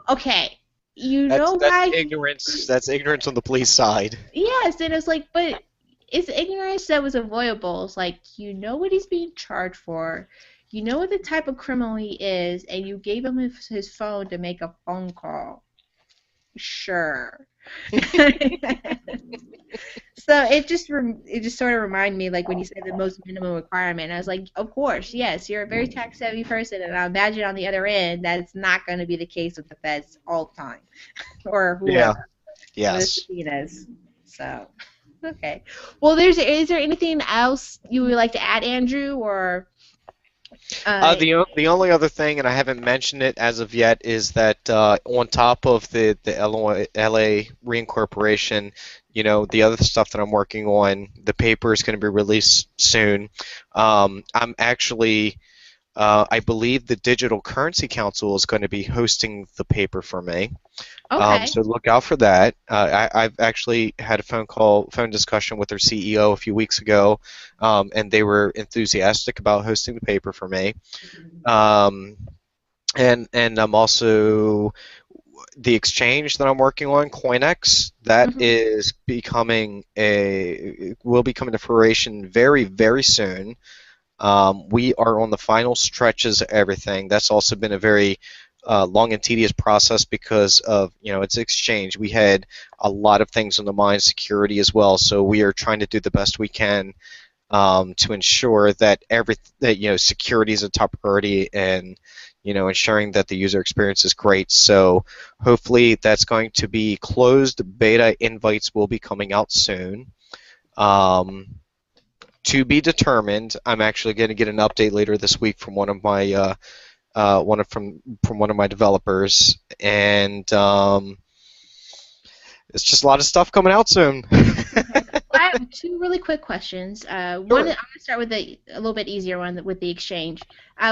okay, you That's know that's why ignorance. That's ignorance on the police side. yes, and it's like, but it's ignorance that was avoidable. It's like, you know what he's being charged for, you know what the type of criminal he is, and you gave him his phone to make a phone call. Sure. So it just sort of reminded me, like when you said the most minimum requirement, I was like, of course, yes, you're a very tech savvy person, and I imagine on the other end that's not going to be the case with the feds all the time, or Yeah. whoever with the Yes. subpoenas. So, okay. Well, is there anything else you would like to add, Andrew, or uh, The only other thing, and I haven't mentioned it as of yet, is that on top of the LA reincorporation, you know, the other stuff that I'm working on, the paper is going to be released soon. I'm actually, I believe the Digital Currency Council is going to be hosting the paper for me. okay. So look out for that. I've actually had a phone discussion with their CEO a few weeks ago, and they were enthusiastic about hosting the paper for me. Um, and I'm also the exchange that I'm working on, CoinEx, that Hmm. is will be coming to fruition very, very soon. We are on the final stretches of everything. That's also been a very long and tedious process because of its exchange. We had a lot of things on the mind, security as well. So we are trying to do the best we can to ensure that security is a top priority and ensuring that the user experience is great. So hopefully that's going to be closed. Beta invites will be coming out soon. Um, to be determined. I'm actually going to get an update later this week from one of my from one of my developers, and it's just a lot of stuff coming out soon. Okay. Well, I have two really quick questions. One, I'm Sure. going to start with a little bit easier one with the exchange.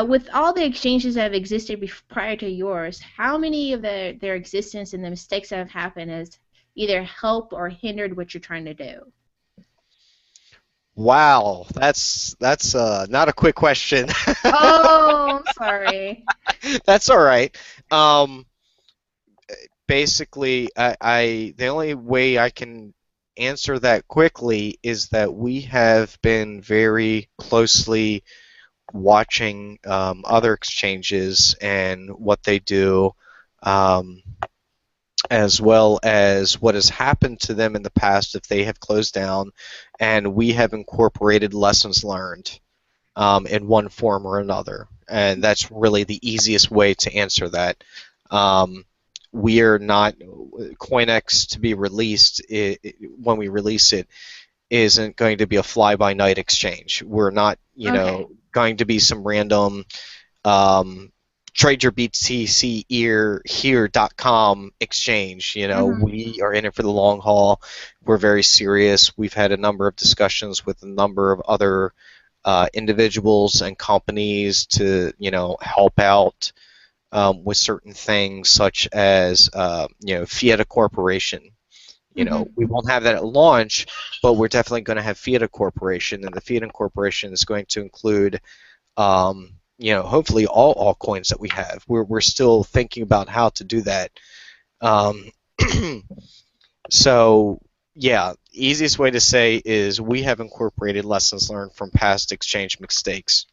With all the exchanges that have existed prior to yours, how many of their existence and the mistakes that have happened has either helped or hindered what you're trying to do? Wow, that's not a quick question. Oh, I'm sorry. That's all right. Um, Basically, the only way I can answer that quickly is that we have been very closely watching other exchanges and what they do, um, as well as what has happened to them in the past if they have closed down, and we have incorporated lessons learned in one form or another. And that's really the easiest way to answer that. Um, we are not CoinEx to be released. When we release it, isn't going to be a fly-by-night exchange. We're not, Okay. going to be some random um, trade your BTC here.com exchange. Hmm. We are in it for the long haul. We're very serious. We've had a number of discussions with a number of other individuals and companies to help out with certain things such as Fiat Corporation. Hmm. We won't have that at launch, but we're definitely going to have Fiat Corporation, and the Fiat Corporation is going to include hopefully all altcoins that we have. We're still thinking about how to do that. Um, so yeah, easiest way to say is we have incorporated lessons learned from past exchange mistakes.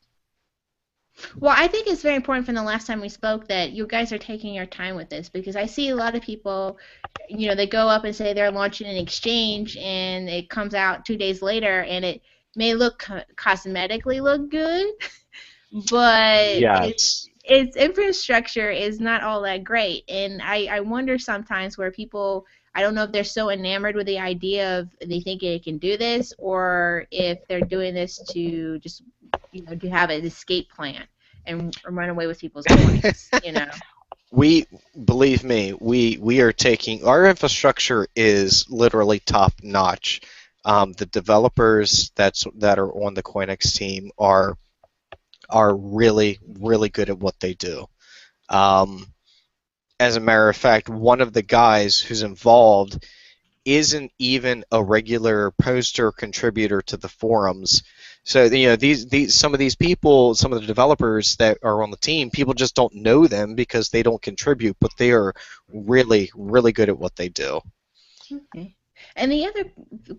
Well, I think it's very important from the last time we spoke that you guys are taking your time with this because I see a lot of people, they go up and say they're launching an exchange and it comes out 2 days later and it may look cosmetically look good, but Yes. its infrastructure is not all that great. And I wonder sometimes where people, I don't know if they're so enamored with the idea of they think it can do this or if they're doing this to just, to have an escape plan and run away with people's coins. We believe me, we are taking our infrastructure is literally top notch. The developers that are on the CoinEx team are really really good at what they do. Um, as a matter of fact, one of the guys who's involved isn't even a regular poster contributor to the forums. So these some of these people, some of the developers that are on the team, people just don't know them because they don't contribute, but they are really really good at what they do. Okay. And the other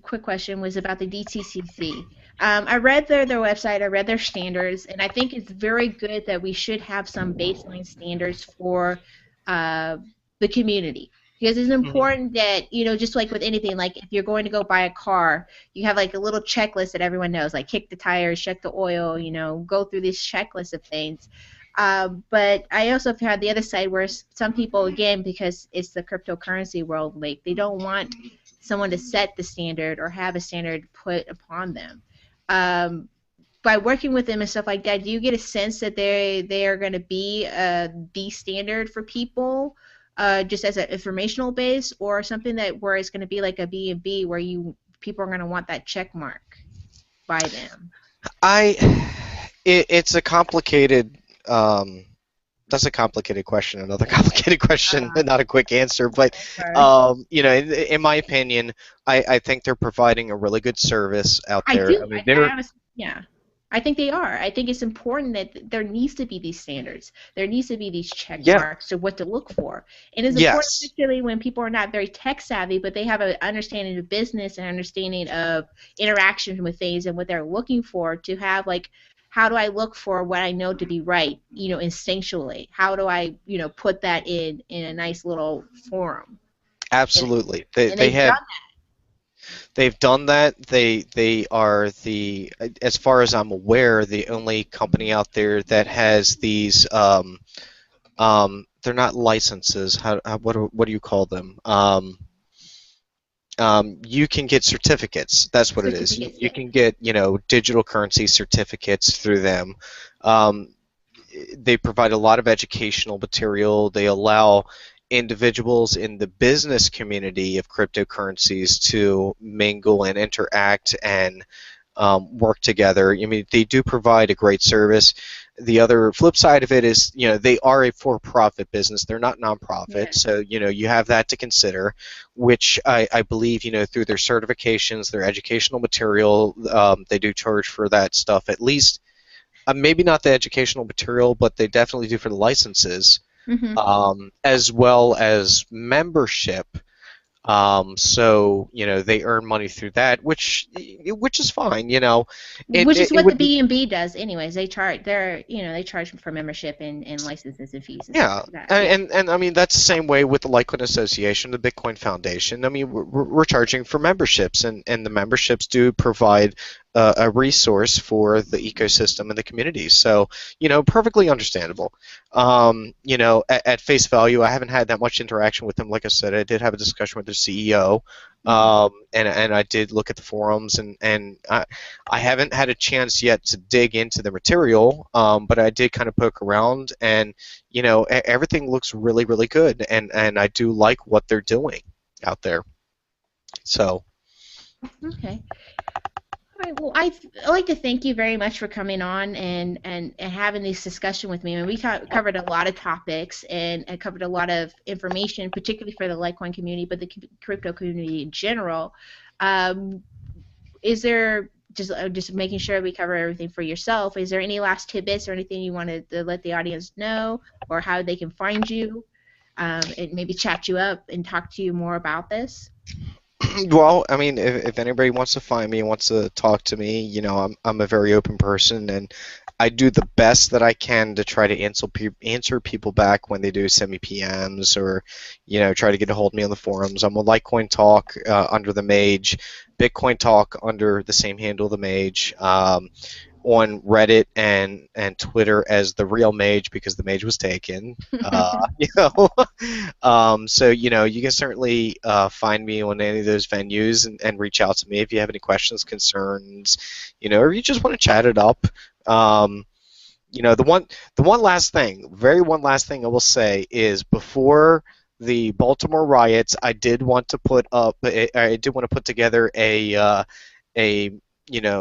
quick question was about the DTCC. I read their website, I read their standards, and I think it's very good that we should have some baseline standards for uh, the community. Because it's Mhm. important that, just like with anything, like if you're going to go buy a car, you have like a little checklist that everyone knows, like kick the tires, check the oil, go through this checklist of things. But I also have had the other side where some people, again, because it's the cryptocurrency world, like they don't want someone to set the standard or have a standard put upon them. Um, by working with them and stuff like that, do you get a sense that they are going to be the standard for people, just as an informational base, or something that where it's going to be like a B and B where you people are going to want that check mark by them? I it's a complicated that's a complicated question. Another complicated question, Uh, not a quick answer. But okay. in my opinion, I think they're providing a really good service out I there. do. I mean, I they're have a, yeah. I think they are. I think it's important that there needs to be these standards. There needs to be these check yeah, marks of what to look for. And it's important, yes, especially when people are not very tech savvy, but they have an understanding of business and understanding of interaction with things and what they're looking for to have like, how do I look for what I know to be right, instinctually? How do I, put that in a nice little forum? And absolutely. and they've done They've done that. They are the, as far as I'm aware, the only company out there that has these. They're not licenses. What do you call them? You can get certificates. That's what it is. You, certificates. you Yeah. can get digital currency certificates through them. Um, they provide a lot of educational material. They allow individuals in the business community of cryptocurrencies to mingle and interact and work together. I mean, they do provide a great service. The other flip side of it is, they are a for-profit business. They're not nonprofit, Yeah. so you have that to consider, which I believe, through their certifications, their educational material, they do charge for that stuff at least. Maybe not the educational material, but they definitely do for the licenses, Hmm. as well as membership. So they earn money through that, which is fine. Which is It what the would be. B&B does anyways. They charge for membership and licenses and fees and stuff Yeah, like that. and, Yeah. and I mean that's the same way with the Litecoin Association, the Bitcoin Foundation. I mean we're charging for memberships, and the memberships do provide a resource for the ecosystem and the community. So perfectly understandable. At face value, I haven't had that much interaction with them. Like I said, I did have a discussion with their CEO, Hmm. and I did look at the forums, and I haven't had a chance yet to dig into the material, but I did kind of poke around, and everything looks really, really good, and I do like what they're doing out there. So, Okay. All right. Well, I'd like to thank you very much for coming on and having this discussion with me. I mean, covered a lot of topics and covered a lot of information, particularly for the Litecoin community, but the crypto community in general. Um, is there just making sure we cover everything for yourself? Is there any last tidbits or anything you wanted to let the audience know, or how they can find you, and maybe chat you up and talk to you more about this? well, I mean, if anybody wants to find me, wants to talk to me, I'm a very open person, and I do the best that I can to try to answer people back when they do send me PMs, or try to get a hold of me on the forums. I'm on Litecoin Talk under the Mage, Bitcoin Talk under the same handle, the Mage. On Reddit and Twitter as the real Mage, because the Mage was taken. You know, so you can certainly find me on any of those venues, and reach out to me if you have any questions, concerns, or you just want to chat it up. Um, the one last thing, one last thing I will say is, before the Baltimore riots, I did want to put together a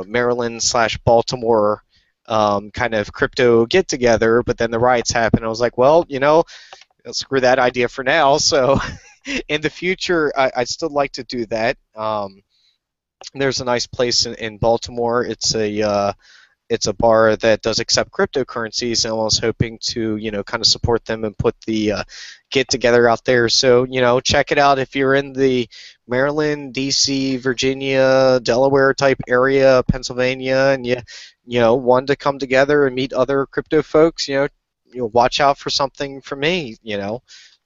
Maryland slash Baltimore kind of crypto get together, but then the riots happened. I was like, well, screw that idea for now. So in the future, I'd still like to do that. There's a nice place in Baltimore. It's a bar that does accept cryptocurrencies, and I was hoping to, kind of support them and put the get together out there. So, check it out if you're in the Maryland, D.C., Virginia, Delaware type area, Pennsylvania, and you want to come together and meet other crypto folks. Watch out for something from me.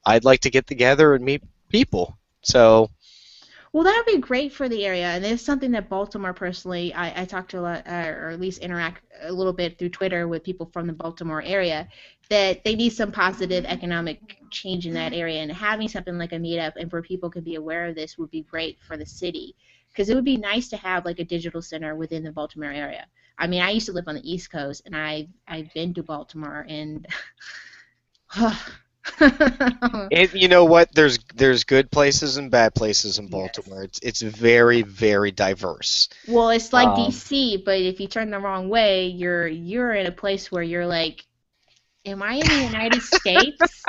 I'd like to get together and meet people. So, Well, that would be great for the area, and it's something that Baltimore personally, I talk to a lot, or at least interact a little bit through Twitter with people from the Baltimore area, that they need some positive economic change in that area, and having something like a meetup and where people can be aware of this would be great for the city, because it would be nice to have like a digital center within the Baltimore area. I mean, I used to live on the East Coast, and I've been to Baltimore, and you know what? There's good places and bad places in yes. Baltimore. It's very, very diverse. Well, it's like Um, DC, but if you turn the wrong way, you're in a place where you're like, am I in the United States?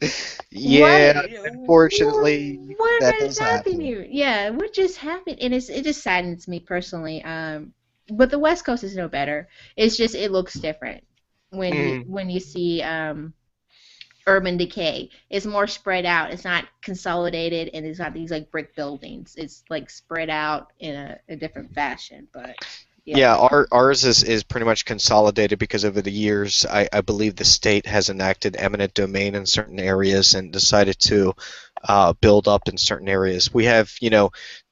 What yeah, unfortunately, what that has does happened happen. here? Yeah, what just happened? And it just saddens me personally. But the West Coast is no better. It's just it looks different Mm. when you see urban decay. It's more spread out. It's not consolidated, and it's not these like brick buildings. It's like spread out in a different fashion. But yeah. Yeah, ours is pretty much consolidated because over the years, I believe the state has enacted eminent domain in certain areas and decided to build up in certain areas. We have,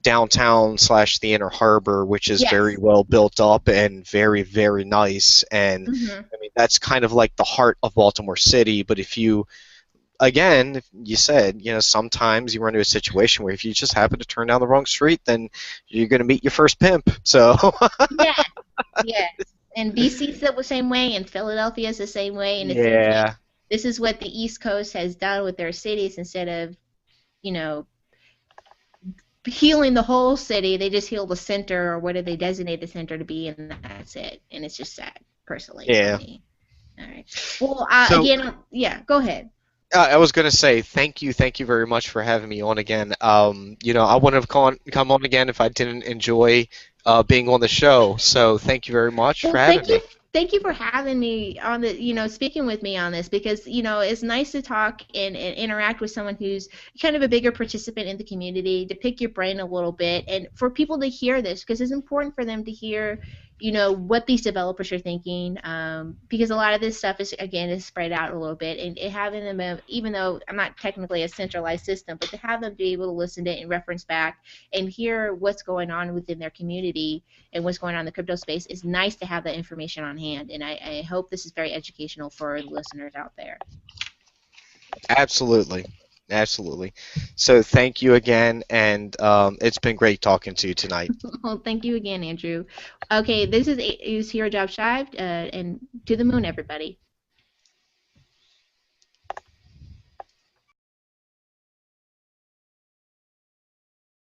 downtown slash the inner harbor, which is very Yes. well built up and very, very nice. And Hmm. I mean, that's kind of like the heart of Baltimore City. But if you, again, if you said, sometimes you run into a situation where if you just happen to turn down the wrong street, then you're going to meet your first pimp. So. Yeah. Yeah. And BC's the same way, and Philadelphia is the same way, and it seems like Yeah. this is what the East Coast has done with their cities instead of, you know, healing the whole city. They just heal the center or what did they designate the center to be, and that's it. And it's just sad, personally, for Yeah. me. All right. Well, So again, yeah, go ahead. I was gonna say thank you very much for having me on again. I wouldn't have come on again if I didn't enjoy being on the show. So thank you very much for Well, having me. thank you for having me on the, speaking with me on this because, it's nice to talk and interact with someone who's kind of a bigger participant in the community, to pick your brain a little bit, and for people to hear this because it's important for them to hear, what these developers are thinking, because a lot of this stuff is spread out a little bit, and having them, even though I'm not technically a centralized system, but to have them be able to listen to it and reference back and hear what's going on within their community and what's going on in the crypto space is nice to have that information on hand. And I hope this is very educational for the listeners out there. Absolutely, absolutely. So thank you again, and it's been great talking to you tonight. Well, thank you again, Andrew. Okay, this is Hero Job Shive, and to the moon, everybody.